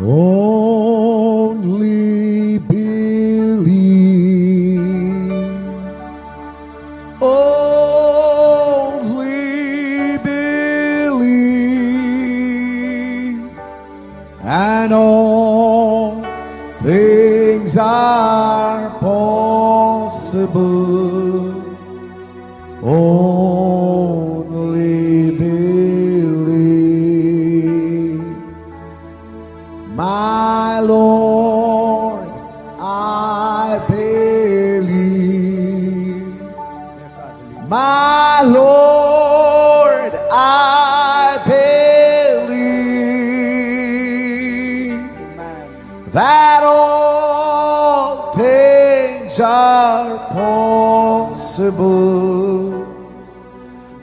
Only believe. Only believe. And all things are possible. Only believe. My Lord, I believe. Yes, I believe. My Lord, I believe Amen. that all things are possible.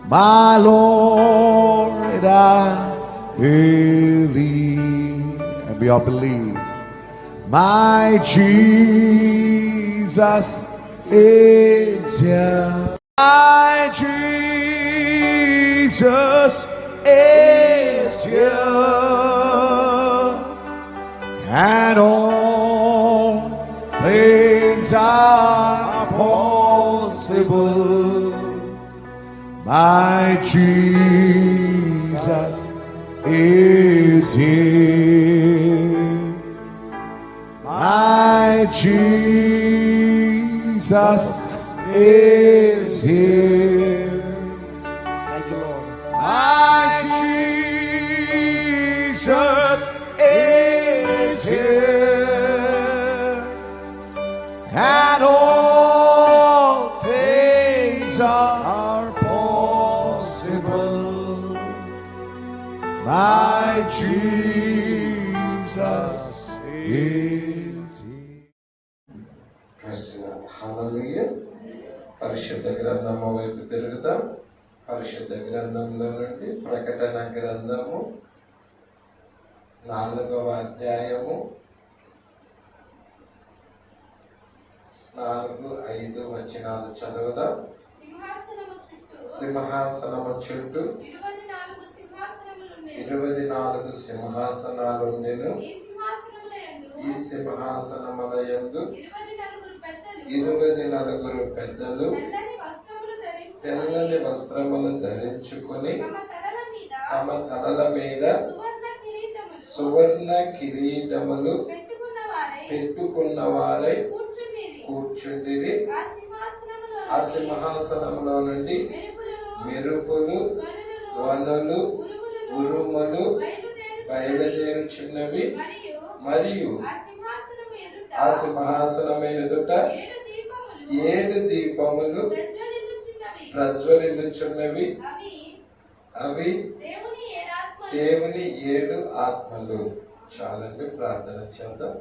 My Lord, I believe. And we all believe. My Jesus is here. My Jesus is here. And all things are possible. My Jesus is here. My Jesus is here. Thank you, Lord. My Jesus is here. And all things are possible. My Jesus is here. హల్లెలూయా. పరిశుద్ధ గ్రంథము వైపు తిరుగుతాం. పరిశుద్ధ గ్రంథంలో నుండి ప్రకటన గ్రంథము 4వ అధ్యాయము 4-5 వచనాలు చదువుదాం. సింహాసనము చుట్టూ 24 సింహాసనాలుండెను. ఈ సింహాసనముల యందు 24 పెద్దలు తెల్లని వస్త్రములు ధరించుకొని తమ తలల మీద సువర్ణ కిరీటములు పెట్టుకున్న వారై కూర్చుండిరి. ఆ సింహాసనములో నుండి మెరుపులు, ధ్వనులు, ఉరుములు బయలుదేరుచున్నవి. మరియు ఆ సింహాసనము ఎదుట 7 దీపములు ప్రజ్వలిల్లుచున్నవి. అవి దేవుని 7 ఆత్మలు. చాలండి, ప్రార్థన చేద్దాం.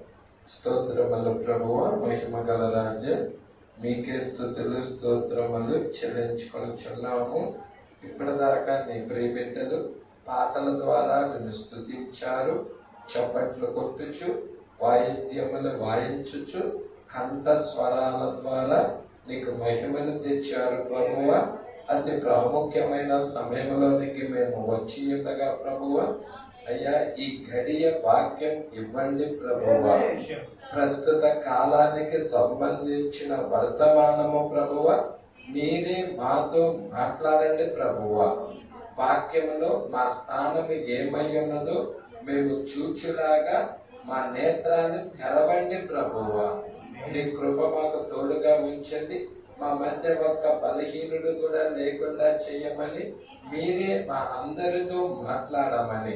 స్తోత్రములు ప్రభువా, మహిమ గల రాజ్య, మీకే స్తుతులు స్తోత్రములు చెల్లించుకొనుచున్నాము. ఇప్పటిదాకా నీ ప్రియబిడ్డలు పాటల ద్వారా నిన్ను స్తుతించారు. చప్పట్లు కొట్టుచు, వాయిద్యములు వాయించుచు, కంఠ స్వరాల ద్వారా నీకు మహిమను తెచ్చారు ప్రభువా. అతి ప్రాముఖ్యమైన సమయంలోనికి మేము వచ్చి ఉండగా ప్రభువా, అయ్యా ఈ గడియ వాక్యం ఇవ్వండి ప్రభువా. ప్రస్తుత కాలానికి సంబంధించిన వర్తమానము ప్రభువా, మీరే మాతో మాట్లాడండి ప్రభువా. వాక్యములో మా స్థానము ఏమై ఉన్నదో మేము చూచులాగా మా నేత్రాలు తెరవండి ప్రభువా. నీ కృప మాకు తోడుగా ఉంచండి. మా మధ్య ఒక్క బలహీనుడు కూడా లేకుండా చేయమని, మీరే మా అందరితో మాట్లాడమని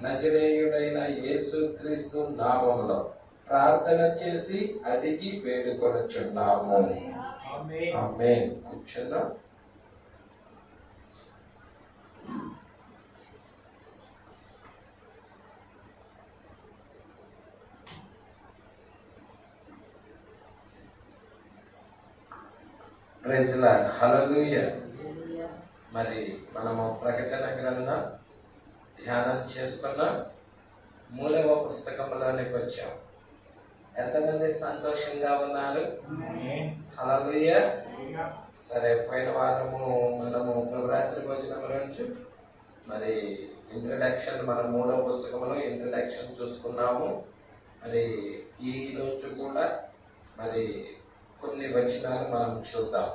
నజరేయుడైన యేసుక్రీస్తు నామములో ప్రార్థన చేసి అడిగి వేడుకొనుచున్నాము. ఆమేన్. కూర్చున్నాం. Praise lord. హల్లెలూయా. మరి మనము ప్రకటన గ్రంథం ధ్యానం చేసుకున్నాం. 3వ పుస్తకంలోనికి వచ్చాం. ఎంతమంది సంతోషంగా ఉన్నారు? హల్లెలూయా. సరే, పోయిన వారము మనము రాత్రి భోజనం రోజు మరి ఇంట్రడక్షన్ మన 3వ పుస్తకంలో ఇంట్రడక్షన్ చూసుకున్నాము. మరి ఈ రోజు కూడా మరి కొన్ని వచనాలు మనం చూద్దాం.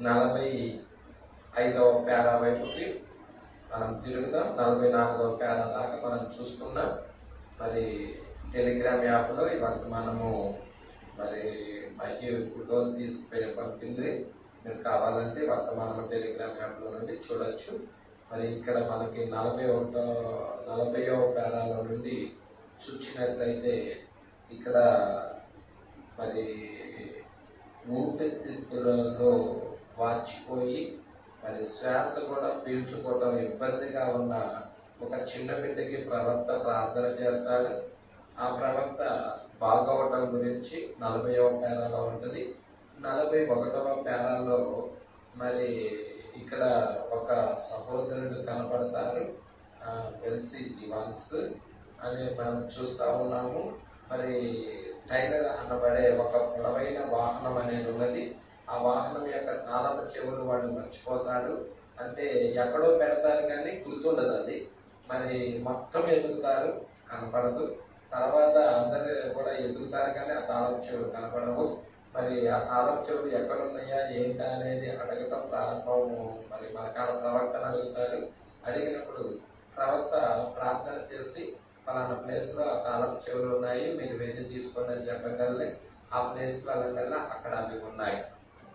45వ పేరా వైపుకి మనం తిరుగుదాం. 44వ పేరా దాకా మనం చూసుకున్నాం. మరి టెలిగ్రామ్ యాప్లో ఇవాళ మనము మరి మహి ఫోటోలు తీసి పంపింది. మీరు కావాలంటే వర్తమానం టెలిగ్రామ్ యాప్లో నుండి చూడొచ్చు. మరి ఇక్కడ మనకి 40వ పేరాలో నుండి చూసినట్లయితే ఇక్కడ మరి ఊపిరితిత్తులలో వాచిపోయి మరి శ్వాస కూడా పీల్చుకోవడం ఇబ్బందిగా ఉన్న ఒక చిన్న బిడ్డకి ప్రవక్త ప్రార్థన చేస్తాడు. ఆ ప్రవక్త బాగవటం గురించి 40వ పేరాలో ఉంటుంది. 41వ పేరాలో మరి ఇక్కడ ఒక సహోదరుడు కనపడతారు, ఎల్సి దివాన్స్ అని మనం చూస్తా ఉన్నాము. మరి టైలర్ అనబడే ఒక పొడవైన వాహనం అనేది ఉన్నది. ఆ వాహనం యొక్క తాళపు చెవులు వాడు మర్చిపోతాడు. అంటే ఎక్కడో పెడతారు కానీ గుర్తుండదు. అది మరి మొత్తం ఎదుగుతారు, కనపడదు. తర్వాత అందరు కూడా ఎదుగుతారు కానీ ఆ తాళపు చెవులు కనపడవు. మరి ఆ తాళపు చెవులు ఎక్కడున్నాయా ఏంటా అనేది అడగటం ప్రారంభము. మరి మన కాల ప్రవక్తను అడుగుతారు. అడిగినప్పుడు ప్రవక్త ప్రార్థన చేసి ఫలానా ప్లేస్ లో ఆ తాళపు చెవులు ఉన్నాయి, మీరు వెళ్ళి తీసుకోండి అని చెప్పగలే. ఆ ప్లేస్ వెళ్ళగల్లా అక్కడ అవి ఉన్నాయి.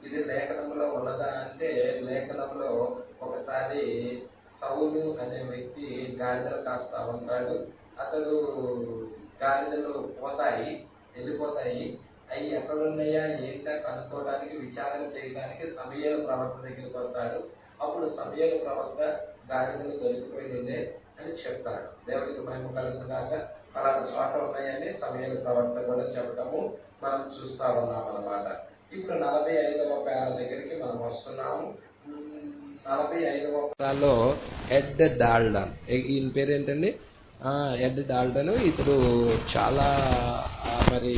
ఇది లేఖనంలో ఉన్నదా అంటే లేఖనంలో ఒకసారి సౌలు అనే వ్యక్తి గాడిదలు కాస్తా ఉంటాడు. అతడు గాడిదలు వెళ్ళిపోతాయి. అవి ఎక్కడున్నాయా ఏంటా కనుక్కోవడానికి విచారణ చేయడానికి సమూయేలు ప్రవక్త దగ్గరికి వస్తాడు. అప్పుడు సమూయేలు ప్రవక్త గాడిదలు దొరికిపోయినలే అని చెప్తాడు. దేవుడికి మహిమ కలుగును గాక. అలాంటి చోట ఉన్నాయని సమూయేలు ప్రవక్త కూడా చెప్పటము మనం చూస్తా ఉన్నాం అన్నమాట. ఇప్పుడు 45వ పేరా దగ్గరికి మనం వస్తున్నాము. 45వ పేరాలో ఎడ్ డాల్డన్, ఈయన పేరు ఏంటండి? ఎడ్ డాల్డన్. ఇతడు చాలా మరి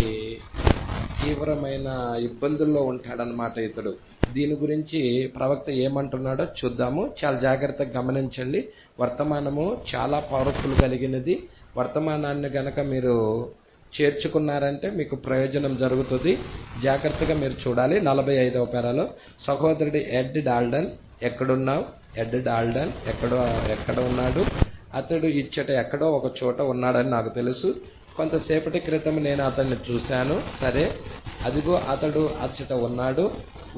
తీవ్రమైన ఇబ్బందుల్లో ఉంటాడనమాట ఇతడు. దీని గురించి ప్రవక్త ఏమంటున్నాడో చూద్దాము. చాలా జాగ్రత్తగా గమనించండి. వర్తమానము చాలా పవర్ఫుల్ కలిగినది. వర్తమానాన్ని గనక మీరు చేర్చుకున్నారంటే మీకు ప్రయోజనం జరుగుతుంది. జాగ్రత్తగా మీరు చూడాలి. 45వ పేరాలో సహోదరుడు ఎడ్ డాల్డన్ ఎక్కడున్నావు? ఎడ్ డాల్డన్ ఎక్కడ ఉన్నాడు? అతడు ఇచ్చట ఎక్కడో ఒక చోట ఉన్నాడని నాకు తెలుసు. కొంతసేపటి క్రితం నేను అతన్ని చూశాను. సరే, అదిగో అతడు అచ్చట ఉన్నాడు.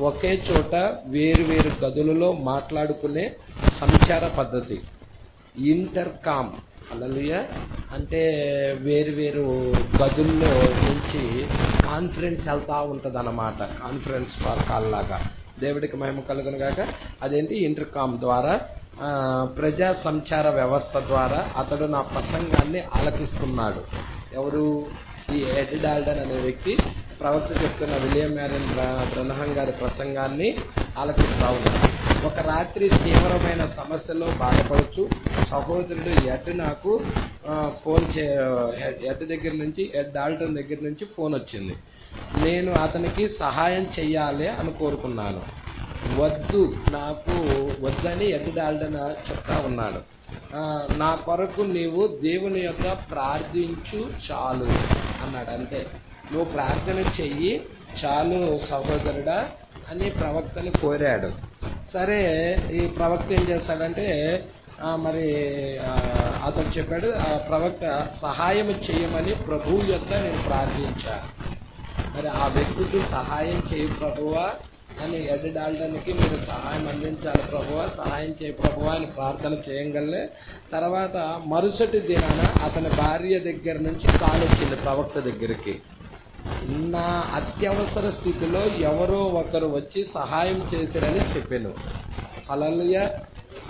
ఒకే చోట వేరు గదులలో మాట్లాడుకునే సంచార పద్ధతి, ఇంటర్కామ్. హల్లెలూయా. అంటే వేరు గదుల్లో నుంచి కాన్ఫరెన్స్ వెళ్తా ఉంటుంది అన్నమాట. కాన్ఫరెన్స్ కాల్ లాగా. దేవుడికి మహిమ కలుగును గాక. అదేంటి? ఇంటర్కామ్ ద్వారా, ప్రజా సంచార వ్యవస్థ ద్వారా అతడు నా ప్రసంగాన్ని ఆలకిస్తున్నాడు. ఎవరు? ఈ ఎడ్ డాల్డన్ అనే వ్యక్తి ప్రవక్త చెప్తున్న విలియం మ్యారియన్ బ్రనహం గారి ప్రసంగాన్ని ఆలకిస్తా ఉన్నాడు. ఒక రాత్రి తీవ్రమైన సమస్యలో బాధపడుతూ సహోదరుడు ఎడ్ నాకు ఎడ్ డాల్టన్ దగ్గర నుంచి ఫోన్ వచ్చింది. నేను అతనికి సహాయం చెయ్యాలి అని కోరుకున్నాను. వద్దని ఎడ్ డాల్టన్ చెప్తా ఉన్నాడు. నా కొరకు నీవు దేవుని యొక్క ప్రార్థించు చాలు అన్నాడు. అంతే, నువ్వు ప్రార్థన చెయ్యి చాలు సహోదరుడా అని ప్రవక్తని కోరాడు. సరే, ఈ ప్రవక్త ఏం చేస్తాడంటే మరి అతను చెప్పాడు, ఆ ప్రవక్త సహాయం చేయమని ప్రభువు యొక్క నేను ప్రార్థించాను. మరి ఆ వ్యక్తికి సహాయం చేయి ప్రభువా అని, ఎడ్ డాల్టన్కి మీరు సహాయం అందించాలి ప్రభువా, సహాయం చేయి ప్రభువా అని ప్రార్థన చేయగలే. తర్వాత మరుసటి దినాన అతని భార్య దగ్గర నుంచి కాల్ వచ్చింది ప్రవక్త దగ్గరికి. నా అత్యవసర స్థితిలో ఎవరో ఒకరు వచ్చి సహాయం చేశారని చెప్పాను. హల్లెలూయా.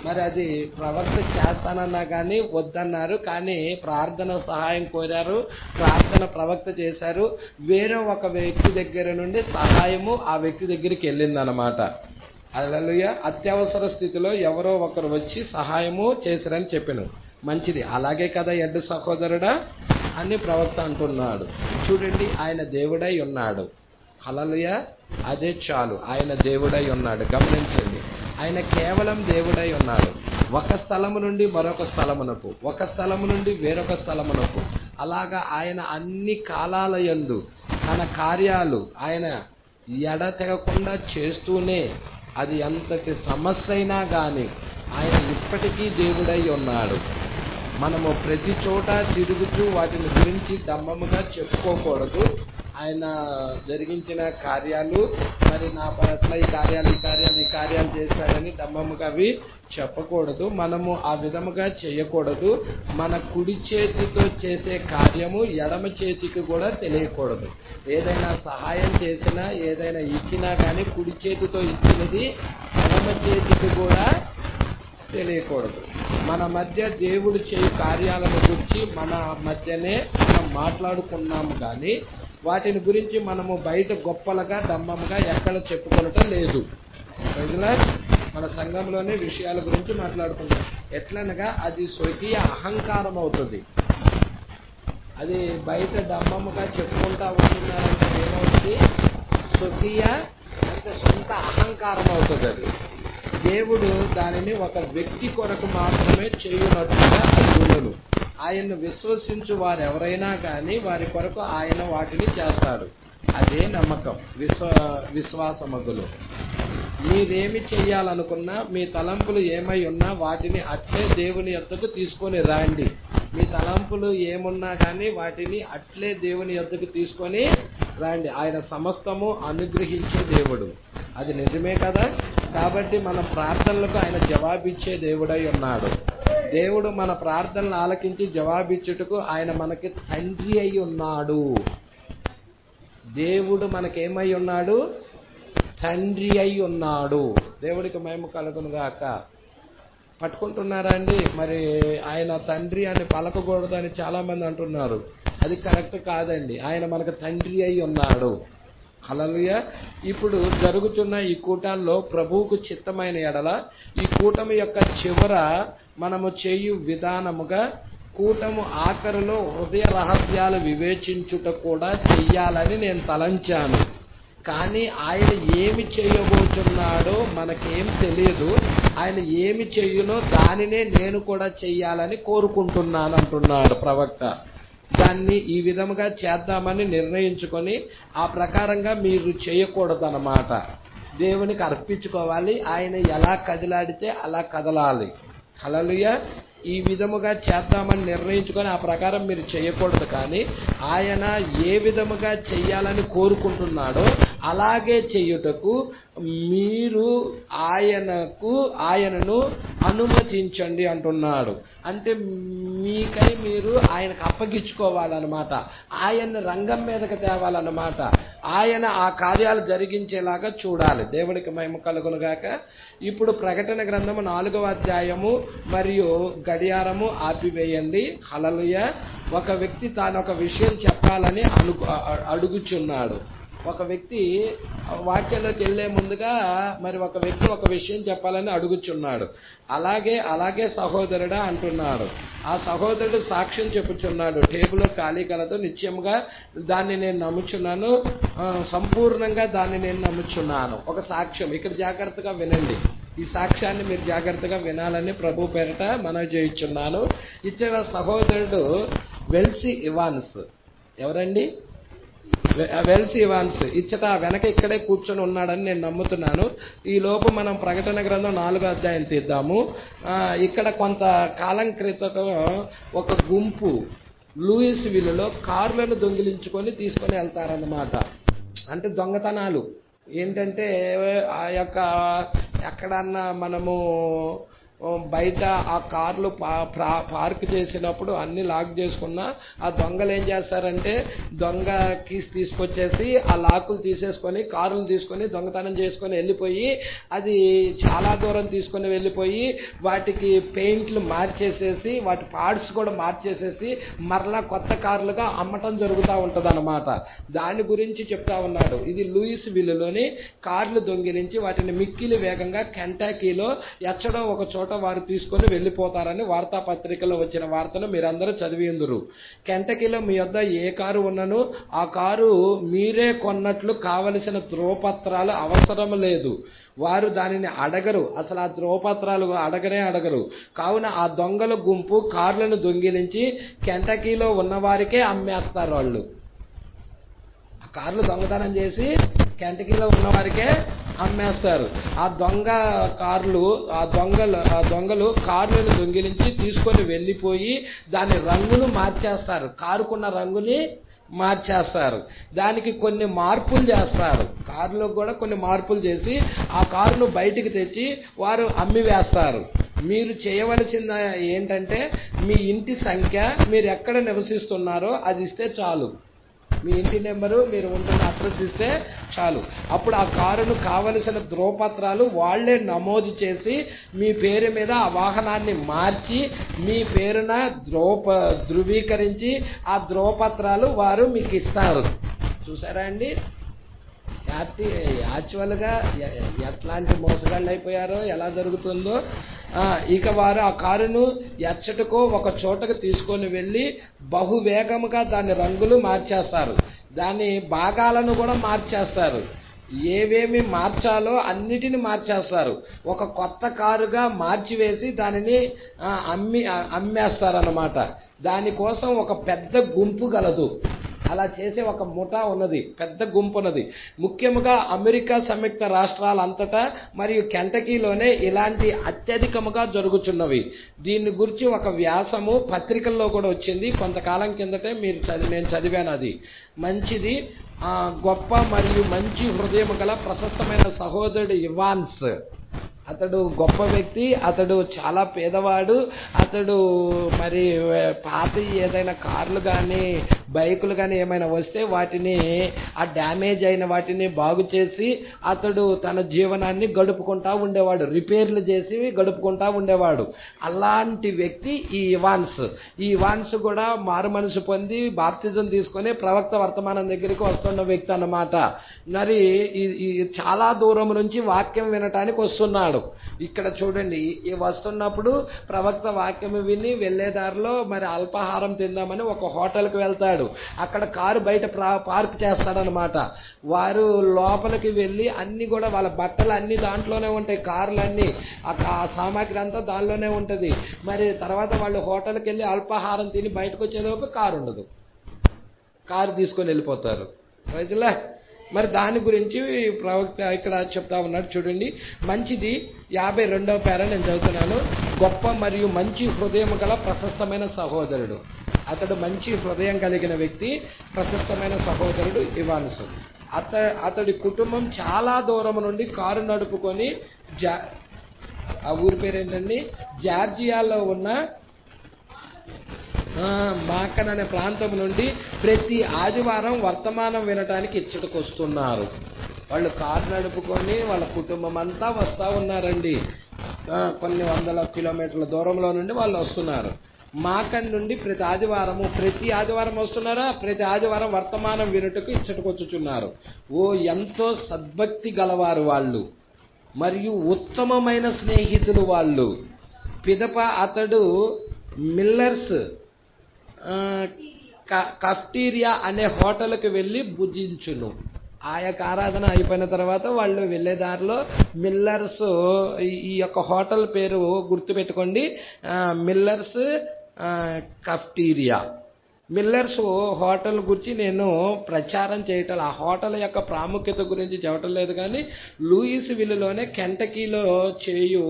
మరి అది ప్రవక్త చేస్తానన్నా కానీ వద్దన్నారు. కానీ ప్రార్థన సహాయం కోరారు, ప్రార్థన ప్రవక్త చేశారు. వేరే ఒక వ్యక్తి దగ్గర నుండి సహాయము ఆ వ్యక్తి దగ్గరికి వెళ్ళిందనమాట. హల్లెలూయా. అత్యవసర స్థితిలో ఎవరో ఒకరు వచ్చి సహాయము చేశారని చెప్పాను. మంచిది, అలాగే కదా ఎడ్ సహోదరుడా అని ప్రవక్త అంటున్నాడు. చూడండి, ఆయన దేవుడై ఉన్నాడు. హల్లెలూయా. అదే చాలు, ఆయన దేవుడై ఉన్నాడు. గమనించండి, ఆయన కేవలం దేవుడై ఉన్నాడు. ఒక స్థలము నుండి మరొక స్థలమునకు, ఒక స్థలము నుండి వేరొక స్థలమునకు, అలాగా ఆయన అన్ని కాలాల యందు తన కార్యాలు ఆయన ఎడతెగకుండా చేస్తూనే, అది ఎంతటి సమస్య అయినా గాని ఆయన ఇప్పటికీ దేవుడై ఉన్నాడు. మనము ప్రతి చోట తిరుగుతూ వాటిని గురించి డంబముగా చెప్పుకోకూడదు. ఆయన జరిగించిన కార్యాలు, మరి నా పట్ల ఈ కార్యాలు చేశారని డంబముగా అవి చెప్పకూడదు. మనము ఆ విధముగా చేయకూడదు. మన కుడి చేతితో చేసే కార్యము ఎడమ చేతికి కూడా తెలియకూడదు. ఏదైనా సహాయం చేసినా, ఏదైనా ఇచ్చినా కానీ కుడి చేతితో ఇచ్చినది ఎడమ చేతికి కూడా తెలియకూడదు. మన మధ్య దేవుడు చేయు కార్యాలను గురించి మన మధ్యనే మనం మాట్లాడుకున్నాము కానీ వాటిని గురించి మనము బయట గొప్పలుగా డంబముగా ఎక్కడ చెప్పుకోవటం లేదు. ప్రజలా మన సంఘంలోనే విషయాల గురించి మాట్లాడుకుంటాం. ఎట్లనగా అది స్వకీయ అహంకారం అవుతుంది. అది బయట డంబముగా చెప్పుకుంటా ఉంటున్నారంటే ఏమవుతుంది? స్వకీయ అంటే సొంత అహంకారం అవుతుంది. అది దేవుడు దానిని ఒక వ్యక్తి కొరకు మాత్రమే చేయునట్టుగా అది ఉండును. ఆయన్ను విశ్వసించు వారు ఎవరైనా కానీ వారి కొరకు ఆయన వాటిని చేస్తాడు. అదే నమ్మకం, విశ్వాసమగులు. మీరేమి చెయ్యాలనుకున్నా, మీ తలంపులు ఏమై ఉన్నా వాటిని అట్లే దేవుని యొద్దకు తీసుకొని రండి. మీ తలంపులు ఏమున్నా కానీ వాటిని అట్లే దేవుని యొద్దకు తీసుకొని రండి. ఆయన సమస్తము అనుగ్రహించే దేవుడు. అది నిజమే కదా. కాబట్టి మన ప్రార్థనలకు ఆయన జవాబిచ్చే దేవుడై ఉన్నాడు. దేవుడు మన ప్రార్థనలు ఆలకించి జవాబిచ్చుటకు ఆయన మనకి తండ్రి అయి ఉన్నాడు. దేవుడు మనకేమై ఉన్నాడు? తండ్రి అయి ఉన్నాడు. దేవుడికి మహిమ కలుగును గాక. పట్టుకుంటున్నారా అండి? మరి ఆయన తండ్రి అని పలకకూడదని చాలా మంది అంటున్నారు. అది కరెక్ట్ కాదండి. ఆయన మనకు తండ్రి అయి ఉన్నాడు. హల్లెలూయా. ఇప్పుడు జరుగుతున్న ఈ కూటాల్లో ప్రభువుకు చిత్తమైన ఎడల ఈ కూటమి యొక్క చివర మనము చేయు విధానముగా కూటము ఆఖరిలో హృదయ రహస్యాలు వివేచించుట కూడా చెయ్యాలని నేను తలంచాను. కానీ ఆయన ఏమి చేయబోతున్నాడో మనకేం తెలియదు. ఆయన ఏమి చెయ్యునో దానినే నేను కూడా చెయ్యాలని కోరుకుంటున్నాను అంటున్నాడు ప్రవక్త. దాన్ని ఈ విధముగా చేద్దామని నిర్ణయించుకొని ఆ ప్రకారంగా మీరు చేయకూడదన్నమాట. దేవునికి అర్పించుకోవాలి. ఆయన ఎలా కదిలాడితే అలా కదలాలి. హల్లెలూయా. ఈ విధముగా చేద్దామని నిర్ణయించుకొని ఆ ప్రకారం మీరు చేయకూడదు. కానీ ఆయన ఏ విధముగా చెయ్యాలని కోరుకుంటున్నాడో అలాగే చేయుటకు మీరు ఆయనను అనుమతించండి అంటున్నాడు. అంటే మీకై మీరు ఆయనకు అప్పగించుకోవాలన్నమాట. ఆయన్ని రంగం మీదకి తేవాలన్నమాట. ఆయన ఆ కార్యాలు జరిగించేలాగా చూడాలి. దేవుడికి మహిమ కలుగును గాక. ఇప్పుడు ప్రకటన గ్రంథము 4వ అధ్యాయము మరియు గడియారము ఆపివేయండి. హల్లెలూయా. ఒక వ్యక్తి తాను ఒక విషయం చెప్పాలని అడుగుచున్నాడు. ఒక వ్యక్తి వాక్యంలోకి వెళ్లే ముందుగా మరి ఒక వ్యక్తి ఒక విషయం చెప్పాలని అడుగుచున్నాడు. అలాగే సహోదరుడా అంటున్నాడు. ఆ సహోదరుడు సాక్ష్యం చెప్పుచున్నాడు. టేబుల్ ఖాళీ కలదు, నిశ్చయముగా దాన్ని నేను నమ్ముచున్నాను, సంపూర్ణంగా దాన్ని నేను నమ్ముచున్నాను. ఒక సాక్ష్యం. ఇక్కడ జాగ్రత్తగా వినండి. ఈ సాక్ష్యాన్ని మీరు జాగ్రత్తగా వినాలని ప్రభు పేరిట మనవి చేయుచున్నాను. ఇచ్చిన సహోదరుడు వెల్సీ ఇవాన్స్. ఎవరండి? వెల్సీ ఇవాన్స్. ఇచ్చట వెనక ఇక్కడే కూర్చొని ఉన్నాడని నేను నమ్ముతున్నాను. ఈ లోపు మనం ప్రకటన గ్రంథం 4వ అధ్యాయం తీద్దాము. ఇక్కడ కొంత కాలం క్రితం ఒక గుంపు లూయిస్ విల్లులో కార్లను దొంగిలించుకొని తీసుకొని వెళ్తారన్నమాట. అంటే దొంగతనాలు ఏంటంటే ఆ యొక్క ఎక్కడన్నా మనము బయట ఆ కార్లు పార్క్ చేసినప్పుడు అన్ని లాక్ చేసుకున్నా ఆ దొంగలు ఏం చేస్తారంటే దొంగ కీస్ తీసుకొచ్చేసి ఆ లాకులు తీసేసుకొని కారులు తీసుకొని దొంగతనం చేసుకొని వెళ్ళిపోయి అది చాలా దూరం తీసుకొని వెళ్ళిపోయి వాటికి పెయింట్లు మార్చేసేసి వాటి పార్ట్స్ కూడా మార్చేసేసి మరలా కొత్త కార్లుగా అమ్మటం జరుగుతూ ఉంటుంది అన్నమాట. దాని గురించి చెప్తా ఉన్నాడు. ఇది లూయిస్ విల్లులోని కార్లు దొంగిలించి వాటిని మిక్కిలి వేగంగా కెంటాకీలో ఎక్కడో ఒక చోట చోట వారు తీసుకొని వెళ్ళిపోతారని వార్తాపత్రికలో వచ్చిన వార్తను మీరందరూ చదివిందురు. కెంటకీలో మీ వద్ద ఏ కారు ఉన్నను ఆ కారు మీరే కొన్నట్లు కావలసిన ధ్రువపత్రాలు అవసరం లేదు. వారు దానిని అడగరు, అసలు ఆ ధ్రువపత్రాలు అడగరు. కావున ఆ దొంగల గుంపు కార్లను దొంగిలించి కెంటకీలో ఉన్నవారికే అమ్మేస్తారు. వాళ్ళు ఆ కార్లు దొంగతనం చేసి కెంటకీలో ఉన్నవారికే అమ్మేస్తారు. ఆ దొంగలు కార్లను దొంగిలించి తీసుకొని వెళ్ళిపోయి దాని రంగును మార్చేస్తారు. కారుకున్న రంగుని మార్చేస్తారు. దానికి కొన్ని మార్పులు చేస్తారు. కారులో కూడా కొన్ని మార్పులు చేసి ఆ కారును బయటికి తెచ్చి వారు అమ్మి వేస్తారు. మీరు చేయవలసింది ఏంటంటే మీ ఇంటి సంఖ్య, మీరు ఎక్కడ నివసిస్తున్నారో అది ఇస్తే చాలు. మీ ఇంటి నెంబరు, మీరు ఉంటున్న అడ్రస్ ఇస్తే చాలు. అప్పుడు ఆ కారును కావలసిన ధ్రువపత్రాలు వాళ్లే నమోదు చేసి మీ పేరు మీద ఆ వాహనాన్ని మార్చి మీ పేరున ధృవీకరించి ఆ ధ్రువపత్రాలు వారు మీకు ఇస్తారు. చూసారా అండి యాక్చువల్గా ఎట్లాంటి మోసగాళ్ళు అయిపోయారో, ఎలా జరుగుతుందో. ఇక వారు ఆ కారును ఎచ్చటకో ఒక చోటకు తీసుకొని వెళ్ళి బహువేగముగా దాని రంగులు మార్చేస్తారు. దాని భాగాలను కూడా మార్చేస్తారు. ఏవేమి మార్చాలో అన్నిటిని మార్చేస్తారు. ఒక కొత్త కారుగా మార్చివేసి దానిని అమ్మేస్తారన్నమాట. దానికోసం ఒక పెద్ద గుంపు గలదు. అలా చేసే ఒక ముఠా ఉన్నది, పెద్ద గుంపు ఉన్నది. ముఖ్యముగా అమెరికా సంయుక్త రాష్ట్రాలంతటా మరియు కెంటకీలోనే ఇలాంటి అత్యధికముగా జరుగుతున్నవి. దీని గురించి ఒక వ్యాసము పత్రికల్లో కూడా వచ్చింది కొంతకాలం కిందటే. నేను చదివాను. అది మంచిది. గొప్ప మరియు మంచి హృదయం గల ప్రశస్తమైన సహోదరుడు ఇవాన్స్. అతడు గొప్ప వ్యక్తి. అతడు చాలా పేదవాడు. అతడు మరి పాత ఏదైనా కార్లు కానీ బైకులు కానీ ఏమైనా వస్తే వాటిని, ఆ డ్యామేజ్ అయిన వాటిని బాగు చేసి అతడు తన జీవనాన్ని గడుపుకుంటా ఉండేవాడు. రిపేర్లు చేసి గడుపుకుంటా ఉండేవాడు. అలాంటి వ్యక్తి ఈ ఇవాన్స్ కూడా మారు మనసు పొంది బాప్తిజం తీసుకొని ప్రవక్త వర్తమానం దగ్గరికి వస్తున్న వ్యక్తి అన్నమాట. మరి చాలా దూరం నుంచి వాక్యం వినటానికి వస్తున్నాడు. ఇక్కడ చూడండి, వస్తున్నప్పుడు ప్రవక్త వాక్యం విని వెళ్లేదారిలో మరి అల్పాహారం తిందామని ఒక హోటల్కి వెళ్తాడు. అక్కడ కారు బయట పార్క్ చేస్తాడనమాట. వారు లోపలికి వెళ్ళి అన్ని కూడా వాళ్ళ బట్టలు అన్ని దాంట్లోనే ఉంటాయి, కార్లన్నీ, ఆ సామాగ్రి అంతా దానిలోనే ఉంటుంది. మరి తర్వాత వాళ్ళు హోటల్కి వెళ్ళి అల్పాహారం తిని బయటకు వచ్చేలోపు కారు ఉండదు. కారు తీసుకొని వెళ్ళిపోతారు. ప్రజలే మరి దాని గురించి ప్రవక్త ఇక్కడ చెప్తా ఉన్నాడు. చూడండి, మంచిది. 52వ పేర నేను చదువుతున్నాను. గొప్ప మరియు మంచి హృదయం గల ప్రశస్తమైన సహోదరుడు. అతడు మంచి హృదయం కలిగిన వ్యక్తి, ప్రశస్తమైన సహోదరుడు ఇవాన్స్. అతడి కుటుంబం చాలా దూరం నుండి కారు నడుపుకొని ఆ ఊరి పేరేంటండి, జార్జియాలో ఉన్న మాకన్ అనే ప్రాంతం నుండి ప్రతి ఆదివారం వర్తమానం వినటానికి ఇచ్చటకు వస్తున్నారు. వాళ్ళు కారు నడుపుకొని వాళ్ళ కుటుంబం అంతా వస్తూ ఉన్నారండి. కొన్ని వందల కిలోమీటర్ల దూరంలో నుండి వాళ్ళు వస్తున్నారు. మాకన్ నుండి ప్రతి ఆదివారం వస్తున్నారా? ప్రతి ఆదివారం వర్తమానం వినుటకు ఇచ్చటకు వచ్చుచున్నారు. ఎంతో సద్భక్తి గలవారు వాళ్ళు, మరియు ఉత్తమమైన స్నేహితులు వాళ్ళు. పిదప అతడు మిల్లర్స్ కఫ్టీరియా అనే హోటల్కి వెళ్ళి భుజించును. ఆ యొక్క ఆరాధన అయిపోయిన తర్వాత వాళ్ళు వెళ్ళేదారిలో మిల్లర్స్, ఈ యొక్క హోటల్ పేరు గుర్తుపెట్టుకోండి, మిల్లర్స్ కఫ్టీరియా. మిల్లర్స్ హోటల్ గురించి నేను ప్రచారం చేయటం, ఆ హోటల్ యొక్క ప్రాముఖ్యత గురించి చెప్పటం లేదు, కానీ లూయిస్ విల్లులోనే కెంటకీలో చేయు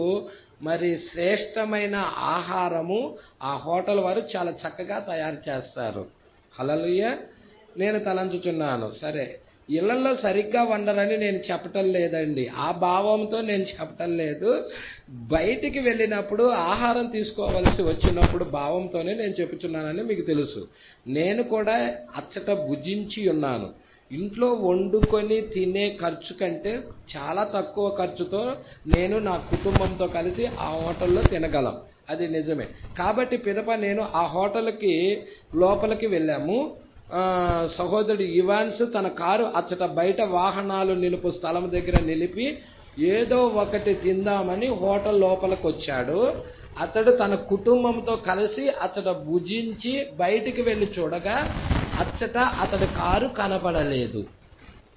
మరి శ్రేష్టమైన ఆహారము ఆ హోటల్ వారు చాలా చక్కగా తయారు చేస్తారు. హల్లెలూయా. నేను తలంచుచున్నాను. సరే, ఇళ్లలో సరిగ్గా వండరని నేను చెప్పటం లేదండి, ఆ భావంతో నేను చెప్పటం లేదు. బయటికి వెళ్ళినప్పుడు ఆహారం తీసుకోవలసి వచ్చినప్పుడు భావంతోనే నేను చెప్పుచున్నానని మీకు తెలుసు. నేను కూడా అచ్చట భుజించి ఉన్నాను. ఇంట్లో వండుకొని తినే ఖర్చు కంటే చాలా తక్కువ ఖర్చుతో నేను నా కుటుంబంతో కలిసి ఆ హోటల్లో తినగలం. అది నిజమే. కాబట్టి పిదప నేను ఆ హోటల్కి లోపలికి వెళ్ళాము. సహోదరుడు ఇవాన్స్ తన కారు అచ్చట బయట వాహనాలు నిలుపు స్థలం దగ్గర నిలిపి ఏదో ఒకటి తిందామని హోటల్ లోపలికి వచ్చాడు. అతడు తన కుటుంబంతో కలిసి అతడు భుజించి బయటికి వెళ్ళి చూడగా అచ్చట అతడి కారు కనపడలేదు.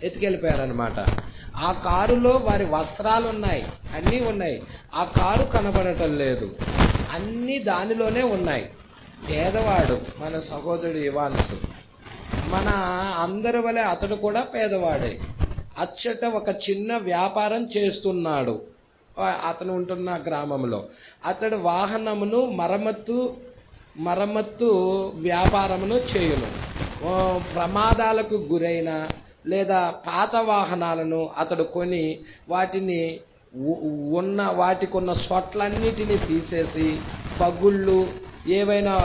ఎత్తుకెళ్ళిపోయారనమాట. ఆ కారులో వారి వస్త్రాలు ఉన్నాయి, అన్నీ ఉన్నాయి. ఆ కారు కనపడటం లేదు, అన్నీ దానిలోనే ఉన్నాయి. పేదవాడు మన సహోదరుడు ఇవాన్స్. మన అందరి వలె అతడు కూడా పేదవాడే. అచ్చట ఒక చిన్న వ్యాపారం చేస్తున్నాడు అతను ఉంటున్న గ్రామంలో. అతడు వాహనమును మరమ్మత్తు వ్యాపారమును చేయును. ప్రమాదాలకు గురైన లేదా పాత వాహనాలను అతడు కొని వాటికి ఉన్న సొట్లన్నిటినీ తీసేసి పగుళ్ళు ఏవైనా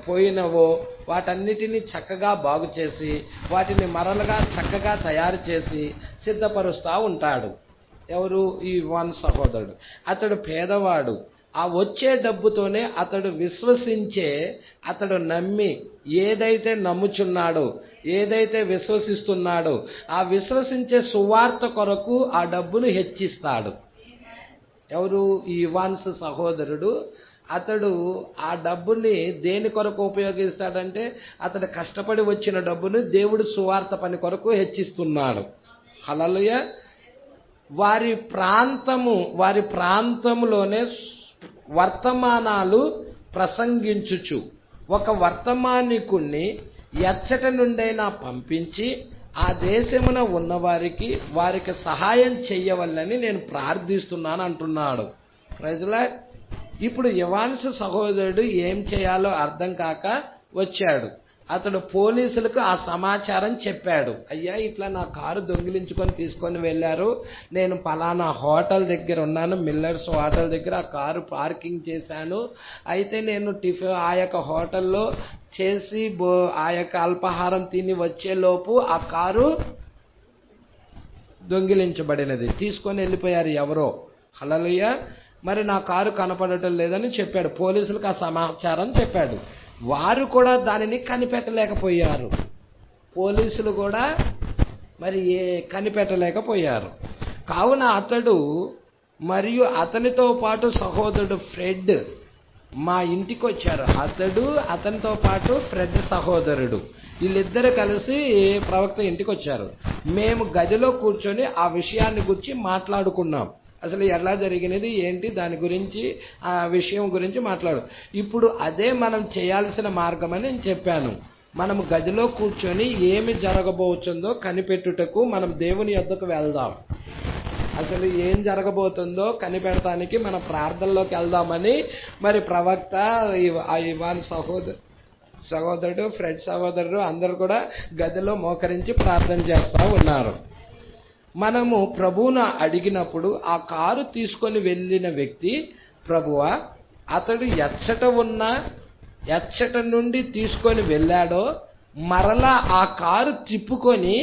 పోయినవో వాటన్నిటినీ చక్కగా బాగు చేసి వాటిని మరలుగా చక్కగా తయారు చేసి సిద్ధపరుస్తూ ఉంటాడు. ఎవరు? ఈ వన్ సహోదరుడు. అతడు పేదవాడు. ఆ వచ్చే డబ్బుతోనే అతడు అతడు నమ్మి ఏదైతే నమ్ముచున్నాడో, ఏదైతే విశ్వసిస్తున్నాడో ఆ విశ్వసించే సువార్త కొరకు ఆ డబ్బును హెచ్చిస్తాడు. ఎవరు? ఈ ఇవాన్స్ సహోదరుడు. అతడు ఆ డబ్బుని దేని కొరకు ఉపయోగిస్తాడంటే అతడు కష్టపడి వచ్చిన డబ్బును దేవుడు సువార్త పని కొరకు హెచ్చిస్తున్నాడు. హల్లెలూయా. వారి ప్రాంతములోనే వర్తమానాలు ప్రసంగించుచు ఒక వర్తమానికుణ్ణి ఎచ్చట నుండైనా పంపించి ఆ దేశమున ఉన్న వారికి సహాయం చెయ్యవల్లని నేను ప్రార్థిస్తున్నాను అంటున్నాడు. Praise lord. ఇప్పుడు ఇవాన్స్ సహోదరుడు ఏం చేయాలో అర్థం కాక వచ్చాడు. అతడు పోలీసులకు ఆ సమాచారం చెప్పాడు. అయ్యా, ఇట్లా నా కారు దొంగిలించుకొని తీసుకొని వెళ్ళారు, నేను పలానా హోటల్ దగ్గర ఉన్నాను, మిల్లర్స్ హోటల్ దగ్గర ఆ కారు పార్కింగ్ చేశాను. అయితే నేను ఆ యొక్క హోటల్లో చేసి ఆ యొక్క అల్పాహారం తిని వచ్చేలోపు ఆ కారు దొంగిలించబడినది, తీసుకొని వెళ్ళిపోయారు ఎవరో. హల్లెలూయా. మరి నా కారు కనపడటం లేదని చెప్పాడు. పోలీసులకు ఆ సమాచారం చెప్పాడు. వారు కూడా దానిని కనిపెట్టలేకపోయారు. పోలీసులు కూడా కనిపెట్టలేకపోయారు. కావున అతడు మరియు అతనితో పాటు సహోదరుడు ఫ్రెడ్ మా ఇంటికి వచ్చారు. అతనితో పాటు ఫ్రెడ్ సహోదరుడు వీళ్ళిద్దరు కలిసి ప్రవక్త ఇంటికి వచ్చారు. మేము గదిలో కూర్చొని ఆ విషయాన్ని గురించి మాట్లాడుకున్నాం. అసలు ఎలా జరిగినది ఏంటి దాని గురించి, ఆ విషయం గురించి ఇప్పుడు అదే మనం చేయాల్సిన మార్గం అని నేను చెప్పాను. మనం గదిలో కూర్చొని ఏమి జరగబోతుందో కనిపెట్టుటకు మనం దేవుని యొద్దకు వెళ్దాం. అసలు ఏం జరగబోతుందో కనిపెడటానికి మన ప్రార్థనలోకి వెళ్దామని మరి ప్రవక్త ఇవాన్ సహోదరుడు ఫ్రెడ్ సహోదరుడు అందరూ కూడా గదిలో మోకరించి ప్రార్థన చేస్తూ ఉన్నారు. మనము ప్రభువును అడిగినప్పుడు ఆ కారు తీసుకొని వెళ్ళిన వ్యక్తి, ప్రభువా, అతడు ఎచ్చట నుండి తీసుకొని వెళ్ళాడో మరలా ఆ కారు తిప్పుకొని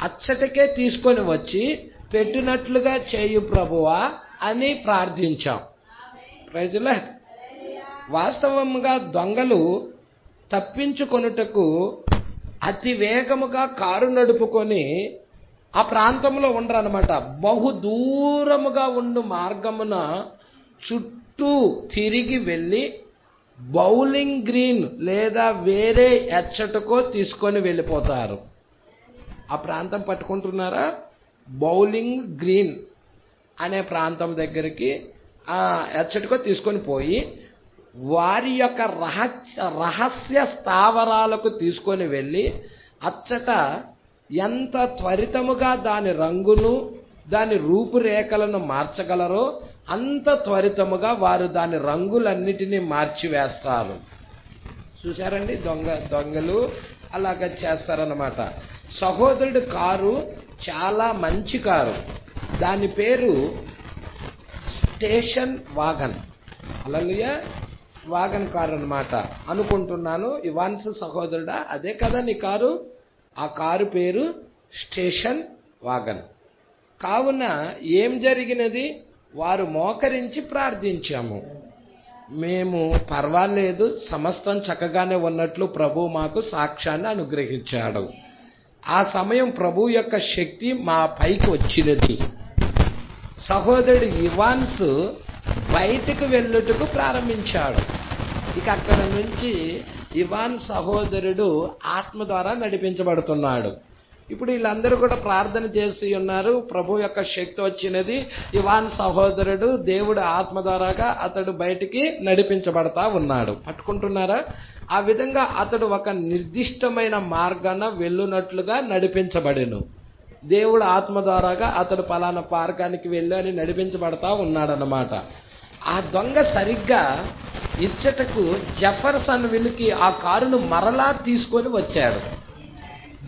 అచ్చటకే తీసుకొని వచ్చి పెట్టినట్లుగా చేయు ప్రభువా అని ప్రార్థించాం. Praise lord. వాస్తవముగా దొంగలు తప్పించుకొనుటకు అతి వేగముగా కారు నడుపుకొని ఆ ప్రాంతంలో ఉండరనమాట. బహు దూరముగా ఉండు మార్గమున చుట్టూ తిరిగి వెళ్ళి బౌలింగ్ గ్రీన్ లేదా వేరే ఎచ్చటకో తీసుకొని వెళ్ళిపోతారు. ఆ ప్రాంతం పట్టుకుంటున్నారా? బౌలింగ్ గ్రీన్ అనే ప్రాంతం దగ్గరికి ఎచ్చటకో తీసుకొని పోయి వారి యొక్క రహస్య స్థావరాలకు తీసుకొని వెళ్ళి అచ్చట ఎంత త్వరితముగా దాని రంగును దాని రూపురేఖలను మార్చగలరో అంత త్వరితముగా వారు దాని రంగులన్నిటినీ మార్చివేస్తారు. చూశారండి, దొంగలు అలాగ చేస్తారన్నమాట. సహోదరుడి కారు చాలా మంచి కారు. దాని పేరు స్టేషన్ వాగన్. హల్లెలూయా. వాగన్ కారు అన్నమాట అనుకుంటున్నాను. ఇవాన్స్ సహోదరుడా, అదే కదా నీ కారు? ఆ కారు పేరు స్టేషన్ వాగన్. కావున ఏం జరిగినది? వారు మోకరించి ప్రార్థించాము. మేము పర్వాలేదు, సమస్తం చక్కగానే ఉన్నట్లు ప్రభు మాకు సాక్ష్యాన్ని అనుగ్రహించాడు. ఆ సమయం ప్రభు యొక్క శక్తి మా పైకి వచ్చినది. సహోదరుడు ఇవాన్స్ బయటకు వెళ్ళుటకు ప్రారంభించాడు. ఇక అక్కడ నుంచి ఇవాన్ సహోదరుడు ఆత్మ ద్వారా నడిపించబడుతున్నాడు. ఇప్పుడు వీళ్ళందరూ కూడా ప్రార్థన చేసి ఉన్నారు. ప్రభు యొక్క శక్తి వచ్చినది. ఇవాన్ సహోదరుడు దేవుడు ఆత్మ ద్వారాగా అతడు బయటికి నడిపించబడతా ఉన్నాడు. పట్టుకుంటున్నారా? ఆ విధంగా అతడు ఒక నిర్దిష్టమైన మార్గాన వెళ్ళునట్లుగా నడిపించబడెను. దేవుడు ఆత్మ ద్వారాగా అతడు పలానా మార్గానికి వెళ్ళి అని నడిపించబడతా ఉన్నాడన్నమాట. ఆ దొంగ సరిగ్గా ఇచ్చటకు జెఫర్సన్ విల్కి ఆ కారును మరలా తీసుకొని వచ్చాడు.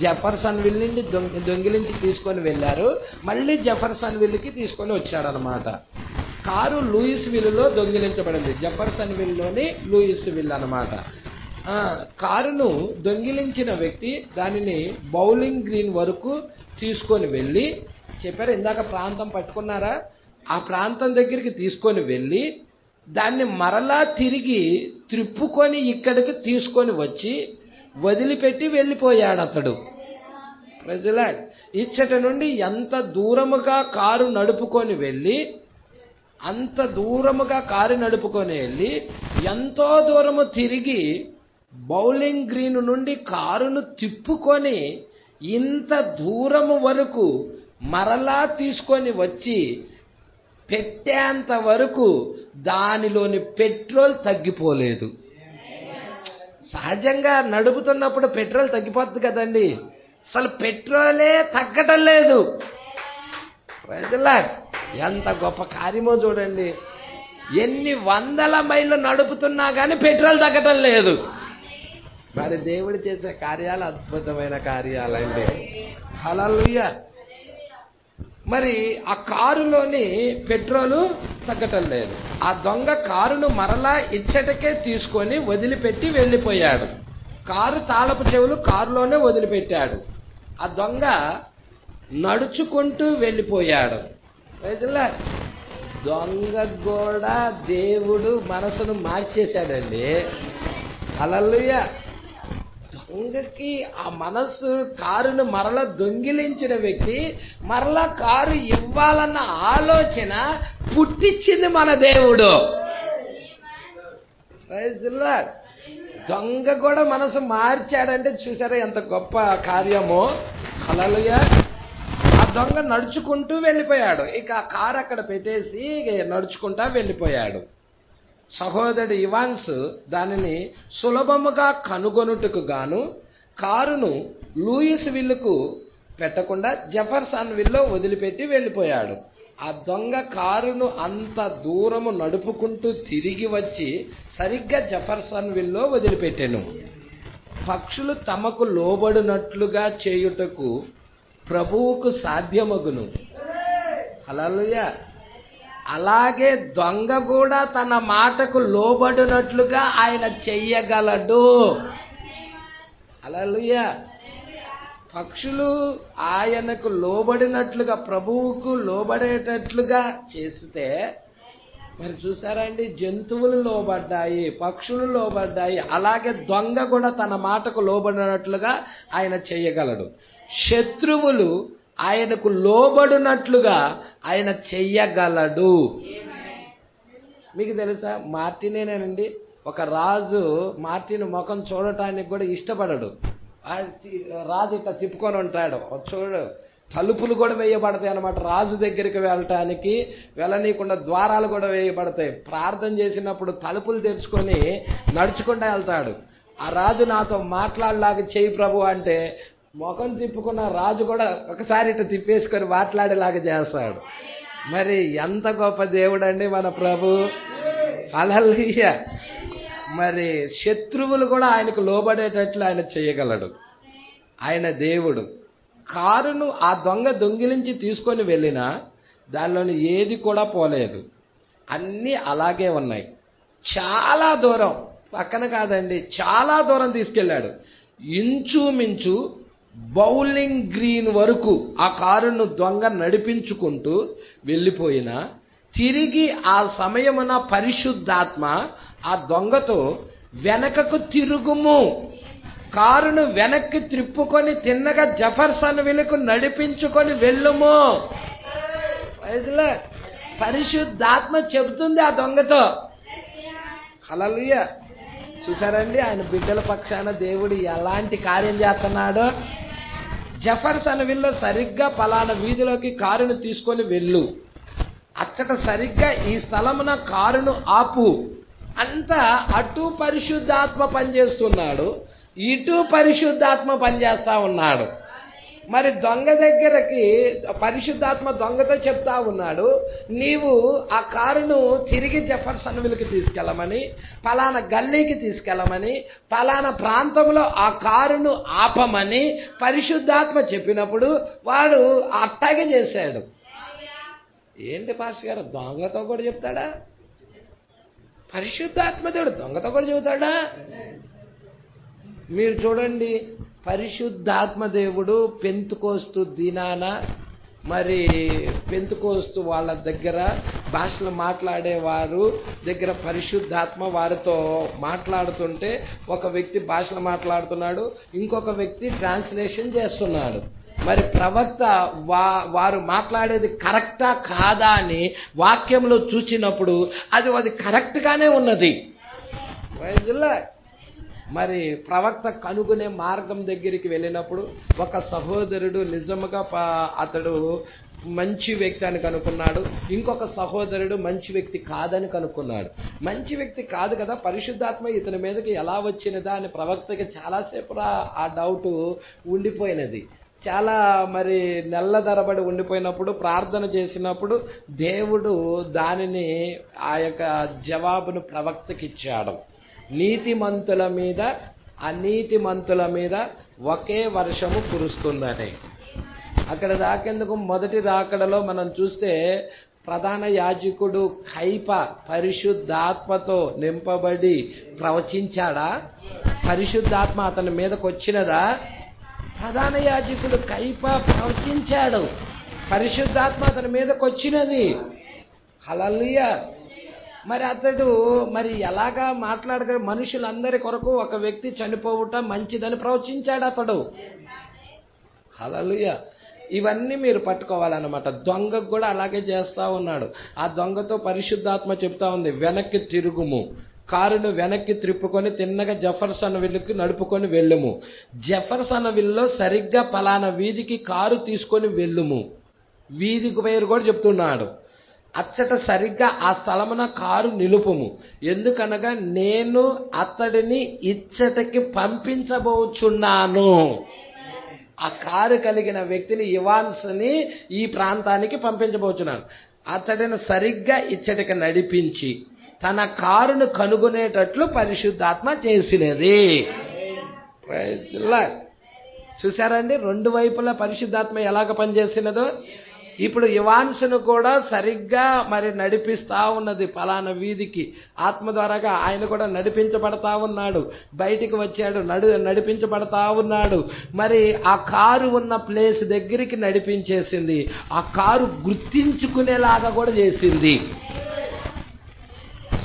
జెఫర్సన్ విల్ నుండి దొంగిలించి తీసుకొని వెళ్ళారు. మళ్ళీ జెఫర్సన్ విల్కి తీసుకొని వచ్చాడనమాట. కారు లూయిస్ విల్లో దొంగిలించబడింది. జెఫర్సన్ విల్లోని లూయిస్ విల్ అనమాట. కారును దొంగిలించిన వ్యక్తి దానిని బౌలింగ్ గ్రీన్ వరకు తీసుకొని వెళ్ళి, చెప్పారు ఇందాక ప్రాంతం పట్టుకున్నారా, ఆ ప్రాంతం దగ్గరికి తీసుకొని వెళ్ళి దాన్ని మరలా తిరిగి త్రిప్పుకొని ఇక్కడికి తీసుకొని వచ్చి వదిలిపెట్టి వెళ్ళిపోయాడు అతడు. ప్రజలా ఇచ్చట నుండి ఎంత దూరముగా కారు నడుపుకొని వెళ్ళి, అంత దూరముగా కారు నడుపుకొని వెళ్ళి ఎంతో దూరము తిరిగి బౌలింగ్ గ్రీన్ నుండి కారును తిప్పుకొని ఇంత దూరము వరకు మరలా తీసుకొని వచ్చి పెట్టేంత వరకు దానిలోని పెట్రోల్ తగ్గిపోలేదు. సహజంగా నడుపుతున్నప్పుడు పెట్రోల్ తగ్గిపోతుంది కదండి, అసలు పెట్రోలే తగ్గటం లేదు. ప్రజలా ఎంత గొప్ప కార్యమో చూడండి. ఎన్ని వందల మైళ్ళు నడుపుతున్నా కానీ పెట్రోల్ తగ్గటం లేదు. మరి దేవుడు చేసే కార్యాలు అద్భుతమైన కార్యాలండి. హల్లెలూయా. మరి ఆ కారులోని పెట్రోలు తగ్గటం లేదు. ఆ దొంగ కారును మరలా ఇచ్చటకే తీసుకొని వదిలిపెట్టి వెళ్ళిపోయాడు. కారు తాళపు చెవులు కారులోనే వదిలిపెట్టాడు. ఆ దొంగ నడుచుకుంటూ వెళ్ళిపోయాడు. రైతులా దొంగ కూడా దేవుడు మనసును మార్చేశాడండి. హల్లెలూయా. దొంగకి ఆ మనస్సు కారును మరలా దొంగిలించిన వ్యక్తి మరలా కారు ఇవ్వాలన్న ఆలోచన పుట్టించింది మన దేవుడు. దొంగ కూడా మనసు మార్చాడంటే చూసారా ఎంత గొప్ప కార్యమో. హల్లెలూయా. ఆ దొంగ నడుచుకుంటూ వెళ్ళిపోయాడు. ఇక ఆ కారు అక్కడ పెట్టేసి నడుచుకుంటా వెళ్ళిపోయాడు. సహోదరుడు ఇవాన్స్ దానిని సులభముగా కనుగొనుటకు గాను కారును లూయిస్ విల్లుకు పెట్టకుండా జెఫర్సన్ విల్లో వదిలిపెట్టి వెళ్ళిపోయాడు. ఆ దొంగ కారును అంత దూరము నడుపుకుంటూ తిరిగి వచ్చి సరిగ్గా జెఫర్సన్ విల్లో వదిలిపెట్టెను. పక్షులు తమకు లోబడినట్లుగా చేయుటకు ప్రభువుకు సాధ్యమగును. హల్లెలూయా. అలాగే దొంగ కూడా తన మాటకు లోబడినట్లుగా ఆయన చెయ్యగలడు. హల్లెలూయా. పక్షులు ఆయనకు లోబడినట్లుగా ప్రభువుకు లోబడేటట్లుగా చేస్తే మరి చూసారా అండి, జంతువులు లోబడ్డాయి, పక్షులు లోబడ్డాయి. అలాగే దొంగ కూడా తన మాటకు లోబడినట్లుగా ఆయన చెయ్యగలడు. శత్రువులు ఆయనకు లోబడినట్లుగా ఆయన చెయ్యగలడు. మీకు తెలుసా, మార్టినేనండి ఒక రాజు మార్టిన్ ముఖం చూడటానికి కూడా ఇష్టపడడు. రాజు ఇట్లా తిప్పుకొని ఉంటాడు. చూడు తలుపులు కూడా వేయబడతాయి అన్నమాట. రాజు దగ్గరికి వెళ్ళటానికి వెళ్ళనీయకుండా ద్వారాలు కూడా వేయబడతాయి. ప్రార్థన చేసినప్పుడు తలుపులు తెరుచుకొని నడుచుకుంటూ వెళ్తాడు. ఆ రాజు నాతో మాట్లాడలాగా చెయ్యి ప్రభు అంటే ముఖం తిప్పుకున్న రాజు కూడా ఒకసారి ఇట్లా తిప్పేసుకొని మాట్లాడేలాగా చేస్తాడు. మరి ఎంత గొప్ప దేవుడు అండి మన ప్రభు. హల్లెలూయా. మరి శత్రువులు కూడా ఆయనకు లోబడేటట్లు ఆయన చేయగలడు. ఆయన దేవుడు. కారును ఆ దొంగ దొంగిలించి తీసుకొని వెళ్ళినా దానిలోని ఏది కూడా పోలేదు, అన్నీ అలాగే ఉన్నాయి. చాలా దూరం, పక్కన కాదండి, చాలా దూరం తీసుకెళ్ళాడు. ఇంచుమించు బౌలింగ్ గ్రీన్ వరకు ఆ కారును దొంగ నడిపించుకుంటూ వెళ్ళిపోయినా తిరిగి ఆ సమయమున పరిశుద్ధాత్మ ఆ దొంగతో వెనకకు తిరుగుము, కారును వెనక్కి త్రిప్పుకొని తిన్నగా జెఫర్సన్ విల్లుకు నడిపించుకొని వెళ్ళుము. పరిశుద్ధాత్మ చెబుతుంది ఆ దొంగతో. హల్లెలూయా. చూసారండి ఆయన బిడ్డల పక్షాన దేవుడు ఎలాంటి కార్యం చేస్తున్నాడో. జెఫర్సన్ విల్లో సరిగ్గా పలానా వీధిలోకి కారును తీసుకొని వెళ్ళు, అచ్చట సరిగ్గా ఈ స్థలమున కారును ఆపు. అంతా అటు పరిశుద్ధాత్మ పనిచేస్తున్నాడు, ఇటు పరిశుద్ధాత్మ పనిచేస్తా ఉన్నాడు. మరి దొంగ దగ్గరకి పరిశుద్ధాత్మ దొంగతో చెప్తా ఉన్నాడు, నీవు ఆ కారును తిరిగి జెఫర్సన్ విల్కి తీసుకెళ్ళమని, పలానా గల్లీకి తీసుకెళ్ళమని, పలానా ప్రాంతంలో ఆ కారును ఆపమని పరిశుద్ధాత్మ చెప్పినప్పుడు వాడు అట్టాగే చేశాడు. ఏంటి పాస్టర్ గారు, దొంగతో కూడా చెప్తాడా? పరిశుద్ధాత్మ దేవుడు దొంగతో కూడా చెబుతాడా? మీరు చూడండి, పరిశుద్ధాత్మ దేవుడు పెంతుకోస్తు దినాన మరి పెంతుకోస్తు వాళ్ళ దగ్గర భాషలు మాట్లాడేవారు దగ్గర పరిశుద్ధాత్మ వారితో మాట్లాడుతుంటే ఒక వ్యక్తి భాషలు మాట్లాడుతున్నాడు, ఇంకొక వ్యక్తి ట్రాన్స్లేషన్ చేస్తున్నాడు. మరి ప్రవక్త వారు మాట్లాడేది కరెక్టా కాదా అని వాక్యంలో చూసినప్పుడు అది కరెక్ట్గానే ఉన్నది. మరి ప్రవక్త కనుగొనే మార్గం దగ్గరికి వెళ్ళినప్పుడు ఒక సహోదరుడు నిజముగా అతడు మంచి వ్యక్తి అని కనుక్కున్నాడు, ఇంకొక సహోదరుడు మంచి వ్యక్తి కాదని కనుక్కున్నాడు. మంచి వ్యక్తి కాదు కదా, పరిశుద్ధాత్మ ఇతని మీదకి ఎలా వచ్చినదా అని ప్రవక్తకి చాలాసేపు ఆ డౌట్ ఉండిపోయినది. చాలా మరి నెల్ల తరబడి ఉండిపోయినప్పుడు ప్రార్థన చేసినప్పుడు దేవుడు దానిని ఆ యొక్క జవాబును ప్రవక్తకి ఇచ్చాడు. నీతిమంతుల మీద అనీతిమంతుల మీద ఒకే వర్షము కురుస్తుందని. అక్కడ దాకేందుకు మొదటి రాకడలో మనం చూస్తే ప్రధాన యాజకుడు కైప పరిశుద్ధాత్మతో నింపబడి ప్రవచించాడా? పరిశుద్ధాత్మ అతని మీదకి వచ్చినదా? ప్రధాన యాజకుడు కైప ప్రవచించాడు, పరిశుద్ధాత్మ అతని మీదకి వచ్చినది. హల్లెలూయా. మరి అతడు మరి ఎలాగా మాట్లాడగల, మనుషులందరి కొరకు ఒక వ్యక్తి చనిపోవుట మంచిదని ప్రవచించాడు అతడు. హల్లెలూయా. ఇవన్నీ మీరు పట్టుకోవాలన్నమాట. దొంగకు కూడా అలాగే చేస్తా ఉన్నాడు. ఆ దొంగతో పరిశుద్ధాత్మ చెప్తా ఉంది, వెనక్కి తిరుగుము, కారును వెనక్కి త్రిప్పుకొని తిన్నగా జెఫర్సన్ విల్లుకి నడుపుకొని వెళ్ళుము, జెఫర్సన్ విల్లో సరిగ్గా పలానా వీధికి కారు తీసుకొని వెళ్ళుము. వీధికి పేరు కూడా చెప్తున్నాడు. అచ్చట సరిగ్గా ఆ స్థలమున కారు నిలుపుము, ఎందుకనగా నేను అతడిని ఇచ్చటకి పంపించబోచున్నాను. ఆ కారు కలిగిన వ్యక్తిని ఇవాన్స్ని ఈ ప్రాంతానికి పంపించబోచున్నాను. అతడిని సరిగ్గా ఇచ్చటికి నడిపించి తన కారును కనుగొనేటట్లు పరిశుద్ధాత్మ చేసినది. చూసారండి రెండు వైపులా పరిశుద్ధాత్మ ఎలాగ పనిచేసినదో. ఇప్పుడు ఇవాన్స్ను కూడా సరిగ్గా మరి నడిపిస్తా ఉన్నది పలానా వీధికి. ఆత్మ ద్వారాగా ఆయన కూడా నడిపించబడతా ఉన్నాడు, బయటికి వచ్చాడు, నడిపించబడతా ఉన్నాడు. మరి ఆ కారు ఉన్న ప్లేస్ దగ్గరికి నడిపించేసింది, ఆ కారు గుర్తించుకునేలాగా కూడా చేసింది.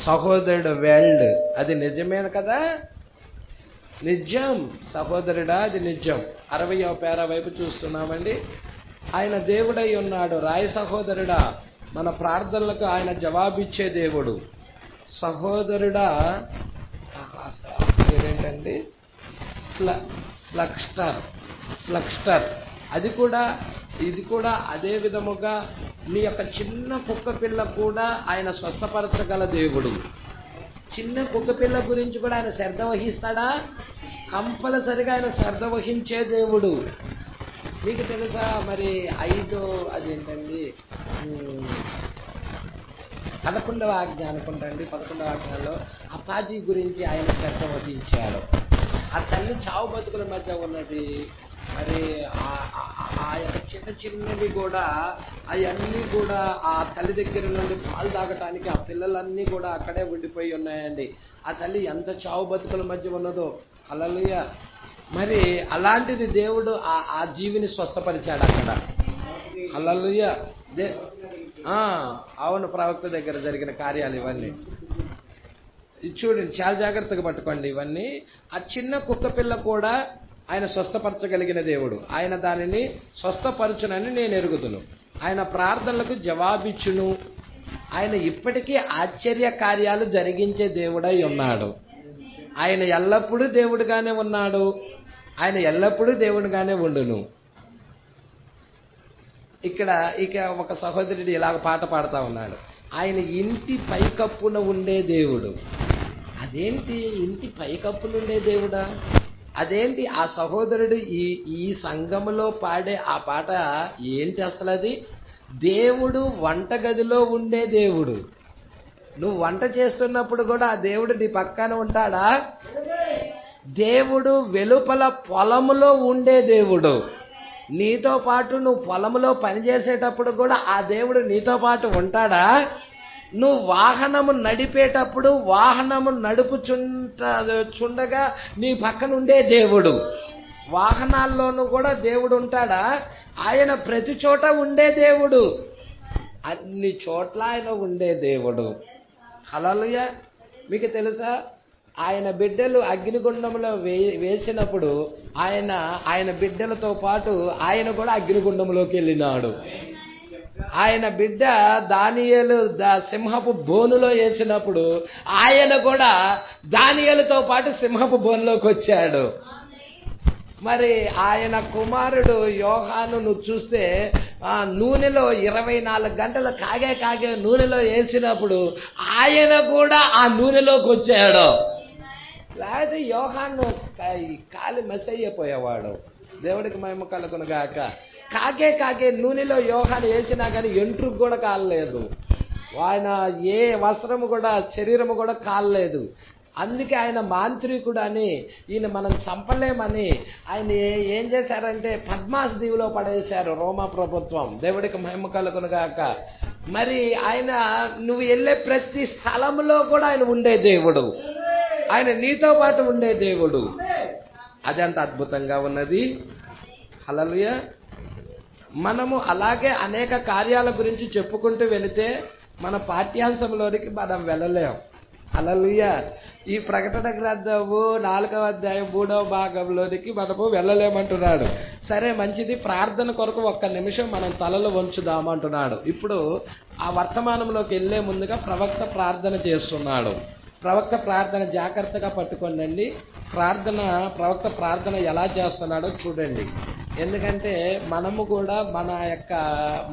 సహోదరుడు వెల్డ్, అది నిజమే కదా? నిజం సహోదరుడా, అది నిజం. 60వ పేరా వైపు చూస్తున్నామండి. ఆయన దేవుడై ఉన్నాడు. రాయి సహోదరుడా, మన ప్రార్థనలకు ఆయన జవాబిచ్చే దేవుడు. సహోదరుడా పేరేంటండి, స్లక్స్టర్. ఇది కూడా అదే విధముగా మీ యొక్క చిన్న కుక్క పిల్ల కూడా ఆయన స్వస్థపరచగల దేవుడు. చిన్న కుక్క పిల్ల గురించి కూడా ఆయన శ్రద్ధ వహిస్తాడా? కంపల్సరిగా ఆయన శ్రద్ధ వహించే దేవుడు. మీకు తెలుసా మరి 11వ ఆజ్ఞ అనుకుంటండి, 11వ ఆజ్ఞలో అపాజీ గురించి ఆయన శ్రద్ధ వహించాడు. ఆ తల్లి చావు బతుకుల మధ్య ఉన్నది. మరి ఆ యొక్క చిన్నవి కూడా అవన్నీ కూడా ఆ తల్లి దగ్గర నుండి పాలు తాగటానికి ఆ పిల్లలన్నీ కూడా అక్కడే ఉండిపోయి ఉన్నాయండి. ఆ తల్లి ఎంత చావు బతుకుల మధ్య ఉన్నదో. హల్లెలూయా. మరి అలాంటిది దేవుడు ఆ జీవిని స్వస్థపరిచాడు అక్కడ. హల్లెలూయా. అవును, ప్రవక్త దగ్గర జరిగిన కార్యాలు ఇవన్నీ చూడండి, చాలా జాగ్రత్తగా పట్టుకోండి ఇవన్నీ. ఆ చిన్న కుక్క పిల్ల కూడా ఆయన స్వస్థపరచగలిగిన దేవుడు. ఆయన దానిని స్వస్థపరచునని నేను ఎరుగుదును. ఆయన ప్రార్థనలకు జవాబిచ్చును. ఆయన ఇప్పటికీ ఆశ్చర్య కార్యాలు జరిగించే దేవుడై ఉన్నాడు. ఆయన ఎల్లప్పుడూ దేవుడుగానే ఉన్నాడు. ఆయన ఎల్లప్పుడూ దేవుడుగానే ఉండును. ఇక ఒక సహోదరుడు ఇలాగ పాట పాడుతూ ఉన్నాడు. ఆయన ఇంటి పైకప్పున ఉండే దేవుడు. అదేంటి ఇంటి పైకప్పున ఉండే దేవుడా? అదేంటి ఆ సహోదరుడు ఈ సంఘములో పాడే ఆ పాట ఏంటి అసలు? అది దేవుడు వంటగదిలో ఉండే దేవుడు. నువ్వు వంట చేస్తున్నప్పుడు కూడా ఆ దేవుడు నీ పక్కన ఉంటాడా? దేవుడు వెలుపల పొలములో ఉండే దేవుడు. నీతో పాటు నువ్వు పొలములో పనిచేసేటప్పుడు కూడా ఆ దేవుడు నీతో పాటు ఉంటాడా? నువ్వు వాహనము నడిపేటప్పుడు వాహనము నడుపుచుండగా నీ పక్కన ఉండే దేవుడు. వాహనాల్లోనూ కూడా దేవుడు ఉంటాడా? ఆయన ప్రతి చోట ఉండే దేవుడు. అన్ని చోట్ల ఆయన ఉండే దేవుడు. హల్లెలూయా. మీకు తెలుసా, ఆయన బిడ్డలు అగ్నిగుండంలో వేసినప్పుడు ఆయన బిడ్డలతో పాటు ఆయన కూడా అగ్నిగుండంలోకి వెళ్ళినాడు. ఆయన బిడ్డ దానియేలు సింహపు బోనులో వేసినప్పుడు ఆయన కూడా దానియేలుతో పాటు సింహపు బోనులోకి వచ్చాడు. మరి ఆయన కుమారుడు యోహాను నువ్వు చూస్తే నూనెలో 24 గంటలు కాగే నూనెలో వేసినప్పుడు ఆయన కూడా ఆ నూనెలోకి వచ్చాడు. లేకపోతే యోహాను కాలి మసైపోయేవాడు. దేవుడికి మహిమ కలుగును గాక. కాగే నూనెలో యోహాను వేసినా కానీ ఎంట్రుకు కూడా కాలలేదు. ఆయన ఏ వస్త్రము కూడా శరీరము కూడా కాలలేదు. అందుకే ఆయన మాంత్రికుడు అని, ఈయన మనం చంపలేమని ఆయన ఏం చేశారంటే పద్మాస్ దీవిలో పడేశారు రోమా ప్రభుత్వం. దేవుడికి మహిమ కలుగును గాక. మరి ఆయన నువ్వు వెళ్ళే ప్రతి స్థలంలో కూడా ఆయన ఉండే దేవుడు. ఆయన నీతో పాటు ఉండే దేవుడు. అదంత అద్భుతంగా ఉన్నది. హల్లెలూయా. మనము అలాగే అనేక కార్యాల గురించి చెప్పుకుంటూ వెళితే మన పాఠ్యాంశంలోనికి మనం వెళ్ళలేం. హల్లెలూయా. ఈ ప్రకటన గ్రంథము 4వ అధ్యాయం 3వ భాగంలోనికి మనము వెళ్ళలేమంటున్నాడు. సరే మంచిది, ప్రార్థన కొరకు 1 నిమిషం మనం తలలు వంచుదామంటున్నాడు. ఇప్పుడు ఆ వర్తమానంలోకి వెళ్లే ముందుగా ప్రవక్త ప్రార్థన చేస్తున్నాడు. ప్రవక్త ప్రార్థన జాగ్రత్తగా పట్టుకోండి. ప్రవక్త ప్రార్థన ఎలా చేస్తున్నాడో చూడండి. ఎందుకంటే మనము కూడా మన యొక్క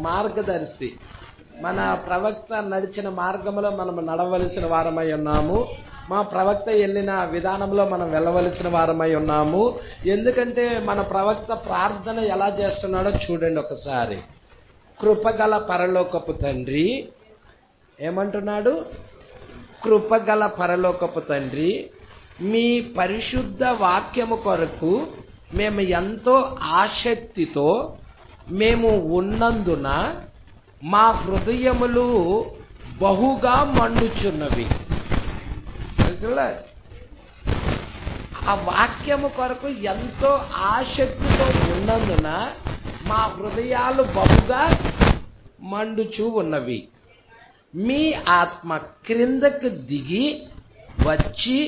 మార్గదర్శి, మన ప్రవక్త నడిచిన మార్గంలో మనం నడవలసిన వారమై ఉన్నాము. మా ప్రవక్త వెళ్ళిన విధానంలో మనం వెళ్ళవలసిన వారమై ఉన్నాము. ఎందుకంటే మన ప్రవక్త ప్రార్థన ఎలా చేస్తున్నాడో చూడండి ఒకసారి. కృపగల పరలోకపు తండ్రి ఏమంటున్నాడు? కృపగల పరలోకపు తండ్రి, మీ పరిశుద్ధ వాక్యము కొరకు మేము ఎంతో ఆసక్తితో మేము ఉన్నందున మా హృదయములు బహుగా మండుచున్నవి. ఆ వాక్యము కొరకు ఎంతో ఆసక్తితో ఉన్నందున మా హృదయాలు బహుగా మండుచూ ఉన్నవి. మీ ఆత్మ క్రిందకు దిగి వచ్చి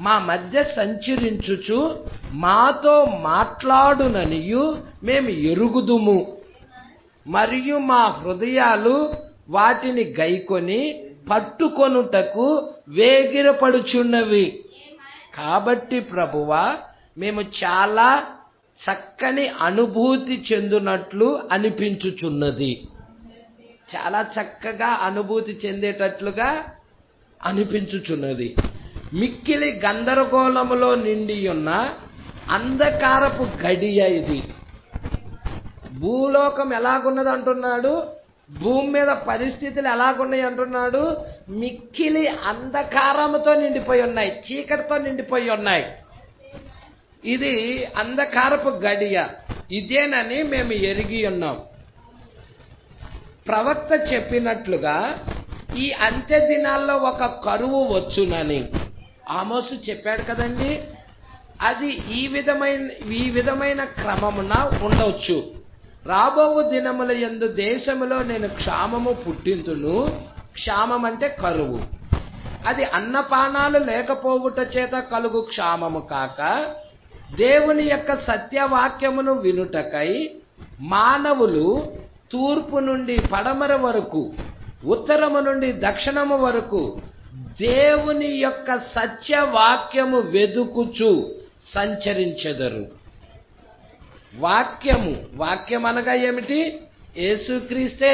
మా మధ్య సంచరించుచు మాతో మాట్లాడుననియు మేము ఎరుగుదుము. మరియు మా హృదయాలు వాటిని గైకొని పట్టుకొనుటకు వేగిరపడుచున్నవి. కాబట్టి ప్రభువా, మేము చాలా చక్కని అనుభూతి చెందునట్లు అనిపించుచున్నది. చాలా చక్కగా అనుభూతి చెందేటట్లుగా అనిపించుచున్నది. మిక్కిలి గందరగోళములో నిండి ఉన్న అంధకారపు గడియ ఇది. భూలోకం ఎలాగున్నది అంటున్నాడు, భూమి మీద పరిస్థితులు ఎలాగున్నాయి అంటున్నాడు. మిక్కిలి అంధకారముతో నిండిపోయి ఉన్నాయి, చీకటితో నిండిపోయి ఉన్నాయి. ఇది అంధకారపు గడియ, ఇదేనని మేము ఎరిగి ఉన్నాం. ప్రవక్త చెప్పినట్లుగా ఈ అంత్య దినాల్లో ఒక కరువు వచ్చునని ఆమోసు చెప్పాడు కదండి. అది ఈ విధమైన క్రమమున ఉండవచ్చు. రాబోవు దినముల యందు దేశములో నేను క్షామము పుట్టింతును. క్షామం అంటే కరువు. అది అన్నపానాలు లేకపోవుట చేత కలుగు క్షామము కాక, దేవుని యొక్క సత్యవాక్యమును వినుటకై మానవులు తూర్పు నుండి పడమర వరకు ఉత్తరము నుండి దక్షిణము వరకు దేవుని యొక్క సత్యవాక్యము వెదుకుచు సంచరించెదరు. వాక్యం అనగా ఏమిటి? యేసుక్రీస్తే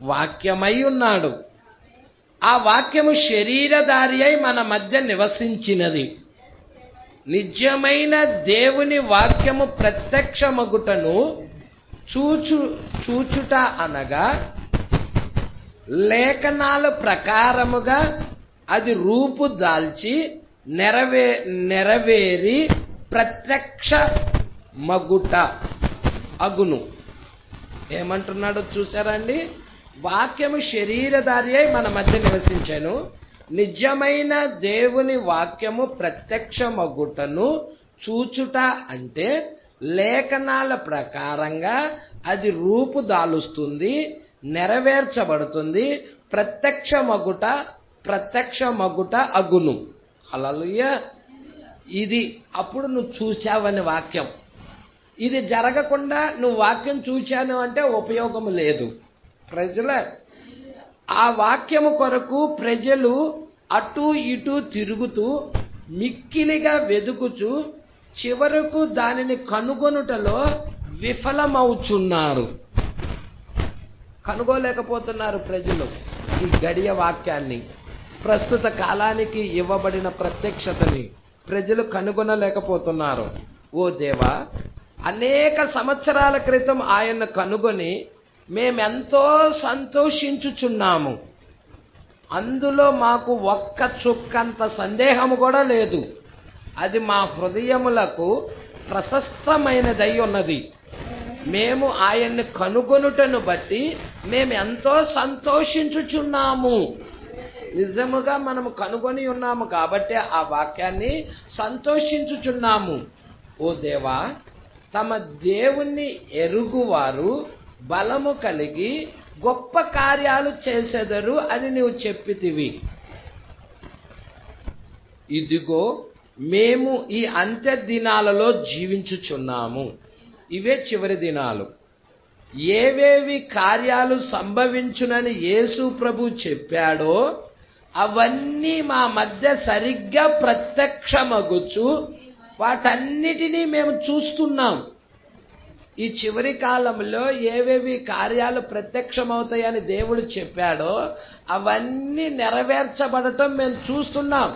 వాక్యమై ఉన్నాడు. ఆ వాక్యము శరీరధారి అయి మన మధ్య నివసించినది. నిజమైన దేవుని వాక్యము ప్రత్యక్షమగుటను చూచుట అనగా లేఖనాల ప్రకారముగా అది రూపు దాల్చి నెరవేరి ప్రత్యక్ష మగుట అగును. ఏమంటున్నాడో చూసారా అండి? వాక్యము శరీరధారి అయి మన మధ్య నివసించెను. నిజమైన దేవుని వాక్యము ప్రత్యక్షమగుటను చూచుట అంటే లేఖనాల ప్రకారంగా అది రూపు దాలుస్తుంది, నెరవేర్చబడుతుంది, ప్రత్యక్షమగుట అగును. హల్లెలూయా. ఇది అప్పుడు నువ్వు చూశావని వాక్యం. ఇది జరగకుండా నువ్వు వాక్యం చూశాను అంటే ఉపయోగం లేదు. ప్రజల ఆ వాక్యము కొరకు ప్రజలు అటు ఇటు తిరుగుతూ మిక్కిలిగా వెదుకుచు చివరకు దానిని కనుగొనుటలో విఫలమవుచున్నారు. కనుగోలేకపోతున్నారు ప్రజలు ఈ గడియ వాక్యాన్ని. ప్రస్తుత కాలానికి ఇవ్వబడిన ప్రత్యక్షతని ప్రజలు కనుగొనలేకపోతున్నారు. ఓ దేవా, అనేక సంవత్సరాల క్రితం ఆయన కనుగొని మేమెంతో సంతోషించుచున్నాము. అందులో మాకు ఒక్క చుక్కంత సందేహము కూడా లేదు. అది మా హృదయములకు ప్రశస్తమైనదై ఉన్నది. మేము ఆయన్ని కనుగొనుటను బట్టి మేము ఎంతో సంతోషించుచున్నాము. నిజముగా మనము కనుగొని ఉన్నాము కాబట్టి ఆ వాక్యాన్ని సంతోషించుచున్నాము. ఓ దేవా, తమ దేవుణ్ణి ఎరుగువారు బలము కలిగి గొప్ప కార్యాలు చేసెదరు అని నీవు చెప్పితివి. ఇదిగో మేము ఈ అంత్య దినాలలో జీవించుచున్నాము. ఇవే చివరి దినాలు. ఏవేవి కార్యాలు సంభవించునని యేసు ప్రభు చెప్పాడో అవన్నీ మా మధ్య సరిగ్గా ప్రత్యక్షమగుచు వాటన్నిటినీ మేము చూస్తున్నాం. ఈ చివరి కాలంలో ఏవేవి కార్యాలు ప్రత్యక్షమవుతాయని దేవుడు చెప్పాడో అవన్నీ నెరవేర్చబడటం మేము చూస్తున్నాం.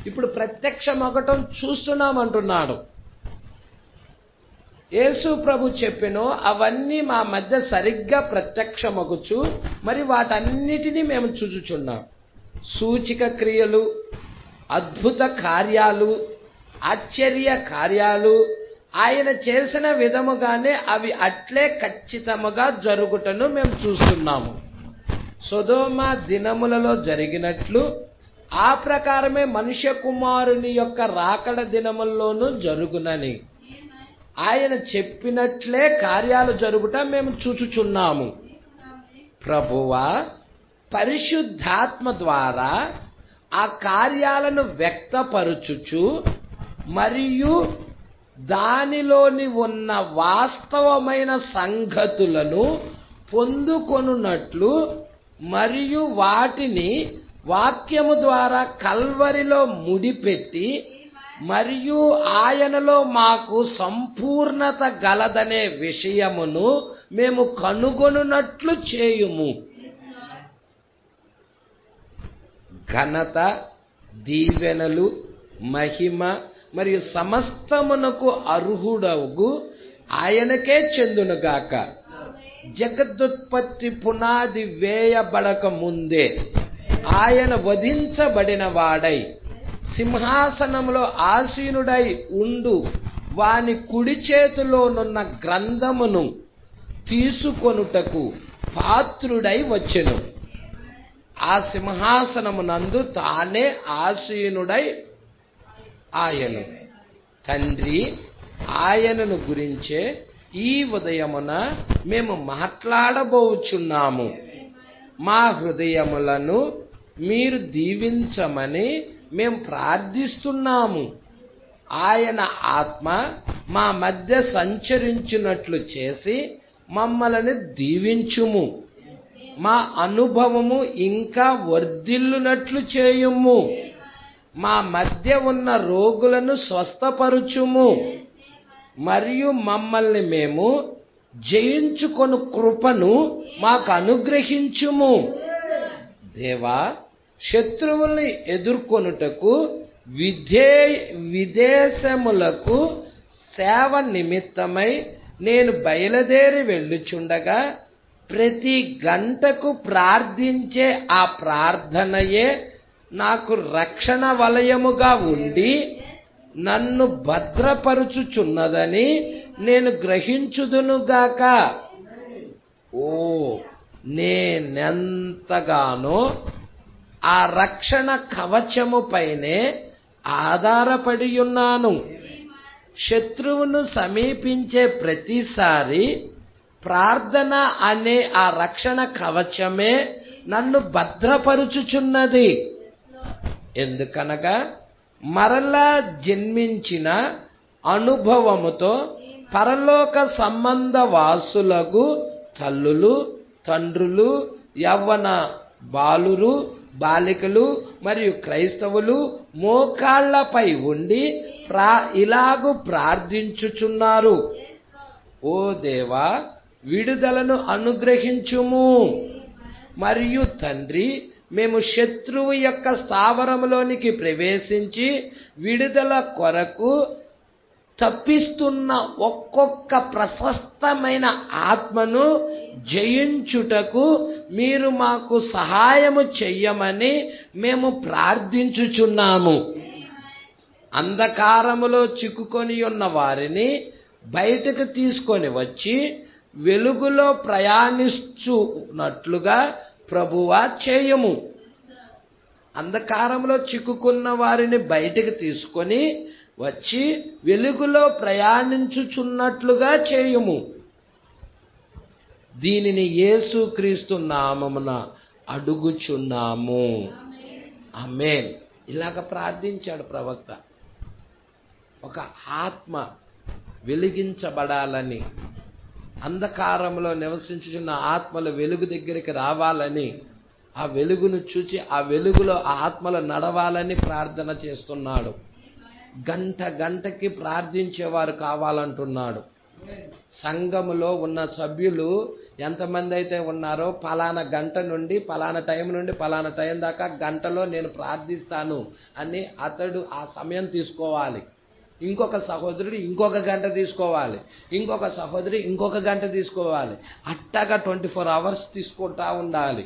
ఇప్పుడు ప్రత్యక్షమవటం చూస్తున్నాం అంటున్నాడు. యేసు ప్రభు చెప్పెను అవన్నీ మా మధ్య సరిగ్గా ప్రత్యక్షమగుచు మరి వాటన్నిటినీ మేము చూచుచున్నాం. సూచిక క్రియలు, అద్భుత కార్యాలు, ఆశ్చర్య కార్యాలు ఆయన చేసిన విధముగానే అవి అట్లే ఖచ్చితముగా జరుగుటను మేము చూస్తున్నాము. సొదొమ దినములలో జరిగినట్లు ఆ ప్రకారమే మనుష్య కుమారుని యొక్క రాకడ దినముల్లోనూ జరుగునని ఆయన చెప్పినట్లే కార్యాలు జరుగుట మేము చూచుచున్నాము. ప్రభువా, పరిశుద్ధాత్మ ద్వారా ఆ కార్యాలను వ్యక్తపరచుచు మరియు దానిలోని ఉన్న వాస్తవమైన సంగతులను పొందుకొనున్నట్లు మరియు వాటిని వాక్యము ద్వారా కల్వరిలో ముడిపెట్టి మరియు ఆయనలో మాకు సంపూర్ణత గలదనే విషయమును మేము కనుగొనున్నట్లు చేయుము. ఘనత, దీవెనలు, మహిమ మరియు సమస్తమునకు అర్హుడవు ఆయనకే చెందునుగాక. జగదుత్పత్తి పునాది వేయబడక ముందే ఆయన వధించబడిన వాడై సింహాసనములో ఆసీనుడై ఉండు వాని కుడి చేతిలోనున్న గ్రంథమును తీసుకొనుటకు పాత్రుడై వచ్చెను. ఆ సింహాసనమునందు తానే ఆసీనుడై ఆయను. తండ్రి, ఆయనను గురించే ఈ ఉదయమున మేము మాట్లాడబోచున్నాము. మా హృదయములను మీరు దీవించమని మేము ప్రార్థిస్తున్నాము. ఆయన ఆత్మ మా మధ్య సంచరించినట్లు చేసి మమ్మల్ని దీవించుము. మా అనుభవము ఇంకా వర్ధిల్లునట్లు చేయుము. మా మధ్య ఉన్న రోగులను స్వస్థపరుచుము. మరియు మమ్మల్ని మేము జయించుకొను కృపను మాకు అనుగ్రహించుము. దేవా, శత్రువుల్ని ఎదుర్కొనుటకు విదేశములకు సేవ నిమిత్తమై నేను బయలుదేరి వెళ్ళుచుండగా ప్రతి గంటకు ప్రార్థించే ఆ ప్రార్థనయే నాకు రక్షణ వలయముగా ఉండి నన్ను భద్రపరుచుచున్నదని నేను గ్రహించుదునుగాక. ఓ, నేనెంతగానో ఆ రక్షణ కవచము పైనే ఆధారపడి ఉన్నాను. శత్రువును సమీపించే ప్రతిసారి ప్రార్థన అనే ఆ రక్షణ కవచమే నన్ను భద్రపరుచుచున్నది. ఎందుకనగా మరలా జన్మించిన అనుభవముతో పరలోక సంబంధ వాసులకు తల్లులు, తండ్రులు, యవ్వన బాలురు, బాలికలు మరియు క్రైస్తవులు మోకాళ్లపై ఉండి ఇలాగు ప్రార్థించుచున్నారు. ఓ దేవా, విడుదలను అనుగ్రహించుము. మరియు తండ్రి, మేము శత్రువు యొక్క స్థావరములోనికి ప్రవేశించి విడుదల కొరకు తప్పిస్తున్న ఒక్కొక్క ప్రశస్తమైన ఆత్మను జయించుటకు మీరు మాకు సహాయము చెయ్యమని మేము ప్రార్థించుచున్నాము. అంధకారములో చిక్కుకొని ఉన్న వారిని బయటకు తీసుకొని వచ్చి వెలుగులో ప్రయాణిస్తున్నట్లుగా ప్రభువా చేయము. అంధకారంలో చిక్కుకున్న వారిని బయటకు తీసుకొని వచ్చి వెలుగులో ప్రయాణించుచున్నట్లుగా చేయుము. దీనిని యేసుక్రీస్తు నామమున అడుగుచున్నాము. ఆమేన్. ఇలాగ ప్రార్థించాడు ప్రవక్త. ఒక ఆత్మ వెలిగించబడాలని, అంధకారంలో నివసించుచున్న ఆత్మలు వెలుగు దగ్గరికి రావాలని, ఆ వెలుగును చూచి ఆ వెలుగులో ఆ ఆత్మలు నడవాలని ప్రార్థన చేస్తున్నాడు. గంటకి ప్రార్థించేవారు కావాలంటున్నాడు. సంఘములో ఉన్న సభ్యులు ఎంతమంది అయితే ఉన్నారో పలానా గంట నుండి పలానా టైం నుండి పలానా టైం దాకా గంటలో నేను ప్రార్థిస్తాను అని అతడు ఆ సమయం తీసుకోవాలి. ఇంకొక సహోదరుడు ఇంకొక గంట తీసుకోవాలి, ఇంకొక సహోదరి ఇంకొక గంట తీసుకోవాలి. అట్టగా 24 hours తీసుకుంటా ఉండాలి.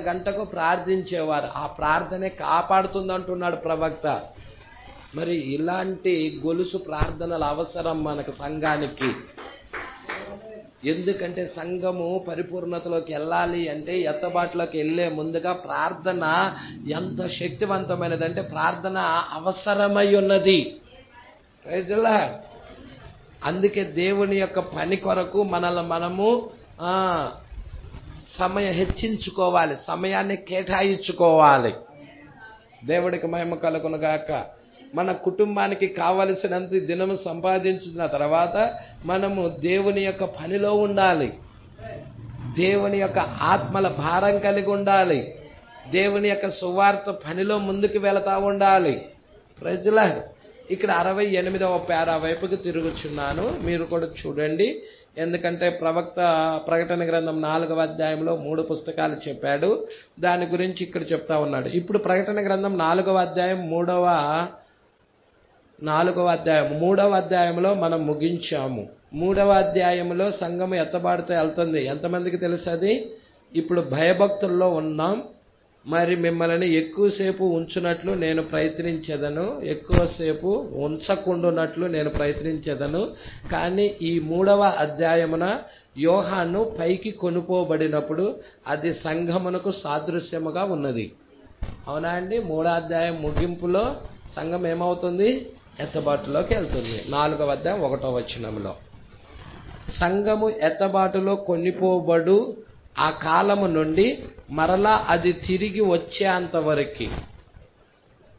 గంటకు ప్రార్థించేవారు. ఆ ప్రార్థనే కాపాడుతుందంటున్నాడు ప్రవక్త. మరి ఇలాంటి గొలుసు ప్రార్థనలు అవసరం మనకు సంఘానికి. ఎందుకంటే సంఘము పరిపూర్ణతలోకి వెళ్ళాలి అంటే, ఎత్తబాటులోకి వెళ్ళే ముందుగా ప్రార్థన ఎంత శక్తివంతమైనదంటే ప్రార్థన అవసరమై ఉన్నది. అందుకే దేవుని యొక్క పని కొరకు మనల్ని మనము సమయం హెచ్చించుకోవాలి, సమయాన్ని కేటాయించుకోవాలి. దేవుడికి మహిమ కలుగునుగాక. మన కుటుంబానికి కావలసినంత దినము సంపాదించిన తర్వాత మనము దేవుని యొక్క పనిలో ఉండాలి. దేవుని యొక్క ఆత్మల భారం కలిగి ఉండాలి. దేవుని యొక్క సువార్త పనిలో ముందుకు వెళతా ఉండాలి. ప్రజలారా, ఇక్కడ 68వ పేరా వైపుకి తిరుగుచున్నాను, మీరు కూడా చూడండి. ఎందుకంటే ప్రవక్త ప్రకటన గ్రంథం 4వ అధ్యాయంలో 3 పుస్తకాలు చెప్పాడు. దాని గురించి ఇక్కడ చెప్తా ఉన్నాడు. ఇప్పుడు ప్రకటన గ్రంథం 4వ అధ్యాయం 3వ అధ్యాయంలో మనం ముగించాము. 3వ అధ్యాయంలో సంఘము ఎత్తబాటుతో వెళ్తుంది. ఎంతమందికి తెలుసు అది? ఇప్పుడు భయభక్తుల్లో ఉన్నాం. మరి మిమ్మల్ని ఎక్కువసేపు ఉంచునట్లు నేను ప్రయత్నించేదను, ఎక్కువసేపు ఉంచకుండానట్లు నేను ప్రయత్నించేదను. కానీ ఈ 3వ అధ్యాయమున యోహాను పైకి కొనుపోబడినప్పుడు అది సంఘమునకు సాదృశ్యముగా ఉన్నది. అవునా అండి? 3వ అధ్యాయం ముగింపులో సంఘం ఏమవుతుంది? ఎత్తబాటులోకి వెళ్తుంది. 4వ అధ్యాయం 1వ వచనంలో సంఘము ఎత్తబాటులో కొనిపోబడు ఆ కాలము నుండి మరలా అది తిరిగి వచ్చేంతవరకు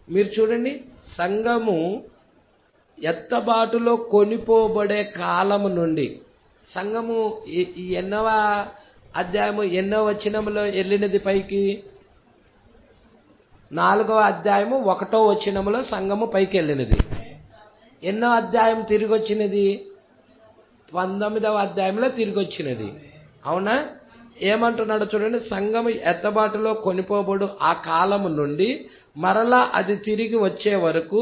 మీరు చూడండి. సంఘము ఎత్తబాటులో కొనిపోబడే కాలము నుండి, సంఘము ఎన్నవ అధ్యాయము ఎన్నో వచనములో వెళ్ళినది పైకి? 4వ అధ్యాయము 1వ వచనములో సంఘము పైకి వెళ్ళినది. ఎన్నో అధ్యాయం తిరిగి వచ్చినది? 19వ అధ్యాయంలో తిరిగి వచ్చినది. అవునా? ఏమంటున్నాడు చూడండి, సంఘము ఎత్తబాటులో కొనిపోబడు ఆ కాలము నుండి మరలా అది తిరిగి వచ్చే వరకు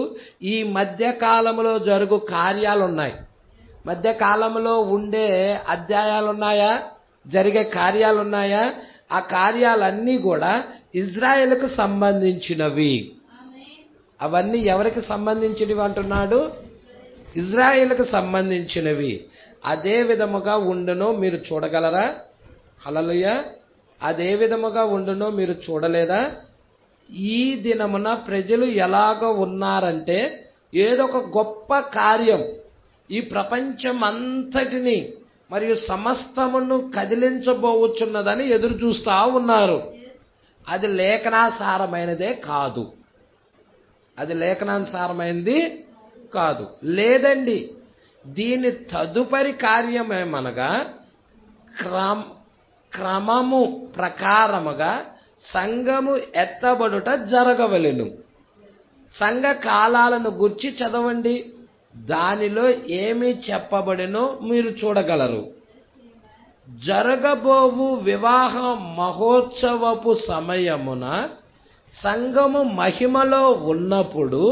ఈ మధ్య కాలములో జరుగు కార్యాలున్నాయి. మధ్య కాలంలో ఉండే అధ్యాయాలున్నాయా? జరిగే కార్యాలున్నాయా? ఆ కార్యాలన్నీ కూడా ఇజ్రాయెల్కు సంబంధించినవి. అవన్నీ ఎవరికి సంబంధించినవి అంటున్నాడు? ఇజ్రాయెల్కు సంబంధించినవి. అదే విధముగా ఉండునో మీరు చూడగలరా? హల్లెలూయా. అదే విధముగా ఉండునో మీరు చూడలేదా? ఈ దినమున ప్రజలు ఎలాగ ఉన్నారంటే, ఏదో ఒక గొప్ప కార్యం ఈ ప్రపంచం అంతటిని మరియు సమస్తమును కదిలించబోవచ్చున్నదని ఎదురు చూస్తూ ఉన్నారు. అది లేఖనాసారమైనదే కాదు. అది లేఖనానుసారమైనది కాదు. లేదండి, దీని తదుపరి కార్యమేమనగా క్రమము ప్రకారముగా సంఘము ఎత్తబడుట జరగవలెను. సంఘ కాలాలను గుర్చి చదవండి, దానిలో ఏమి చెప్పబడినో మీరు చూడగలరు. జరగబోవు వివాహ మహోత్సవపు సమయమున సంఘము మహిమలో ఉన్నప్పుడు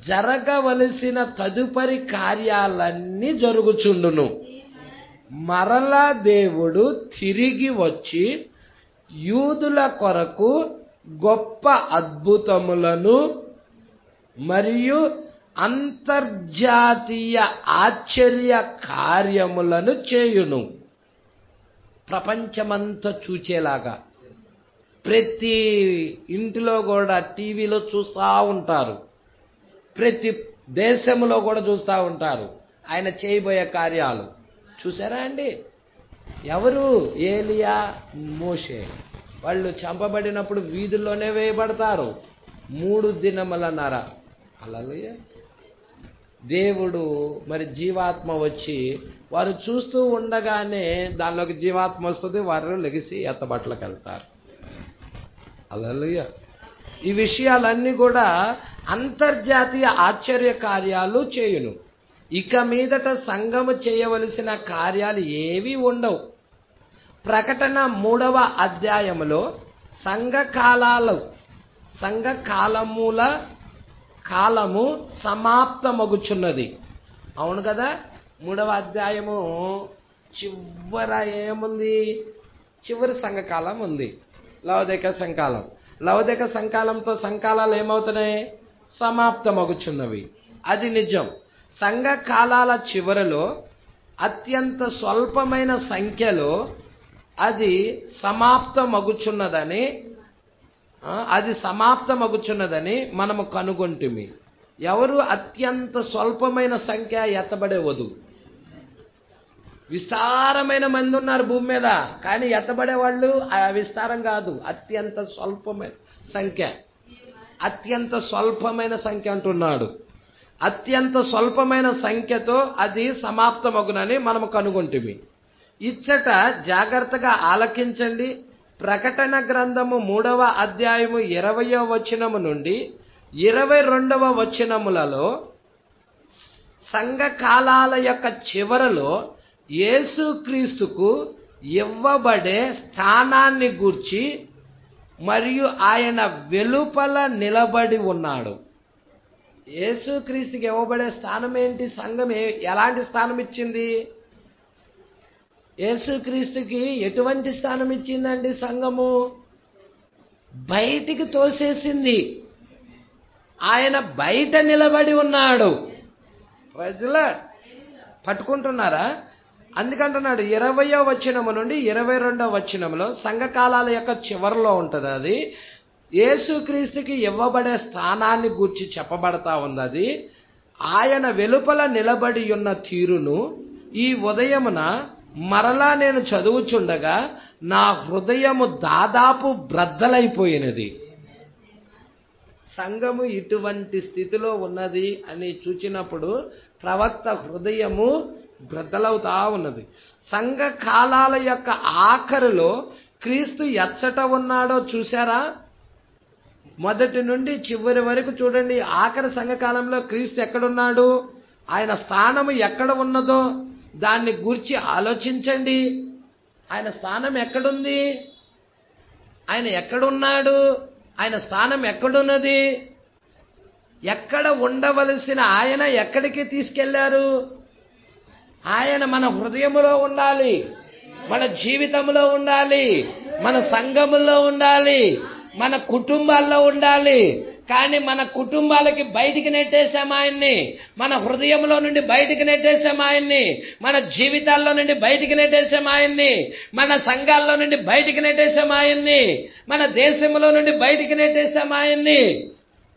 జరగవలసిన తదుపరి కార్యాలన్నీ జరుగుచుండును. మరలా దేవుడు తిరిగి వచ్చి యూదుల కొరకు గొప్ప అద్భుతములను మరియు అంతర్జాతీయ ఆశ్చర్య కార్యములను చేయును. ప్రపంచమంతా చూచేలాగా ప్రతి ఇంటిలో కూడా టీవీలో చూస్తూ ఉంటారు, ప్రతి దేశంలో కూడా చూస్తూ ఉంటారు ఆయన చేయబోయే కార్యాలు. చూసారా అండి? ఎవరు? ఏలియా, మోషే. వాళ్ళు చంపబడినప్పుడు వీధుల్లోనే వేయబడతారు 3 దినములన్నర. హల్లెలూయా. దేవుడు మరి జీవాత్మ వచ్చి వారు చూస్తూ ఉండగానే దానిలోకి జీవాత్మ వస్తుంది, వారు లెగిసి ఎత్తబట్లకు వెళ్తారు. హల్లెలూయా. ఈ విషయాలన్నీ కూడా అంతర్జాతీయ ఆశ్చర్య కార్యాలు చేయును. ఇక మీదట సంఘము చేయవలసిన కార్యాలు ఏవి ఉండవు. ప్రకటన 3వ అధ్యాయములో సంఘ కాలము సమాప్తమగుచున్నది. అవును కదా? 3వ అధ్యాయము చివర ఏముంది? చివరి సంఘకాలం ఉంది, లవోదిక సంకాలం. లవోదిక సంకాలంతో సంకాలాలు ఏమవుతున్నాయి? సమాప్తమగుచున్నవి. అది నిజం. సంఘ కాలాల చివరలో అత్యంత స్వల్పమైన సంఖ్యలో అది సమాప్తమగుచున్నదని మనము కనుగొంటిమి. ఎవరు? అత్యంత స్వల్పమైన సంఖ్య ఎత్తబడేవదు. విస్తారమైన మంది ఉన్నారు భూమి మీద, కానీ ఎత్తబడే వాళ్ళు విస్తారం కాదు, అత్యంత స్వల్పమైన సంఖ్య. అత్యంత స్వల్పమైన సంఖ్య అంటున్నాడు. అత్యంత స్వల్పమైన సంఖ్యతో అది సమాప్తమగునని మనము కనుగొంటిమి. ఇచ్చట జాగ్రత్తగా ఆలకించండి. ప్రకటన గ్రంథము 3వ అధ్యాయము 20వ వచనము నుండి 22వ వచనములలో సంఘ కాలాల యొక్క చివరలో యేసుక్రీస్తుకు ఇవ్వబడే స్థానాన్ని గూర్చి మరియు ఆయన వెలుపల నిలబడి ఉన్నాడు. యేసుక్రీస్తుకి ఇవ్వబడే స్థానం ఏంటి? సంఘం ఎలాంటి స్థానం ఇచ్చింది? యేసుక్రీస్తుకి ఎటువంటి స్థానం ఇచ్చిందండి సంఘము? బయటికి తోసేసింది. ఆయన బయట నిలబడి ఉన్నాడు. ప్రజల పట్టుకుంటున్నారా? అందుకంటున్నాడు 20వ వచనము నుండి 22వ వచనములో సంఘకాలాల యొక్క చివరిలో ఉంటుంది. అది యేసుక్రీస్తుకి ఇవ్వబడే స్థానాన్ని గూర్చి చెప్పబడతా ఉన్నది. ఆయన వెలుపల నిలబడి ఉన్న తీరును ఈ ఉదయమున మరలా నేను చదువుచుండగా నా హృదయము దాదాపు బ్రద్దలైపోయినది. సంఘము ఇటువంటి స్థితిలో ఉన్నది అని చూచినప్పుడు ప్రవక్త హృదయము బ్రద్దలవుతా ఉన్నది. సంఘ కాలాల యొక్క ఆఖరులో క్రీస్తు ఎచ్చట ఉన్నాడో చూసారా? మొదటి నుండి చివరి వరకు చూడండి. ఆఖరి సంఘకాలంలో క్రీస్తు ఎక్కడున్నాడు, ఆయన స్థానం ఎక్కడ ఉన్నదో దాన్ని గూర్చి ఆలోచించండి. ఆయన స్థానం ఎక్కడుంది, ఆయన ఎక్కడున్నాడు, ఆయన స్థానం ఎక్కడున్నది, ఎక్కడ ఉండవలసిన ఆయన ఎక్కడికి తీసుకెళ్లారు. ఆయన మన హృదయములో ఉండాలి, మన జీవితంలో ఉండాలి, మన సంఘములో ఉండాలి, మన కుటుంబాల్లో ఉండాలి. కానీ మన కుటుంబాలకి బయటికి నెట్టేసాం ఆయన్ని, మన హృదయంలో నుండి బయటికి నెట్టేసాం ఆయన్ని, మన జీవితాల్లో నుండి బయటికి నెట్టేసాం ఆయన్ని, మన సంఘాల్లో నుండి బయటికి నెట్టేసాం ఆయన్ని, మన దేశంలో నుండి బయటికి నెట్టేసాం ఆయన్ని.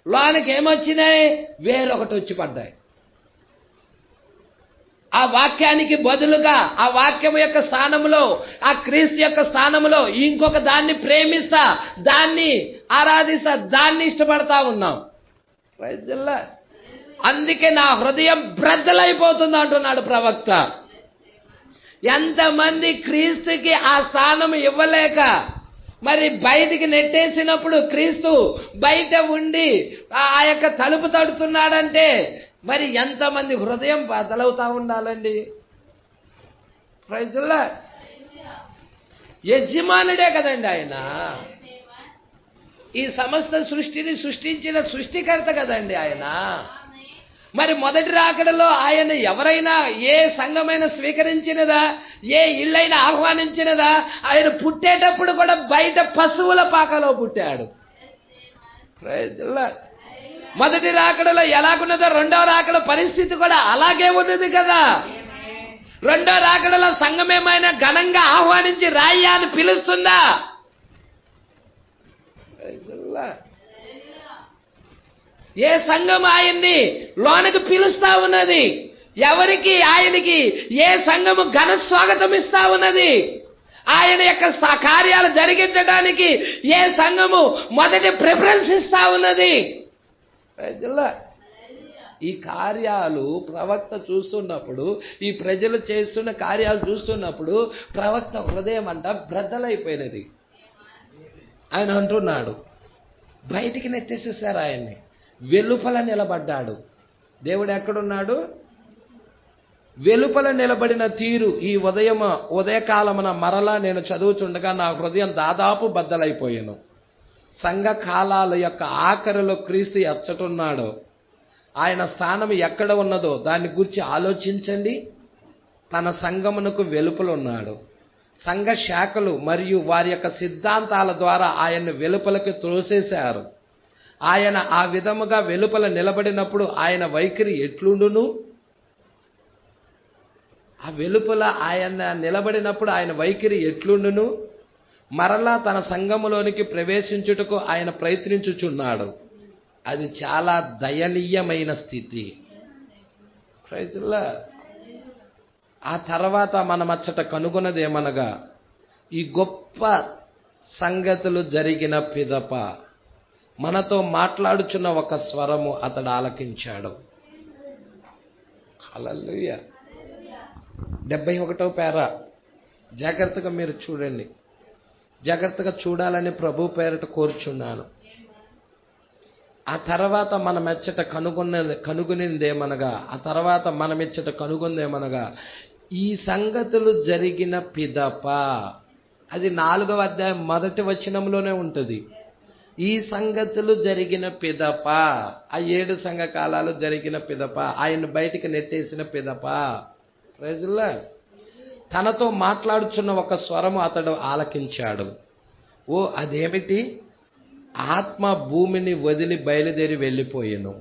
లోనికి ఏమొచ్చినాయి? వేరొకటి వచ్చి పడ్డాయి. ఆ వాక్యానికి బదులుగా, ఆ వాక్యం యొక్క స్థానంలో, ఆ క్రీస్తు యొక్క స్థానంలో ఇంకొక దాన్ని ప్రేమిస్తా, దాన్ని ఆరాధిస్తా, దాన్ని ఇష్టపడతా ఉన్నాం. అందుకే నా హృదయం బ్రద్దలైపోతుంది అంటున్నాడు ప్రవక్త. ఎంతమంది క్రీస్తుకి ఆ స్థానం ఇవ్వలేక మరి బయటికి నెట్టేసినప్పుడు క్రీస్తు బయట ఉండి ఆ యొక్క తలుపు తడుతున్నాడంటే మరి ఎంతమంది హృదయం బదలవుతా ఉండాలండి. Praise lord. యజమానుడే కదండి ఆయన, ఈ సమస్త సృష్టిని సృష్టించిన సృష్టికర్త కదండి ఆయన. మరి మొదటి రాకడలో ఆయన ఎవరైనా ఏ సంఘమైనా స్వీకరించినదా, ఏ ఇళ్ళైనా ఆహ్వానించినదా? ఆయన పుట్టేటప్పుడు కూడా బయట పశువుల పాకలో పుట్టాడు. Praise Lord. మొదటి రాకడలో ఎలాగున్నదో రెండో రాకడ పరిస్థితి కూడా అలాగే ఉన్నది కదా. రెండో రాకడలో సంఘమేమైనా ఘనంగా ఆహ్వానించి రాయ్యా అని పిలుస్తుందా? ఏ సంఘం ఆయన్ని లోనికి పిలుస్తా ఉన్నది? ఎవరికి ఆయనకి ఏ సంఘము ఘన స్వాగతం ఇస్తా ఉన్నది? ఆయన యొక్క కార్యాలు జరిగించడానికి ఏ సంఘము మొదటి ప్రిఫరెన్స్ ఇస్తా ఉన్నది? ఈ కార్యాలు ప్రవక్త చూస్తున్నప్పుడు, ఈ ప్రజలు చేస్తున్న కార్యాలు చూస్తున్నప్పుడు ప్రవక్త హృదయం అంట బ్రద్దలైపోయినది. ఆయన అంటున్నాడు, బయటికి నెట్టేసేసారు ఆయన్ని, వెలుపల నిలబడ్డాడు. దేవుడు ఎక్కడున్నాడు? వెలుపల నిలబడిన తీరు ఈ ఉదయకాలమున మరలా నేను చదువుతుండగా నా హృదయం దాదాపు బద్దలైపోయాను. సంఘ కాలాల యొక్క ఆఖరిలో క్రీస్తు ఎచ్చటున్నాడో, ఆయన స్థానం ఎక్కడ ఉన్నదో దాన్ని గురించి ఆలోచించండి. తన సంఘమునకు వెలుపలున్నాడు. సంఘ శాఖలు మరియు వారి యొక్క సిద్ధాంతాల ద్వారా ఆయన్ను వెలుపలకి త్రోసేశారు. ఆయన ఆ విధముగా వెలుపల నిలబడినప్పుడు ఆయన వైఖరి ఎట్లుండును? ఆ వెలుపల ఆయన నిలబడినప్పుడు ఆయన వైఖరి ఎట్లుండును? మరలా తన సంఘములోనికి ప్రవేశించుటకు ఆయన ప్రయత్నించుచున్నాడు. అది చాలా దయనీయమైన స్థితి. Praise Lord. ఆ తర్వాత మనమచ్చట కనుగొన్నదేమనగా, ఈ గొప్ప సంగతులు జరిగిన పిదప మనతో మాట్లాడుచున్న ఒక స్వరము అతడు ఆలకించాడు. హల్లెలూయా. 71వ పేరా జాగ్రత్తగా మీరు చూడండి. జాగ్రత్తగా చూడాలని ప్రభు పేరట కోరుచున్నాను. ఆ తర్వాత మనమెచ్చట కనుగొనిందేమనగా, ఆ తర్వాత మనమెచ్చట కనుగొందేమనగా, ఈ సంగతులు జరిగిన పిదప, అది 4వ అధ్యాయం 1వ వచనంలోనే ఉంటుంది. ఈ సంగతులు జరిగిన పిదప, ఆ 7 సంఘ కాలాలు జరిగిన పిదప, ఆయన బయటికి నెట్టేసిన పిదప. Praise Lord. తనతో మాట్లాడుచున్న ఒక స్వరము అతడు ఆలకించాడు. ఓ అదేమిటి? ఆత్మ భూమిని వదిలి బయలుదేరి వెళ్ళిపోయాను.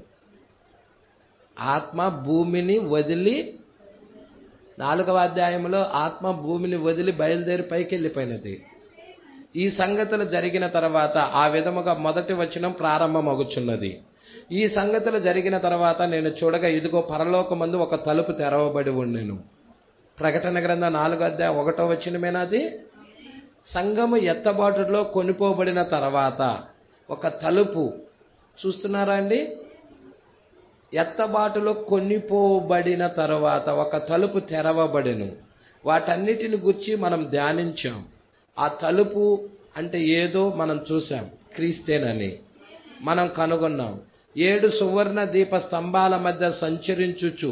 ఆత్మ భూమిని వదిలి, 4వ అధ్యాయంలో ఆత్మ భూమిని వదిలి బయలుదేరి పైకి వెళ్ళిపోయినది. ఈ సంగతులు జరిగిన తర్వాత ఆ విధముగా 1వ వచనం ప్రారంభమగుచున్నది. ఈ సంగతులు జరిగిన తర్వాత నేను చూడగా, ఇదిగో పరలోకమందు ఒక తలుపు తెరవబడి ఉండెను. ప్రకటన గ్రంథం 4వ అధ్యాయం 1వ వచనమేనాది. సంఘము ఎత్తబాటులో కొనిపోబడిన తర్వాత ఒక తలుపు చూస్తున్నారా అండి? ఎత్తబాటులో కొనిపోబడిన తరువాత ఒక తలుపు తెరవబడెను. వాటన్నిటిని గురించి మనం ధ్యానించాం. ఆ తలుపు అంటే ఏదో మనం చూసాం, క్రీస్తేనని మనం కనుగొన్నాం. 7 సువర్ణ దీప స్తంభాల మధ్య సంచరించుచు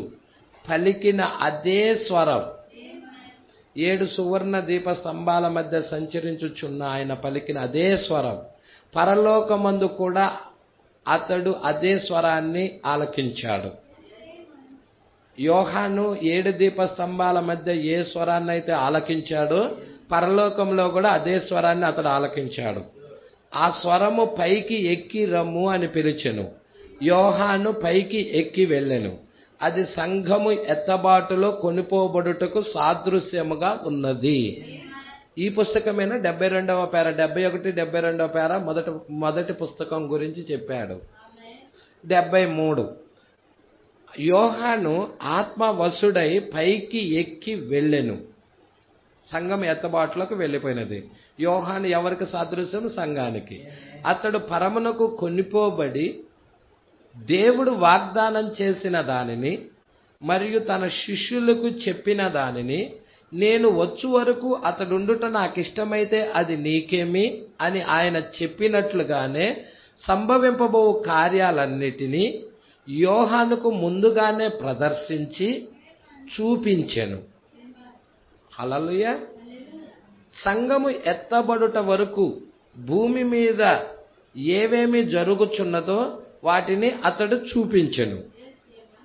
పలికిన అదే స్వరం, 7 సువర్ణ దీప స్తంభాల మధ్య సంచరించుచున్న ఆయన పలికిన అదే స్వరం, పరలోకమందు కూడా అతడు అదే స్వరాన్ని ఆలకించాడు. యోహాను 7 దీప స్తంభాల మధ్య ఏ స్వరాన్ని అయితే ఆలకించాడో పరలోకంలో కూడా అదే స్వరాన్ని అతడు ఆలకించాడు. ఆ స్వరము పైకి ఎక్కి రమ్ము అని పిలిచెను. యోహాను పైకి ఎక్కి వెళ్ళెను. అది సంఘము ఎత్తబాటులో కొనిపోబడుటకు సాదృశ్యముగా ఉన్నది. ఈ పుస్తకమైన 72వ పేర, 71, 72వ పేర మొదటి పుస్తకం గురించి చెప్పాడు. 73 యోహాను ఆత్మవశుడై పైకి ఎక్కి వెళ్ళెను. సంఘం ఎత్తబాటులోకి వెళ్ళిపోయినది. యోహాను ఎవరికి సాదృశ్యం? సంఘానికి. అతడు పరమునకు కొనిపోబడి దేవుడు వాగ్దానం చేసిన దానిని మరియు తన శిష్యులకు చెప్పిన దానిని, నేను వచ్చు వరకు అతడుండుట నాకు ఇష్టమైతే అది నీకేమి అని ఆయన చెప్పినట్లుగానే సంభవింపబో కార్యాలన్నిటినీ యోహానుకు ముందుగానే ప్రదర్శించి చూపించెను. హల్లెలూయా. సంఘము ఎత్తబడుట వరకు భూమి మీద ఏవేమి జరుగుచున్నదో వాటిని అతడు చూపించెను.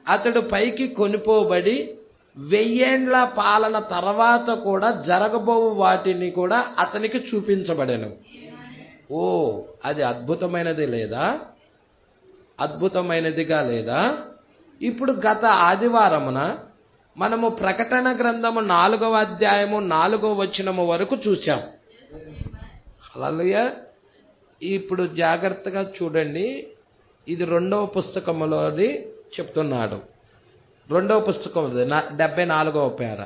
అతడు పైకి కొనిపోబడి 1000 ఏండ్ల పాలన తర్వాత కూడా జరగబోవు వాటిని కూడా అతనికి చూపించబడెను. ఓ, అది అద్భుతమైనది లేదా? అద్భుతమైనదిగా లేదా? ఇప్పుడు గత ఆదివారమున మనము ప్రకటన గ్రంథము 4వ అధ్యాయము 4వ వచనము వరకు చూశాం. హల్లెలూయా. ఇప్పుడు జాగ్రత్తగా చూడండి. ఇది 2వ పుస్తకములోని చెప్తున్నాడు. 2వ పుస్తకం 74వ పేర.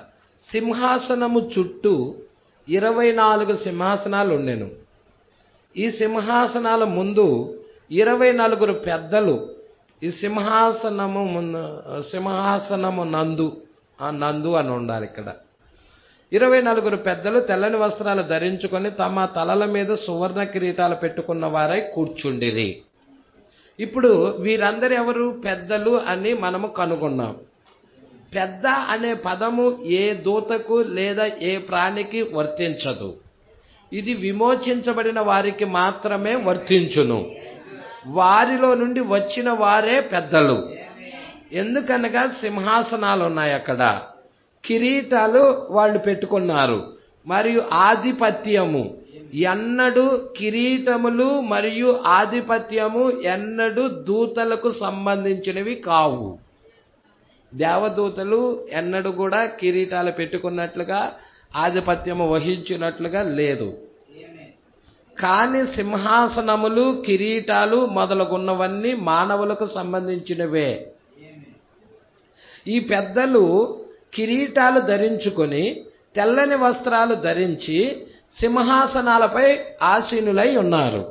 సింహాసనము చుట్టూ 24 సింహాసనాలు ఉండెను. ఈ సింహాసనాల ముందు 24 పెద్దలు ఈ సింహాసనము నందు అని ఉండాలి ఇక్కడ. 24 పెద్దలు తెల్లని వస్త్రాలు ధరించుకొని తమ తలల మీద సువర్ణ కిరీటాలు పెట్టుకున్న వారై కూర్చుండిరి. ఇప్పుడు వీరందరూ ఎవరు? పెద్దలు అని మనము కనుగొన్నాం. పెద్ద అనే పదము ఏ దూతకు లేదా ఏ ప్రాణికి వర్తించదు. ఇది విమోచించబడిన వారికి మాత్రమే వర్తించును. వారిలో నుండి వచ్చిన వారే పెద్దలు. ఎందుకనగా సింహాసనాలు ఉన్నాయి, అక్కడ కిరీటాలు వాళ్ళు పెట్టుకున్నారు. మరియు ఆధిపత్యము ఎన్నడూ, కిరీటములు మరియు ఆధిపత్యము ఎన్నడూ దూతలకు సంబంధించినవి కావు. దేవదూతలు ఎన్నడూ కూడా కిరీటాలు పెట్టుకున్నట్లుగా ఆధిపత్యము వహించినట్లుగా లేదు. కానీ సింహాసనములు, కిరీటాలు మొదలగున్నవన్నీ మానవులకు సంబంధించినవే. ఈ పెద్దలు కిరీటాలు ధరించుకొని తెల్లని వస్త్రాలు ధరించి సింహాసనాలపై ఆసీనులై ఉన్నారు.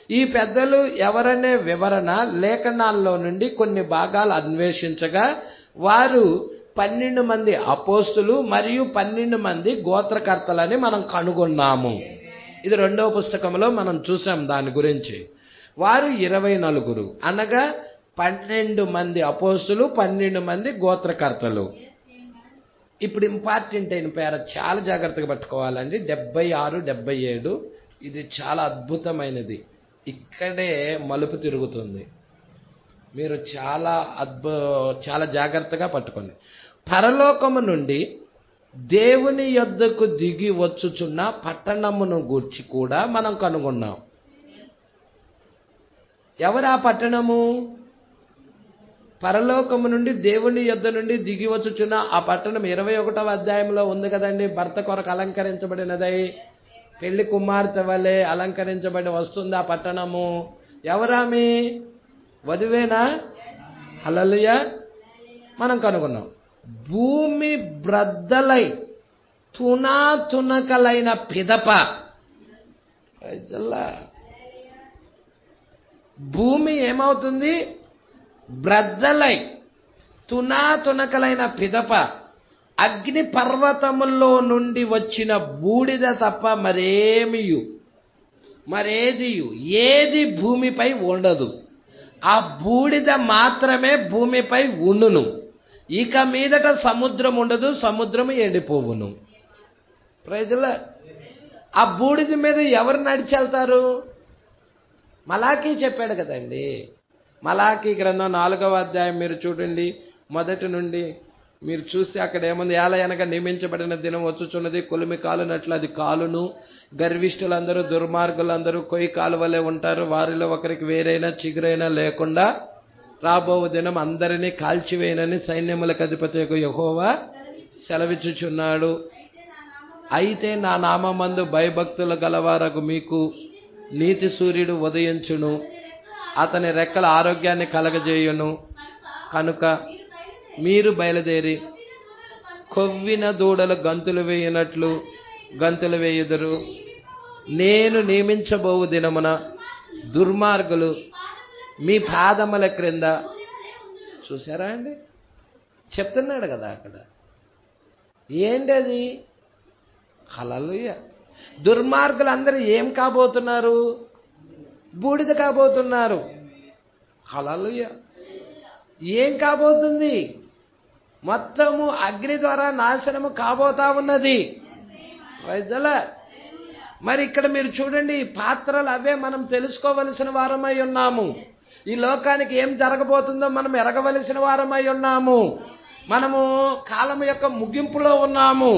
ఈ పెద్దలు ఎవరనే వివరణ లేఖనాల్లో నుండి కొన్ని భాగాలు అన్వేషించగా వారు 12 మంది అపోస్తులు మరియు 12 మంది గోత్రకర్తలని మనం కనుగొన్నాము. ఇది 2వ పుస్తకంలో మనం చూసాం దాని గురించి. వారు 24, అనగా 12 మంది అపోస్తులు, 12 మంది గోత్రకర్తలు. ఇప్పుడు ఇంపార్టెంట్ అయిన పేర చాలా జాగ్రత్తగా పట్టుకోవాలండి. 76, 77 ఇది చాలా అద్భుతమైనది. ఇక్కడే మలుపు తిరుగుతుంది. మీరు చాలా జాగ్రత్తగా పట్టుకోండి. పరలోకము నుండి దేవుని యొద్దకు దిగి వచ్చుచున్న పట్టణమును గూర్చి కూడా మనం కనుగొన్నాం. ఎవరా పట్టణము? పరలోకము నుండి దేవుని యొద్ద నుండి దిగి వచ్చుచున్న ఆ పట్టణం 21వ అధ్యాయంలో ఉంది కదండి. భర్త కొరకు అలంకరించబడినదై పెళ్లి కుమార్తె వలె అలంకరించబడి వస్తుంది ఆ పట్టణము. ఎవరామి? వధువేనా? హల్లెలూయా. మనం కనుగొన్నాం. భూమి బ్రద్దలై తునకలైన పిదప భూమి ఏమవుతుంది? బ్రద్దలై తునాతునకలైన పిదప అగ్ని పర్వతముల్లో నుండి వచ్చిన బూడిద తప్ప ఏది భూమిపై ఉండదు. ఆ బూడిద మాత్రమే భూమిపై ఉండును. ఇక మీదట సముద్రం ఉండదు, సముద్రము ఎండిపోవును. ప్రజల ఆ బూడిద మీద ఎవరు నడిచెళ్తారు? మలాకీ చెప్పాడు కదండి. మలాకీ గ్రంథం 4వ అధ్యాయం మీరు చూడండి, మొదటి నుండి మీరు చూస్తే అక్కడ ఏముంది? ఏలయనగా నియమించబడిన దినం వచ్చుచున్నది, కొలిమి కాలునట్లు అది కాలును. గర్విష్ఠులందరూ దుర్మార్గులందరూ కొయ్యి కాలువలే ఉంటారు, వారిలో ఒకరికి వేరైనా చిగురైనా లేకుండా రాబో దినం అందరినీ కాల్చివేయనని సైన్యములకు అధిపతి యెహోవా సెలవిచ్చుచున్నాడు. అయితే నా నామమందు భయభక్తులు గలవారకు మీకు నీతి సూర్యుడు ఉదయించును, అతని రెక్కల ఆరోగ్యాన్ని కలగజేయును. కనుక మీరు బయలుదేరి కొవ్విన దూడలు గంతులు వేయునట్లు గంతులు వేయుదురు. నేను నియమించబోవు దినమున దుర్మార్గులు మీ పాదముల క్రింద. చూసారా అండి? చెప్తున్నాడు కదా అక్కడ. ఏంటి అది? హల్లెలూయా. దుర్మార్గులు అందరూ ఏం కాబోతున్నారు? బూడిద కాబోతున్నారు. హల్లెలూయా. ఏం కాబోతుంది? మొత్తము అగ్ని ద్వారా నాశనము కాబోతా ఉన్నది. మరి ఇక్కడ మీరు చూడండి, పాత్రలు అవే మనం తెలుసుకోవలసిన వారమై ఉన్నాము. ఈ లోకానికి ఏం జరగబోతుందో మనం ఎరగవలసిన వారమై ఉన్నాము. మనము కాలం యొక్క ముగింపులో ఉన్నాము.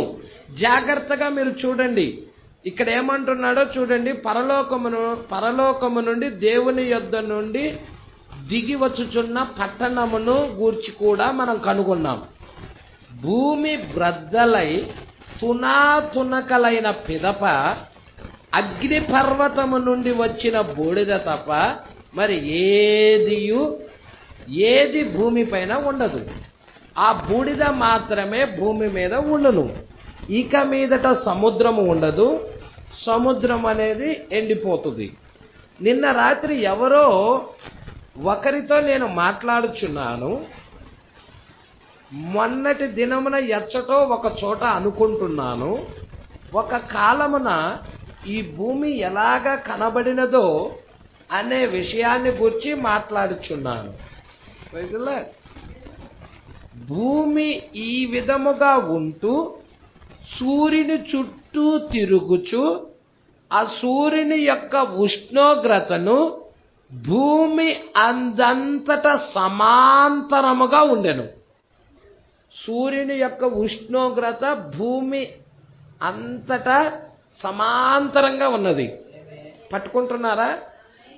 జాగ్రత్తగా మీరు చూడండి, ఇక్కడ ఏమంటున్నాడో చూడండి. పరలోకము నుండి దేవుని యొద్ద నుండి దిగి వచ్చుచున్న పట్టణమును గూర్చి కూడా మనం కనుగొన్నాం. భూమి బ్రద్దలై తునాతునకలైన పిదప అగ్ని పర్వతము నుండి వచ్చిన బూడిద తప్ప మరి ఏది భూమిపైన ఉండదు. ఆ బూడిద మాత్రమే భూమి మీద ఉండును. ఇక మీదట సముద్రము ఉండదు, సముద్రం అనేది ఎండిపోతుంది. నిన్న రాత్రి ఎవరో ఒకరితో నేను మాట్లాడుచున్నాను. మొన్నటి దినమున ఎచ్చటో ఒక చోట అనుకుంటున్నాను, ఒక కాలమున ఈ భూమి ఎలాగా కనబడినదో అనే విషయాన్ని గురించి మాట్లాడుచున్నాను. భూమి ఈ విధముగా ఉంటూ సూర్యుని చుట్టూ తిరుగుచు ఆ సూర్యుని యొక్క ఉష్ణోగ్రతను భూమి అందంతటా సమాంతరముగా ఉండెను. సూర్యుని యొక్క ఉష్ణోగ్రత భూమి అంతటా సమాంతరంగా ఉన్నది. పట్టుకుంటున్నారా?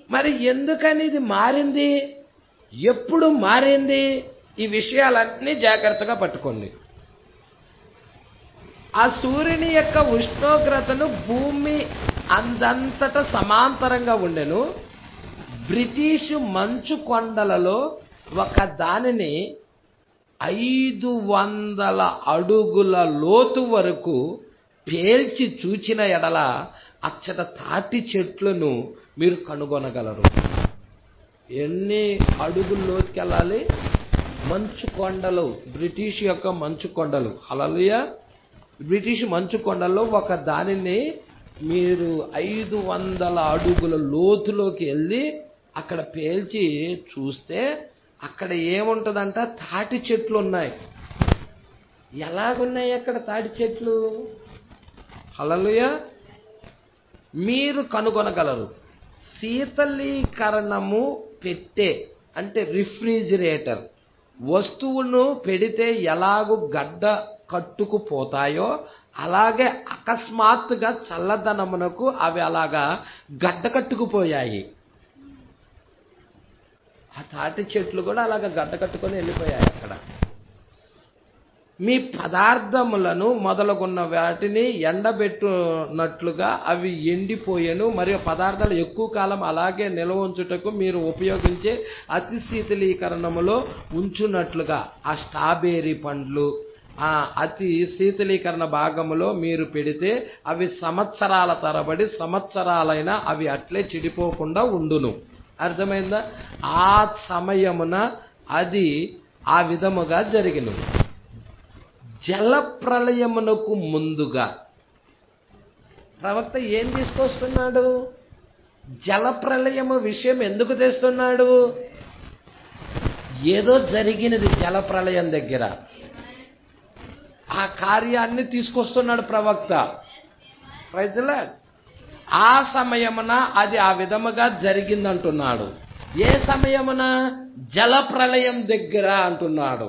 మరి ఎందుకని ఇది మారింది? ఎప్పుడు మారింది? ఈ విషయాలన్నీ జాగ్రత్తగా పట్టుకోండి. ఆ సూర్యుని యొక్క ఉష్ణోగ్రతను భూమి అందంతటా సమాంతరంగా ఉండెను. బ్రిటిష్ మంచు కొండలలో ఒక దానిని 500 అడుగుల లోతు వరకు పేల్చి చూచిన ఎడల అచ్చట తాటి చెట్లను మీరు కనుగొనగలరు. ఎన్ని అడుగుల లోతుకెళ్ళాలి? మంచు కొండలు, బ్రిటిష్ యొక్క మంచు కొండలు. హల్లెలూయా. బ్రిటిష్ మంచు కొండల్లో ఒక దానిని మీరు 500 అడుగుల లోతులోకి వెళ్ళి అక్కడ పేల్చి చూస్తే అక్కడ ఏముంటుందంట? తాటి చెట్లు ఉన్నాయి. ఎలాగున్నాయి అక్కడ తాటి చెట్లు? హల్లెలూయా. మీరు కనుగొనగలరు. శీతలీకరణము పెట్టే అంటే రిఫ్రిజిరేటర్ వస్తువును పెడితే ఎలాగూ గడ్డ కట్టుకుపోతాయో అలాగే అకస్మాత్తుగా చల్లదనమునకు అవి అలాగా గడ్డ కట్టుకుపోయాయి. ఆ తాటి చెట్లు కూడా అలాగ గడ్డ కట్టుకొని వెళ్ళిపోయాయి. అక్కడ మీ పదార్థములను మొదలుగున్న వాటిని ఎండబెట్టునట్లుగా అవి ఎండిపోయేను. మరియు పదార్థాలు ఎక్కువ కాలం అలాగే నిల్వ ఉంచుటకు మీరు ఉపయోగించే అతి శీతలీకరణములో ఉంచున్నట్లుగా ఆ స్ట్రాబెర్రీ పండ్లు ఆ అతి శీతలీకరణ భాగములో మీరు పెడితే అవి సంవత్సరాల తరబడి సంవత్సరాలైనా అవి అట్లే చెడిపోకుండా ఉండును. అర్థమైందా? ఆ సమయమున అది ఆ విధముగా జరిగిను. జల ప్రళయమునకు ముందుగా ప్రవక్త ఏం తీసుకొస్తున్నాడు? జల ప్రళయము విషయం ఎందుకు తెస్తున్నాడు? ఏదో జరిగినది జల ప్రళయం దగ్గర, ఆ కార్యాన్ని తీసుకొస్తున్నాడు ప్రవక్త. Praise the Lord. ఆ సమయమున అది ఆ విధముగా జరిగిందంటున్నాడు. ఏ సమయమున? జల ప్రళయం దగ్గర అంటున్నాడు.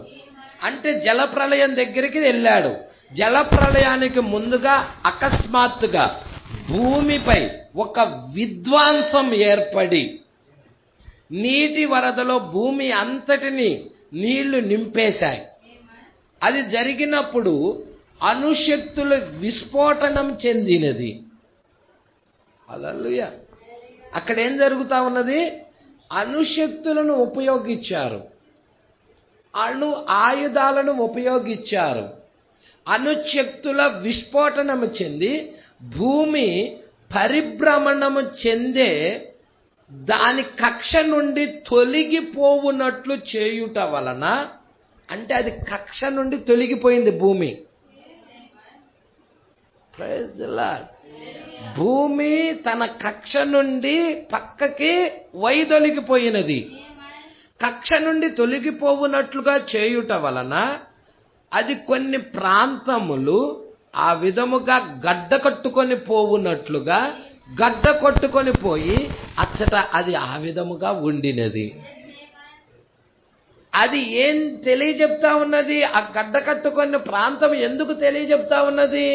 అంటే జల ప్రళయం దగ్గరికి వెళ్ళాడు. జల ప్రళయానికి ముందుగా అకస్మాత్తుగా భూమిపై ఒక విధ్వంసం ఏర్పడి నీటి వరదలో భూమి అంతటిని నీళ్లు నింపేశాయి. అది జరిగినప్పుడు అణుశక్తులు విస్ఫోటనం చెందినది. హల్లెలూయా. అక్కడ ఏం జరుగుతా ఉన్నది? అణుశక్తులను ఉపయోగించారు, అణు ఆయుధాలను ఉపయోగించారు. అణుశక్తుల విస్ఫోటనము చెంది భూమి పరిభ్రమణము చెందే దాని కక్ష నుండి తొలగిపోవునట్లు చేయుట వలన, అంటే అది కక్ష నుండి తొలగిపోయింది భూమి. Praise the Lord. భూమి తన కక్ష నుండి పక్కకి వైదొలిగిపోయినది. కక్ష నుండి తొలగిపోవునట్లుగా చేయుట వలన అది కొన్ని ప్రాంతములు ఆ విధముగా గడ్డ కట్టుకొని పోవునట్లుగా గడ్డ కొట్టుకొని పోయి అచ్చట అది ఆ విధముగా ఉండినది. అది ఏం తెలియజెప్తా ఉన్నది? ఆ గడ్డ కట్టుకున్న ప్రాంతం ఎందుకు తెలియజెప్తా ఉన్నది?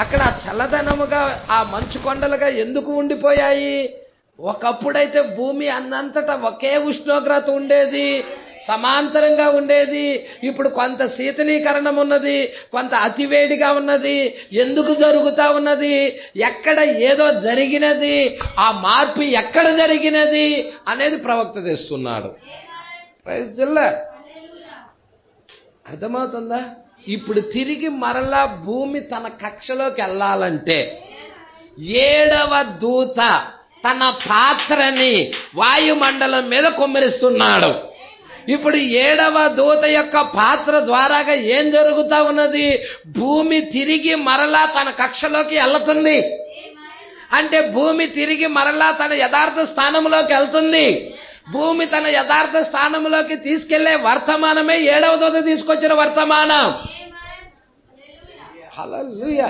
అక్కడ చల్లదనముగా ఆ మంచు కొండలుగా ఎందుకు ఉండిపోయాయి? ఒకప్పుడైతే భూమి అన్నంతటా ఒకే ఉష్ణోగ్రత ఉండేది, సమాంతరంగా ఉండేది. ఇప్పుడు కొంత శీతలీకరణం ఉన్నది, కొంత అతివేడిగా ఉన్నది. ఎందుకు జరుగుతా ఉన్నది? ఎక్కడ ఏదో జరిగినది. ఆ మార్పు ఎక్కడ జరిగినది అనేది ప్రవక్త తెస్తున్నాడు. Praise the lord. అర్థమవుతుందా? ఇప్పుడు తిరిగి మరలా భూమి తన కక్షలోకి వెళ్ళాలంటే 7వ దూత తన పాత్రని వాయుమండలం మీద కుమ్మరిస్తున్నాడు. ఇప్పుడు 7వ దూత యొక్క పాత్ర ద్వారాగా ఏం జరుగుతా ఉన్నది? భూమి తిరిగి మరలా తన కక్షలోకి వెళ్తుంది. అంటే భూమి తిరిగి మరలా తన యథార్థ స్థానంలోకి వెళ్తుంది. భూమి తన యథార్థ స్థానంలోకి తీసుకెళ్లే వర్తమానమే 7వ దూత తీసుకొచ్చిన వర్తమానం. హల్లెలూయా.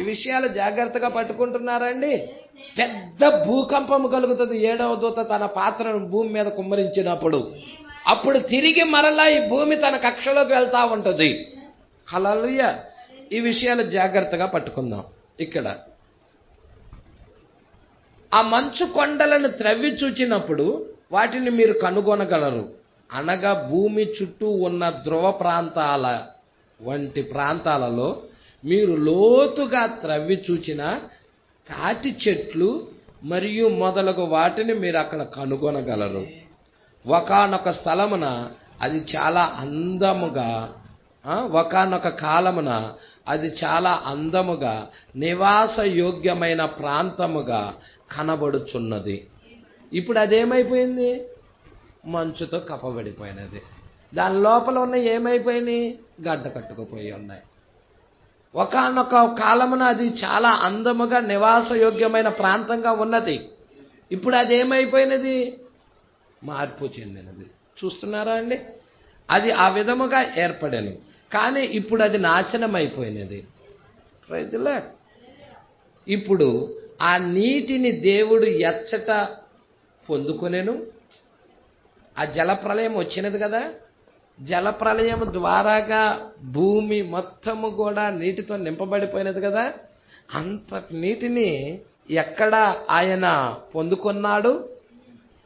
ఈ విషయాలు జాగ్రత్తగా పట్టుకుంటున్నారండి? పెద్ద భూకంపం కలుగుతుంది 7వ దూత తన పాత్రను భూమి మీద కుమ్మరించినప్పుడు. అప్పుడు తిరిగి మరలా ఈ భూమి తన కక్షలోకి వెళ్తా ఉంటుంది. హల్లెలూయా. ఈ విషయాలు జాగ్రత్తగా పట్టుకుందాం. ఇక్కడ ఆ మంచు కొండలను త్రవ్వి చూచినప్పుడు వాటిని మీరు కనుగొనగలరు. అనగా భూమి చుట్టూ ఉన్న ధ్రువ ప్రాంతాల వంటి ప్రాంతాలలో మీరు లోతుగా త్రవ్వి చూచిన తాటి చెట్లు మరియు మొదలగు వాటిని మీరు అక్కడ కనుగొనగలరు. ఒకానొక స్థలమున అది చాలా అందముగా, ఒకానొక కాలమున అది చాలా అందముగా నివాస యోగ్యమైన ప్రాంతముగా కనబడుచున్నది. ఇప్పుడు అదేమైపోయింది? మంచుతో కప్పబడిపోయినది. దాని లోపల ఉన్న ఏమైపోయినాయి? గడ్డ కట్టుకుపోయి ఉన్నాయి. ఒకానొక కాలమున అది చాలా అందముగా నివాస యోగ్యమైన ప్రాంతంగా ఉన్నది. ఇప్పుడు అదేమైపోయినది? మార్పు చెందినది. చూస్తున్నారా అండి? అది ఆ విధముగా ఏర్పడను, కానీ ఇప్పుడు అది నాశనం అయిపోయినది. Praise the lord. ఇప్పుడు ఆ నీటిని దేవుడు ఎచ్చట పొందుకొనెను. ఆ జలప్రళయం వచ్చినది కదా, జలప్రళయం ద్వారాగా భూమి మొత్తము కూడా నీటితో నింపబడిపోయినది కదా. అంత నీటిని ఎక్కడ ఆయన పొందుకున్నాడు?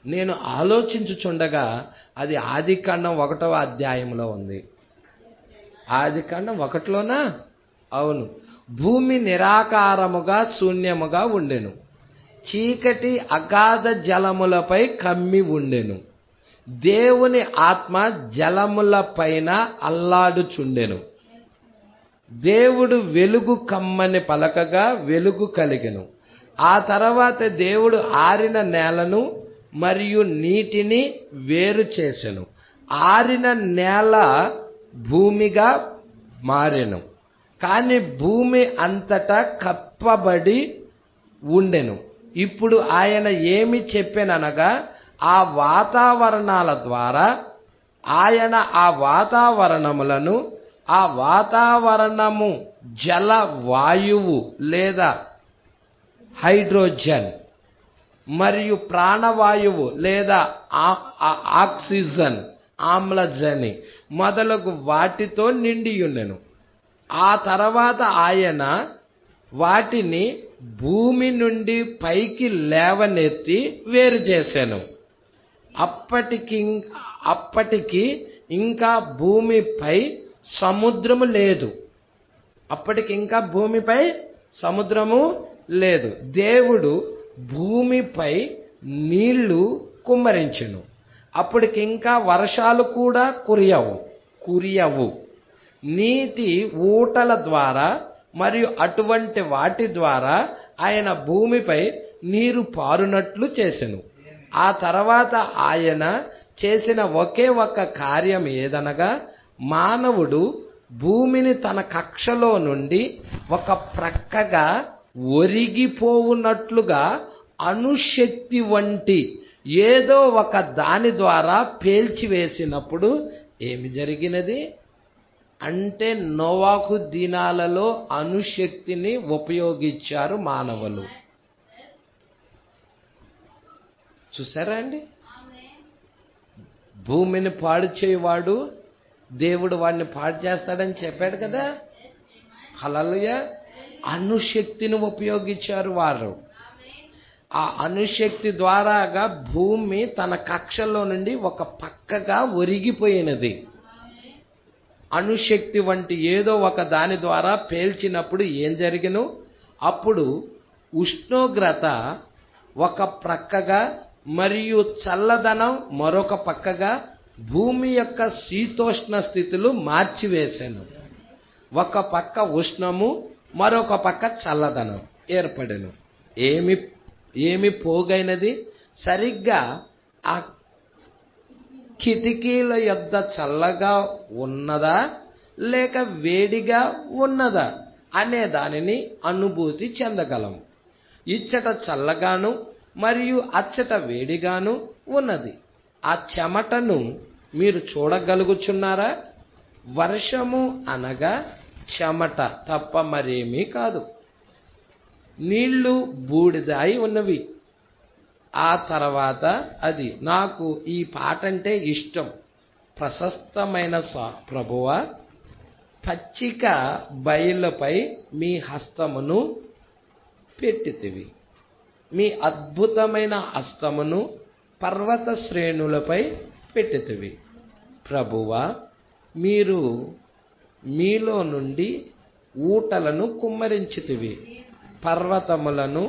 నేను ఆలోచించుచుండగా అది ఆదికాండం 1వ అధ్యాయంలో ఉంది. ఆదికాండం 1లోనా? అవును. భూమి నిరాకారముగా శూన్యముగా ఉండెను, చీకటి అగాధ జలములపై కమ్మి ఉండెను, దేవుని ఆత్మ జలముల పైన అల్లాడుచుండెను. దేవుడు వెలుగు కమ్మని పలకగా వెలుగు కలిగెను. ఆ తర్వాత దేవుడు ఆరిన నేలను మరియు నీటిని వేరు చేసెను. ఆరిన నేల భూమిగా మారెను, కానీ భూమి అంతటా కప్పబడి ఉండెను. ఇప్పుడు ఆయన ఏమి చెప్పెననగా, ఆ వాతావరణాల ద్వారా ఆయన ఆ వాతావరణములను, ఆ వాతావరణము జల వాయువు లేదా హైడ్రోజన్ మరియు ప్రాణవాయువు లేదా ఆక్సిజన్, ఆమ్లజని మొదలగు వాటితో నిండియుండెను. ఆ తర్వాత ఆయన వాటిని భూమి నుండి పైకి లేవనెత్తి వేరు చేశాను. అప్పటికి ఇంకా భూమిపై సముద్రము లేదు. అప్పటికి ఇంకా భూమిపై సముద్రము లేదు. దేవుడు భూమిపై నీళ్లు కుమ్మరించెను. అప్పటికి ఇంకా వర్షాలు కూడా కురియవు. నీటి ఊటల ద్వారా మరియు అటువంటి వాటి ద్వారా ఆయన భూమిపై నీరు పారునట్లు చేసెను. ఆ తర్వాత ఆయన చేసిన ఒకే ఒక్క కార్యం ఏదనగా, మానవుడు భూమిని తన కక్షలో నుండి ఒక ప్రక్కగా ఒరిగిపోవునట్లుగా అణుశక్తి వంటి ఏదో ఒక దాని ద్వారా పేల్చివేసినప్పుడు ఏమి జరిగినది అంటే, నోవాహు దినాలలో అణుశక్తిని ఉపయోగించారు మానవులు. చూసారా అండి? భూమిని పాడు చేయవాడు దేవుడు వాడిని పాడు చేస్తాడని చెప్పాడు కదా. హల్లెలూయా. అణుశక్తిని ఉపయోగించారు వారు. ఆ అణుశక్తి ద్వారాగా భూమి తన కక్షలో నుండి ఒక పక్కగా ఒరిగిపోయినది. అణుశక్తి వంటి ఏదో ఒక దాని ద్వారా పేల్చినప్పుడు ఏం జరిగిను, అప్పుడు ఉష్ణోగ్రత ఒక ప్రక్కగా మరియు చల్లదనం మరొక పక్కగా భూమి యొక్క శీతోష్ణ స్థితులు మార్చివేశాను. ఒక పక్క ఉష్ణము, మరొక పక్క చల్లదనం ఏర్పడెను. ఏమి పోగైనది? సరిగ్గా ఆ కిటికీల యొద్ద చల్లగా ఉన్నదా లేక వేడిగా ఉన్నదా అనే దానిని అనుభూతి చెందగలం. ఇచ్చట చల్లగాను మరియు అచ్చట వేడిగాను ఉన్నది. ఆ చెమటను మీరు చూడగలుగుచున్నారా? వర్షము అనగా చెమట తప్ప మరేమీ కాదు. నీళ్లు బూడిదాయి ఉన్నవి. ఆ తర్వాత అది నాకు ఈ పాట అంటే ఇష్టం. ప్రశస్తమైన ప్రభువా, పచ్చిక బయలుపై మీ హస్తమును పెట్టితివి, మీ అద్భుతమైన హస్తమును పర్వత శ్రేణులపై పెట్టితివి. ప్రభువా, మీరు మీలో నుండి ఊటలను కుమ్మరించితివి, పర్వతములను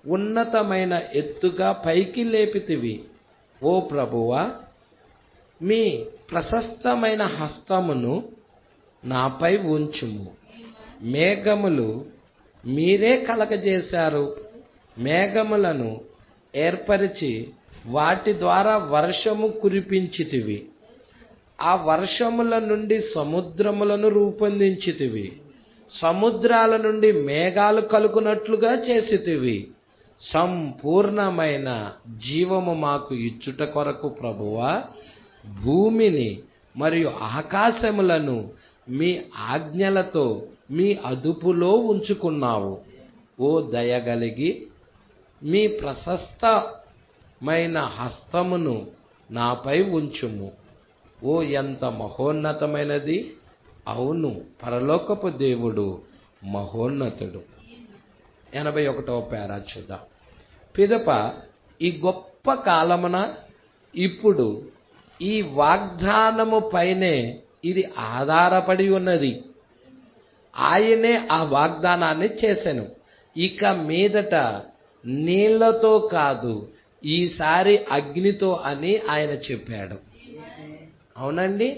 ఉన్నతమైన ఎత్తుగా పైకి లేపితివి. ఓ ప్రభువా, మీ ప్రశస్తమైన హస్తమును నాపై ఉంచుము. మేఘములు మీరే కలగజేశారు. మేఘములను ఏర్పరిచి వాటి ద్వారా వర్షము కురిపించితివి. ఆ వర్షముల నుండి సముద్రములను రూపొందించితివి. సముద్రాల నుండి మేఘాలు కలుగునట్లుగా చేసితివి. సంపూర్ణమైన జీవము మాకు ఇచ్చుట కొరకు ప్రభువా, భూమిని మరియు ఆకాశములను మీ ఆజ్ఞలతో మీ అదుపులో ఉంచుకున్నావు. ఓ దయగలిగి మీ ప్రశస్తమైన హస్తమును నాపై ఉంచుము. ఓ ఎంత మహోన్నతమైనది! అవును, పరలోకపు దేవుడు మహోన్నతుడు. 81వ పేరా చూద్దాం. పిదప ఈ గొప్ప కాలమున ఇప్పుడు ఈ వాగ్దానము పైనే ఇది ఆధారపడి ఉన్నది. ఆయనే ఆ వాగ్దానాన్ని చేసెను. ఇక మీదట నీళ్లతో కాదు, ఈసారి అగ్నితో అని ఆయన చెప్పాడు. అవునండి,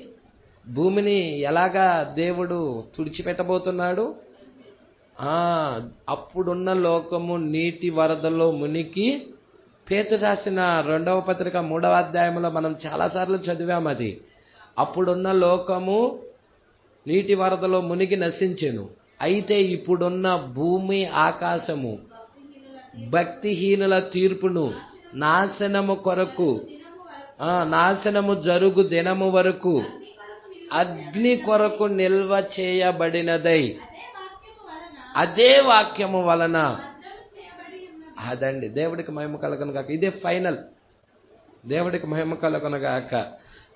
భూమిని ఎలాగా దేవుడు తుడిచిపెట్టబోతున్నాడు? అప్పుడున్న లోకము నీటి వరదలో మునిగి, పేతురు రాసిన 2వ పత్రిక 3వ అధ్యాయంలో మనం చాలాసార్లు చదివాం. అది అప్పుడున్న లోకము నీటి వరదలో మునిగి నశించెను. అయితే ఇప్పుడున్న భూమి ఆకాశము భక్తిహీనుల తీర్పును నాశనము జరుగు దినము వరకు అగ్ని కొరకు నిల్వ చేయబడినదై అదే వాక్యము వలన అదండి. దేవుడికి మహిమ కలుగును గాక. ఇదే ఫైనల్. దేవుడికి మహిమ కలుగును గాక.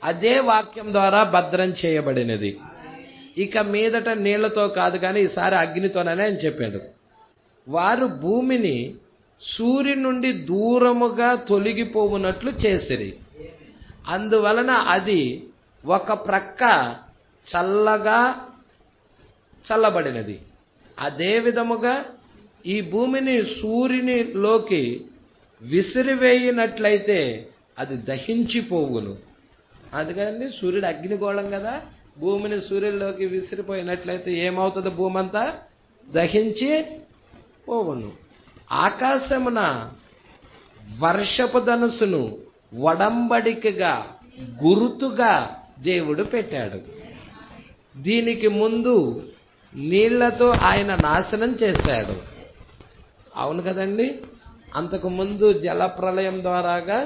అదే వాక్యం ద్వారా భద్రం చేయబడినది. ఇక మీదట నీళ్లతో కాదు కానీ ఈసారి అగ్నితోననే అని చెప్పాడు. వారు భూమిని సూర్యుని నుండి దూరముగా తొలగిపోవునట్లు చేసిరి. అందువలన అది ఒక ప్రక్క చల్లబడినది. అదే విధముగా ఈ భూమిని సూర్యునిలోకి విసిరివేయినట్లయితే అది దహించిపోవును. అందుకని సూర్యుడు అగ్నిగోళం కదా, భూమిని సూర్యుడిలోకి విసిరిపోయినట్లయితే ఏమవుతుంది? భూమి అంతా దహించి పోవును. ఆకాశమున వర్షపు ధనుసును వడంబడికగా గురుతుగా దేవుడు పెట్టాడు. దీనికి ముందు నీళ్లతో ఆయన నాశనం చేశాడు. అవును కదండి. అంతకు ముందు జలప్రలయం ద్వారాగా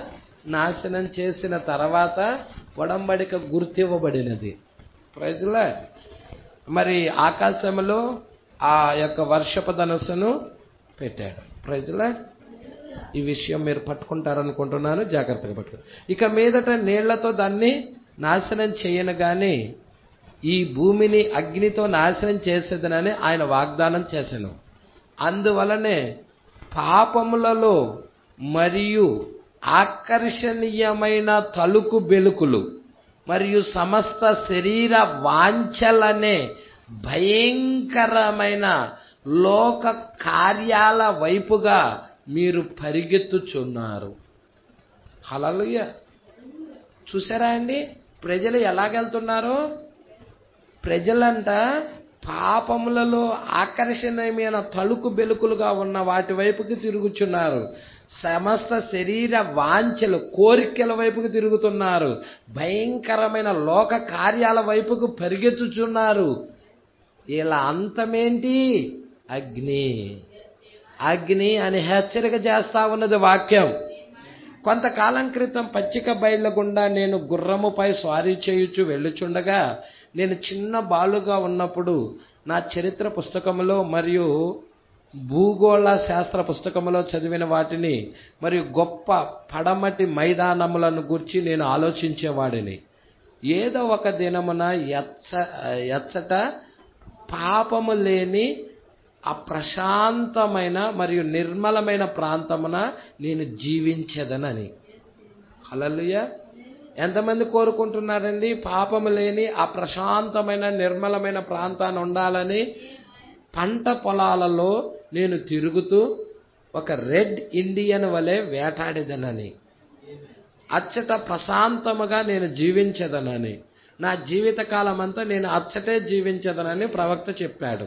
నాశనం చేసిన తర్వాత వడంబడిక గుర్తివ్వబడినది. ప్రైజ్లా. మరి ఆకాశంలో ఆ యొక్క వర్షపు ధనుసును పెట్టాడు. ప్రైజ్లా. ఈ విషయం మీరు పట్టుకుంటారనుకుంటున్నాను. జాగ్రత్తగా పట్టుకుంటారు. ఇక మీదట నీళ్లతో దాన్ని నాశనం చేయను గాని ఈ భూమిని అగ్నితో నాశనం చేసేదనని ఆయన వాగ్దానం చేశాను. అందువలనే పాపములలో మరియు ఆకర్షణీయమైన తలుకు బెలుకులు మరియు సమస్త శరీర వాంఛలనే భయంకరమైన లోక కార్యాల వైపుగా మీరు పరిగెత్తుచున్నారు. హల్లెలూయా. చూసారా అండి ప్రజలు ఎలాగెళ్తున్నారో? ప్రజలంట పాపములలో ఆకర్షణీయమైన తలుకు బెలుకులుగా ఉన్న వాటి వైపుకి తిరుగుచున్నారు. సమస్త శరీర వాంఛలు కోరికల వైపుకి తిరుగుతున్నారు. భయంకరమైన లోక కార్యాల వైపుకు పరిగెత్తుచున్నారు. ఇలా అంతమేంటి? అగ్ని. అగ్ని అని హెచ్చరిక చేస్తా ఉన్నది వాక్యం. కొంతకాలం క్రితం పచ్చిక బయళ్ళ గుండా నేను గుర్రముపై స్వారీ చేయుచు వెళ్ళుచుండగా నేను చిన్న బాలుగా ఉన్నప్పుడు నా చరిత్ర పుస్తకములో మరియు భూగోళ శాస్త్ర పుస్తకములో చదివిన వాటిని మరియు గొప్ప పడమటి మైదానములను గురించి నేను ఆలోచించేవాడిని. ఏదో ఒక దినమున ఎచ్చట పాపము లేని ఆ ప్రశాంతమైన మరియు నిర్మలమైన ప్రాంతమున నేను జీవించదనని. హల్లెలూయా. ఎంతమంది కోరుకుంటున్నారండి పాపము లేని ఆ ప్రశాంతమైన నిర్మలమైన ప్రాంతాన్ని ఉండాలని? పంట పొలాలలో నేను తిరుగుతూ ఒక రెడ్ ఇండియన్ వలె వేటాడేదనని, అచ్చట ప్రశాంతముగా నేను జీవించదనని, నా జీవితకాలం అంతా నేను అచ్చటే జీవించదనని ప్రవక్త చెప్పాడు.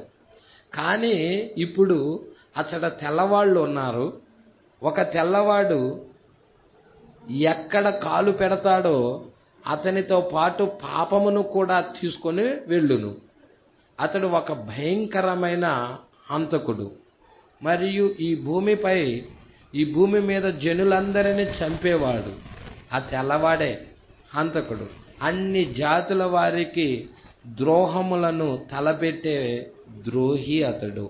కానీ ఇప్పుడు అచ్చట తెల్లవాళ్ళు ఉన్నారు. ఒక తెల్లవాడు ఎక్కడ కాలు పెడతాడో అతనితో పాటు పాపమును కూడా తీసుకొని వెళ్ళును. అతడు ఒక భయంకరమైన హంతకుడు మరియు ఈ భూమి మీద జనులందరినీ చంపేవాడు. ఆ తెల్లవాడే హంతకుడు. అన్ని జాతుల వారికి ద్రోహములను తలపెట్టే ద్రోహి అతడు.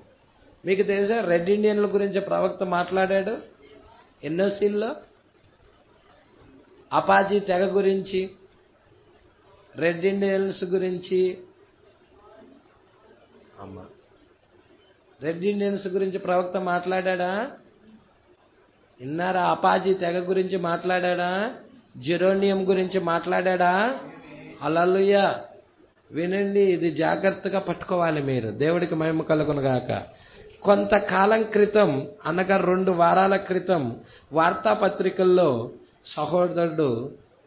మీకు తెలుసా రెడ్ ఇండియన్ల గురించి ప్రవక్త మాట్లాడాడు ఎన్నో సీన్లో? అపాజీ తెగ గురించి, రెడ్ ఇండియన్స్ గురించి, రెడ్ ఇండియన్స్ గురించి ప్రవక్త మాట్లాడా? విన్నారా? అపాజీ తెగ గురించి మాట్లాడా? జెరోనియం గురించి మాట్లాడా? హల్లెలూయా. వినండి, ఇది జాగ్రత్తగా పట్టుకోవాలి మీరు. దేవుడికి మహిమ కలుగును గాక. కొంతకాలం క్రితం అనగా 2 వారాల క్రితం వార్తాపత్రికల్లో సహోదరుడు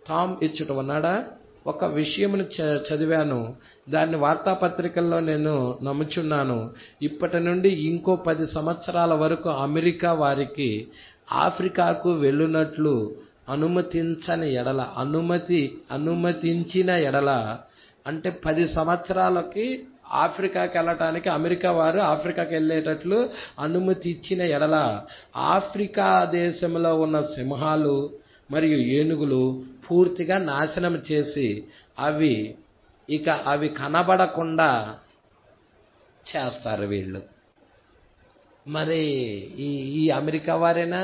టామ్ ఇచ్చుట ఉన్నాడా? ఒక విషయమును చదివాను. దాన్ని వార్తాపత్రికల్లో నేను నమ్ముచున్నాను. ఇప్పటి నుండి ఇంకో 10 సంవత్సరాల వరకు అమెరికా వారికి ఆఫ్రికాకు వెళ్ళునట్లు అనుమతించని ఎడల, అనుమతించిన ఎడల అంటే 10 సంవత్సరాలకి ఆఫ్రికాకి వెళ్ళటానికి అమెరికా వారు ఆఫ్రికాకి వెళ్ళేటట్లు అనుమతి ఇచ్చిన ఎడల ఆఫ్రికా దేశంలో ఉన్న సింహాలు మరియు ఏనుగులు పూర్తిగా నాశనం చేసి అవి కనబడకుండా చేస్తారు వీళ్ళు. మరి ఈ అమెరికా వారైనా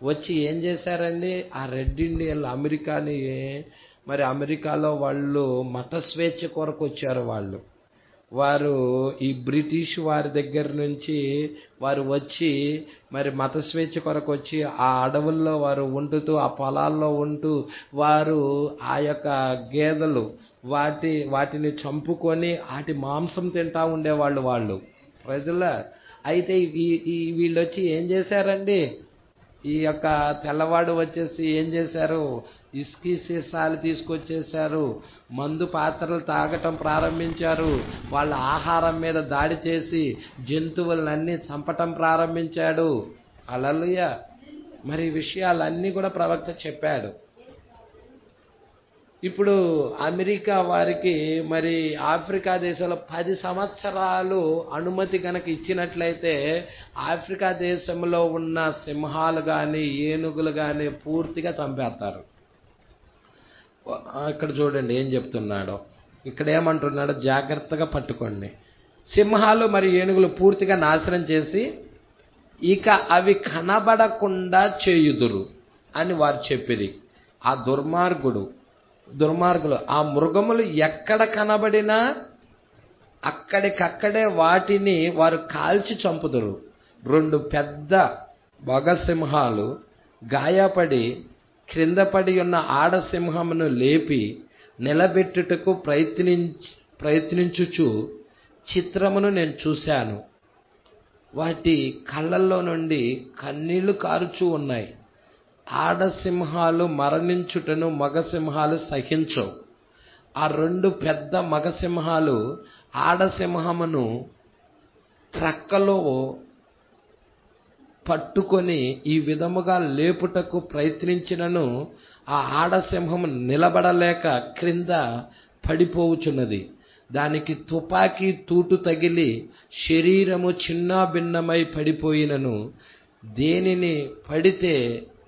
వచ్చి ఏం చేశారండి? ఆ రెడ్ ఇండియన్లు అమెరికాని, మరి అమెరికాలో వాళ్ళు మత స్వేచ్ఛ కొరకు వచ్చారు. వారు ఈ బ్రిటిష్ వారి దగ్గర నుంచి వారు వచ్చి మరి మత స్వేచ్ఛ కొరకు వచ్చి ఆ అడవుల్లో వారు ఉంటూ, ఆ పొలాల్లో ఉంటూ వారు ఆ యొక్క గేదెలు వాటిని చంపుకొని వాటి మాంసం తింటా ఉండేవాళ్ళు వాళ్ళు ప్రజల. అయితే వీళ్ళు వచ్చి ఏం చేశారండి? ఈ యొక్క తెల్లవాడు వచ్చేసి ఏం చేశారు? ఇస్కీ సీసాలు తీసుకొచ్చేశారు, మందు పాత్రలు తాగటం ప్రారంభించారు, వాళ్ళ ఆహారం మీద దాడి చేసి జంతువులన్నీ చంపటం ప్రారంభించాడు. హల్లెలూయా. మరి ఈ విషయాలన్నీ కూడా ప్రవక్త చెప్పాడు. ఇప్పుడు అమెరికా వారికి మరి ఆఫ్రికా దేశంలో 10 సంవత్సరాలు అనుమతి కనుక ఇచ్చినట్లయితే ఆఫ్రికా దేశంలో ఉన్న సింహాలు కానీ ఏనుగులు కానీ పూర్తిగా చంపేస్తారు. ఇక్కడ చూడండి ఏం చెప్తున్నాడో. ఇక్కడ ఏమంటున్నాడో జాగ్రత్తగా పట్టుకోండి. సింహాలు మరి ఏనుగులు పూర్తిగా నాశనం చేసి ఇక అవి కనబడకుండా చేయుదురు అని వారు చెప్పిరి. ఆ దుర్మార్గులు ఆ మృగములు ఎక్కడ కనబడినా అక్కడికక్కడే వాటిని వారు కాల్చి చంపుదురు. 2 పెద్ద మగసింహాలు గాయపడి క్రింద పడి ఉన్న ఆడసింహమును లేపి నిలబెట్టుటకు ప్రయత్నించుచు చిత్రమును నేను చూశాను. వాటి కళ్ళల్లో నుండి కన్నీళ్లు కారుచూ ఉన్నాయి. ఆడసింహాలు మరణించుటను మగసింహాలు సహించవు. ఆ 2 పెద్ద మగసింహాలు ఆడసింహమును ప్రక్కలో పట్టుకొని ఈ విధముగా లేపుటకు ప్రయత్నించినను ఆ ఆడసింహము నిలబడలేక క్రింద పడిపోవుచున్నది. దానికి తుపాకీ తూటు తగిలి శరీరము చిన్నా భిన్నమై పడిపోయినను దేనిని పడితే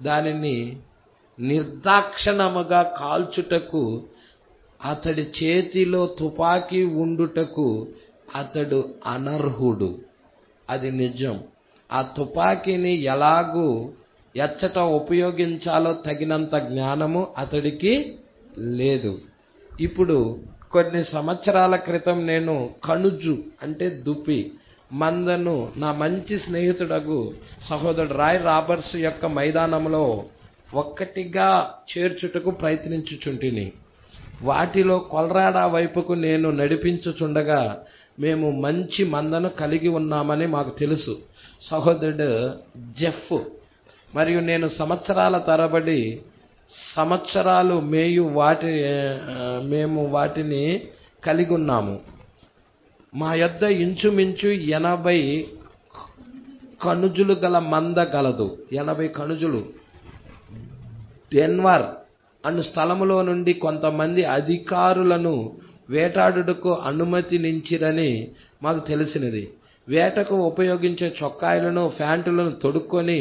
దానిని నిర్దాక్షణముగా కాల్చుటకు అతడి చేతిలో తుపాకీ ఉండుటకు అతడు అనర్హుడు. అది నిజం. ఆ తుపాకీని ఎలాగూ ఎచ్చట ఉపయోగించాలో తగినంత జ్ఞానము అతడికి లేదు. ఇప్పుడు కొన్ని సంవత్సరాల క్రితం నేను కనుజు అంటే దుప్పి మందను నా మంచి స్నేహితుడగు సహోదరుడు రాయ్ రాబర్ట్స్ యొక్క మైదానంలో ఒక్కటిగా చేర్చుటకు ప్రయత్నించుచుంటిని. వాటిలో కొలరాడా వైపుకు నేను నడిపించుచుండగా మేము మంచి మందను కలిగి ఉన్నామని మాకు తెలుసు. సహోదరుడు జెఫ్ మరియు నేను సంవత్సరాల తరబడి మేము వాటిని కలిగి ఉన్నాము. మా యొద్ద ఇంచుమించు 80 కనుజులు గల మంద గలదు. 80 కనుజులు. డెన్వర్ అను స్థలములో నుండి కొంతమంది అధికారులను వేటాడుటకు అనుమతినిచ్చిరని మాకు తెలిసినది. వేటకు ఉపయోగించే చొక్కాయలను ప్యాంటులను తొడుక్కొని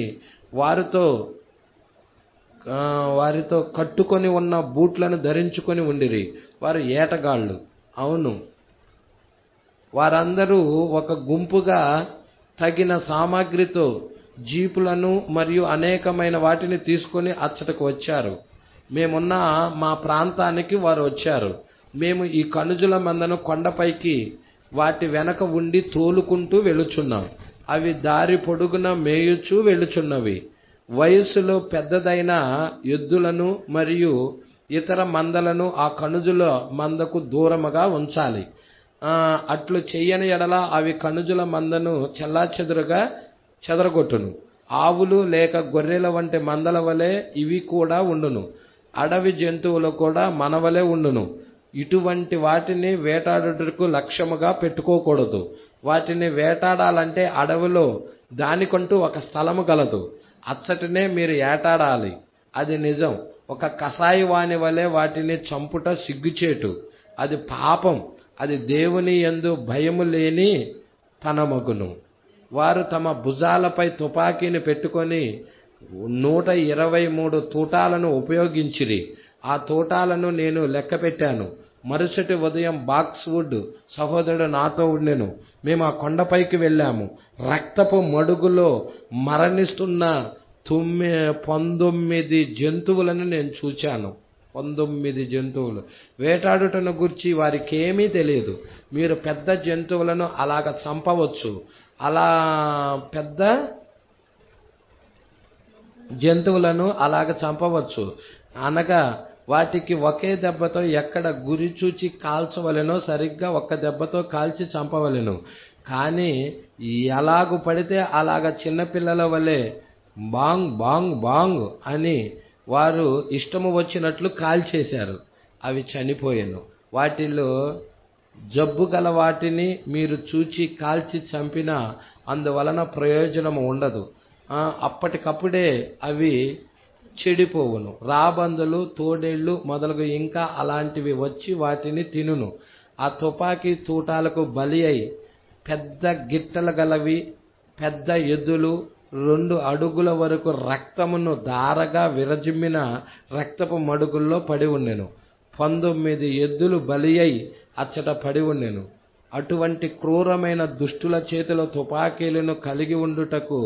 వారితో కట్టుకొని ఉన్న బూట్లను ధరించుకొని ఉండిరి. వారు ఏటగాళ్ళు. అవును, వారందరూ ఒక గుంపుగా తగిన సామాగ్రితో జీపులను మరియు అనేకమైన వాటిని తీసుకొని అచ్చటకు వచ్చారు. మేమున్న మా ప్రాంతానికి వారు వచ్చారు. మేము ఈ కనుజుల మందను కొండపైకి వాటి వెనక ఉండి తోలుకుంటూ వెళుచున్నాం. అవి దారి పొడుగున మేయుచూ వెళుచున్నవి. వయస్సులో పెద్దదైన ఎద్దులను మరియు ఇతర మందలను ఆ కనుజుల మందకు దూరముగా ఉంచాలి. అట్లు చెయ్యని ఎడల అవి కనుజుల మందను చెదరగొట్టును. ఆవులు లేక గొర్రెల వంటి మందల వలె ఇవి కూడా ఉండును. అడవి జంతువులు కూడా మనవలే ఉండును. ఇటువంటి వాటిని వేటాడుటకు లక్ష్యముగా పెట్టుకోకూడదు. వాటిని వేటాడాలంటే అడవిలో దానికంటూ ఒక స్థలము గలదు. అచ్చటనే మీరు ఏటాడాలి. అది నిజం. ఒక కసాయి వాని వలె వాటిని చంపుట సిగ్గుచేటు. అది పాపం. అది దేవుని యందు భయము లేని తనమగును. వారు తమ భుజాలపై తుపాకీని పెట్టుకొని 123 తూటాలను ఉపయోగించిరి. ఆ తూటాలను నేను లెక్క పెట్టాను. మరుసటి ఉదయం బాక్స్వుడ్ సహోదరుడు నాతో ఉండెను. మేము ఆ కొండపైకి వెళ్ళాము. రక్తపు మడుగులో మరణిస్తున్న 19 జంతువులను నేను చూచాను. 19 జంతువులు. వేటాడుటను గురించి వారికి ఏమీ తెలియదు. మీరు పెద్ద జంతువులను అలాగ చంపవచ్చు. అలా పెద్ద జంతువులను అలాగ చంపవచ్చు అనగా వాటికి ఒకే దెబ్బతో ఎక్కడ గురి చూచి కాల్చవలెనో సరిగ్గా ఒక్క దెబ్బతో కాల్చి చంపవలెను. కానీ ఎలాగు పడితే అలాగ చిన్నపిల్లల వలె బాంగ్ బాంగ్ బాంగ్ అని వారు ఇష్టము వచ్చినట్లు కాల్చేశారు. అవి చనిపోయాను. వాటిలో జబ్బు గల వాటిని మీరు చూచి కాల్చి చంపినా అందువలన ప్రయోజనము ఉండదు. అప్పటికప్పుడే అవి చెడిపోవును. రాబందులు, తోడేళ్లు మొదలగు ఇంకా అలాంటివి వచ్చి వాటిని తినును. ఆ తుపాకీ తూటాలకు బలి అయి పెద్ద గిట్టలు గలవి పెద్ద ఎద్దులు 2 అడుగుల వరకు రక్తమును దారగా విరజిమ్మిన రక్తపు మడుగుల్లో పడి ఉండెను. 19 ఎద్దులు బలి అయి అచ్చట పడి ఉండెను. అటువంటి క్రూరమైన దుష్టుల చేతిలో తుపాకీలను కలిగి ఉండుటకు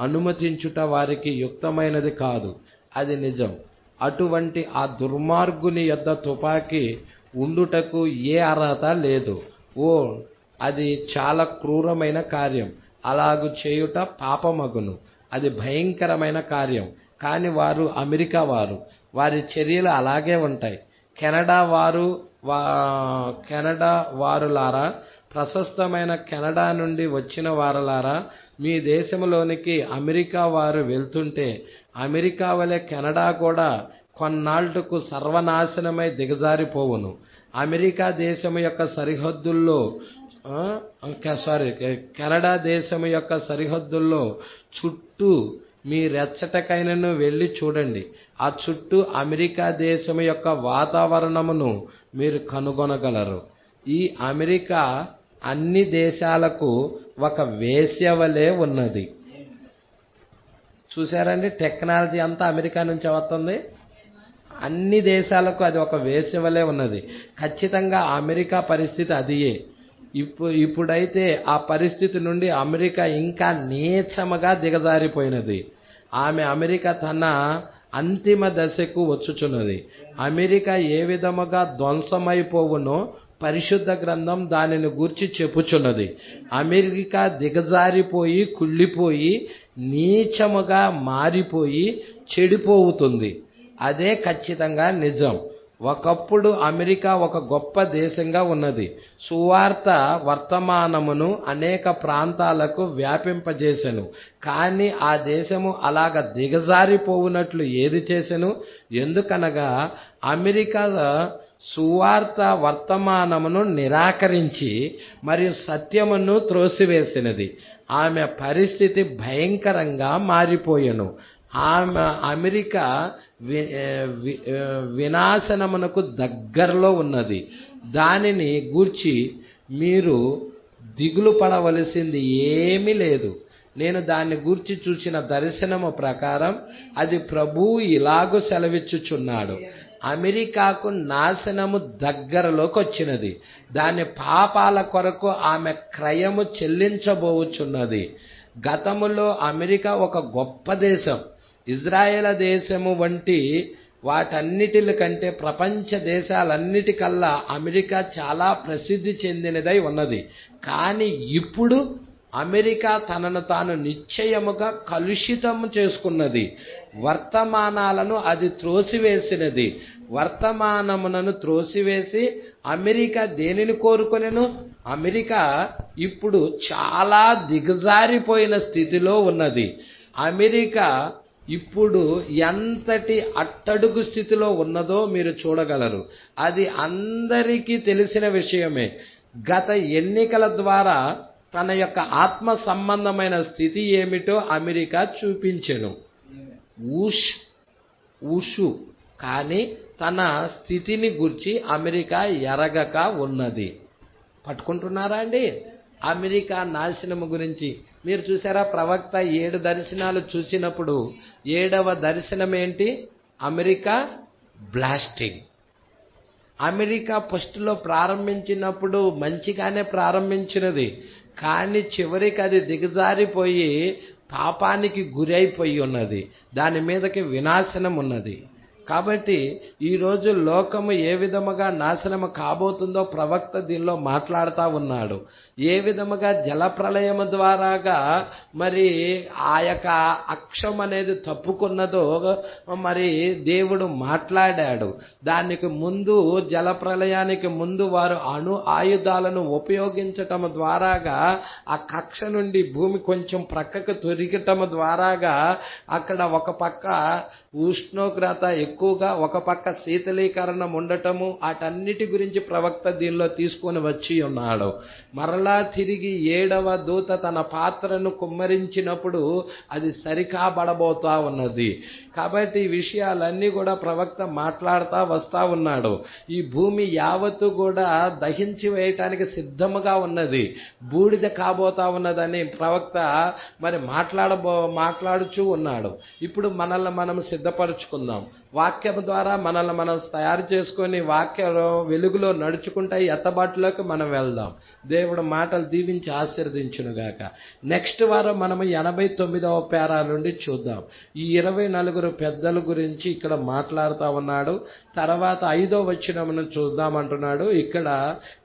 అనుమతించుట వారికి యుక్తమైనది కాదు. అది నిజం. అటువంటి ఆ దుర్మార్గుని యొద్ద తుపాకీ ఉండుటకు ఏ అర్హత లేదు. అది చాలా క్రూరమైన కార్యం. అలాగు చేయుట పాపమగును. అది భయంకరమైన కార్యం. కానీ వారు అమెరికా వారు. వారి చర్యలు అలాగే ఉంటాయి. కెనడా వారులారా, ప్రశస్తమైన కెనడా నుండి వచ్చిన వారులారా, మీ దేశంలోనికి అమెరికా వారు వెళ్తుంటే అమెరికా వలె కెనడా కూడా కొన్నాళ్లకు సర్వనాశనమై దిగజారిపోవును. అమెరికా దేశం యొక్క సరిహద్దుల్లో కెనడా దేశం యొక్క సరిహద్దుల్లో చుట్టూ మీరెచ్చటకైనను వెళ్ళి చూడండి. ఆ చుట్టూ అమెరికా దేశం యొక్క వాతావరణమును మీరు కనుగొనగలరు. ఈ అమెరికా అన్ని దేశాలకు ఒక వేశ్యవలే ఉన్నది. చూసారండి, టెక్నాలజీ అంతా అమెరికా నుంచి వస్తుంది. అన్ని దేశాలకు అది ఒక వేశ్యవలే ఉన్నది. ఖచ్చితంగా అమెరికా పరిస్థితి అదియే. ఇప్పుడైతే ఆ పరిస్థితి నుండి అమెరికా ఇంకా నీచముగా దిగజారిపోయినది. అమెరికా తన అంతిమ దశకు వచ్చుచున్నది. అమెరికా ఏ విధముగా ధ్వంసమైపోవునో పరిశుద్ధ గ్రంథం దానిని గూర్చి చెప్పుచున్నది. అమెరికా దిగజారిపోయి కుళ్ళిపోయి నీచముగా మారిపోయి చెడిపోతుంది. అదే ఖచ్చితంగా నిజం. ఒకప్పుడు అమెరికా ఒక గొప్ప దేశంగా ఉన్నది. సువార్త వర్తమానమును అనేక ప్రాంతాలకు వ్యాపింపజేసెను. కానీ ఆ దేశము అలాగ దిగజారిపోవునట్లు ఏది చేసెను? ఎందుకనగా అమెరికా సువార్త వర్తమానమును నిరాకరించి మరియు సత్యమును త్రోసివేసినది. ఆమె పరిస్థితి భయంకరంగా మారిపోయెను. అమెరికా వినాశనమునకు దగ్గరలో ఉన్నది. దానిని గూర్చి మీరు దిగులు పడవలసింది ఏమీ లేదు. నేను దాన్ని గూర్చి చూసిన దర్శనము ప్రకారం అది ప్రభువు ఇలాగూ సెలవిచ్చుచున్నాడు. అమెరికాకు నాశనము దగ్గరలోకి వచ్చినది. దాని పాపాల కొరకు ఆమె క్రయము చెల్లించబోచున్నది. గతములో అమెరికా ఒక గొప్ప దేశం. ఇజ్రాయేల్ దేశము వంటి వాటన్నిటి కంటే ప్రపంచ దేశాలన్నిటికల్లా అమెరికా చాలా ప్రసిద్ధి చెందినదై ఉన్నది. కానీ ఇప్పుడు అమెరికా తనను తాను నిశ్చయముగా కలుషితము చేసుకున్నది. వర్తమానాలను అది త్రోసివేసినది. వర్తమానములను త్రోసివేసి అమెరికా దేనిని కోరుకొనెను? అమెరికా ఇప్పుడు చాలా దిగజారిపోయిన స్థితిలో ఉన్నది. అమెరికా ఇప్పుడు ఎంతటి అట్టడుగు స్థితిలో ఉన్నదో మీరు చూడగలరు. అది అందరికీ తెలిసిన విషయమే. గత ఎన్నికల ద్వారా తన యొక్క ఆత్మ సంబంధమైన స్థితి ఏమిటో అమెరికా చూపించెను. ఉషు, కానీ తన స్థితిని గురించి అమెరికా ఎరగక ఉన్నది. పట్టుకుంటున్నారా అండి? అమెరికా నాశనము గురించి మీరు చూసారా? ప్రవక్త 7 దర్శనాలు చూసినప్పుడు 7వ దర్శనం ఏంటి? America blasting. అమెరికా ఫస్ట్లో ప్రారంభించినప్పుడు మంచిగానే ప్రారంభించినది, కానీ చివరికి అది దిగజారిపోయి పాపానికి గురైపోయి ఉన్నది. దాని మీదకి వినాశనం ఉన్నది. కాబట్టి ఈరోజు లోకము ఏ విధముగా నాశనము కాబోతుందో ప్రవక్త దీనిలో మాట్లాడుతూ ఉన్నాడు. ఏ విధముగా జలప్రళయము ద్వారాగా మరి ఆ యొక్క అక్షం అనేది తప్పుకున్నదో మరి దేవుడు మాట్లాడాడు. దానికి ముందు, జలప్రళయానికి ముందు వారు అణు ఆయుధాలను ఉపయోగించటం ద్వారాగా ఆ కక్ష నుండి భూమి కొంచెం ప్రక్కకు తొరిగటం ద్వారాగా అక్కడ ఒక పక్క ఉష్ణోగ్రత ఎక్కువగా, ఒక పక్క శీతలీకరణం ఉండటము, వాటన్నిటి గురించి ప్రవక్త దీనిలో తీసుకొని వచ్చి ఉన్నాడు. మరలా తిరిగి 7వ దూత తన పాత్రను కుమ్మరించినప్పుడు అది సరికాబడబోతా ఉన్నది. కాబట్టి ఈ విషయాలన్నీ కూడా ప్రవక్త మాట్లాడుతూ వస్తా ఉన్నాడు. ఈ భూమి యావత్తు కూడా దహించి వేయటానికి సిద్ధముగా ఉన్నది, బూడిద కాబోతా ఉన్నదని ప్రవక్త మరి మాట్లాడుచూ ఉన్నాడు. ఇప్పుడు మనల్ని మనం సిద్ధపరచుకుందాం. వాక్యం ద్వారా మనల్ని మనం తయారు చేసుకొని వాక్య వెలుగులో నడుచుకుంటే ఎత్తబాటులోకి మనం వెళ్దాం. దేవుడు మాటలు దీవించి ఆశీర్వదించునుగాక. నెక్స్ట్ వారం మనము 89వ పేరా నుండి చూద్దాం. ఈ 24 పెద్దల గురించి ఇక్కడ మాట్లాడుతూ ఉన్నాడు. తర్వాత 5వ వచనమును చూద్దాం అంటున్నాడు. ఇక్కడ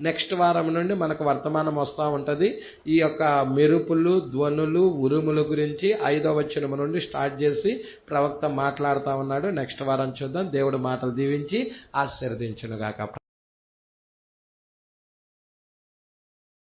నెక్స్ట్ వారం నుండి మనకు వర్తమానం వస్తూ ఉంటుంది. ఈ యొక్క మెరుపులు, ధ్వనులు, ఉరుముల గురించి 5వ వచనము నుండి స్టార్ట్ చేసి ప్రవక్త మాట్లాడుతూ ఉన్నాడు. నెక్స్ట్ వారం చూద్దాం. దేవుడు మాటలు దీవించి ఆశీర్వదించునుగాక.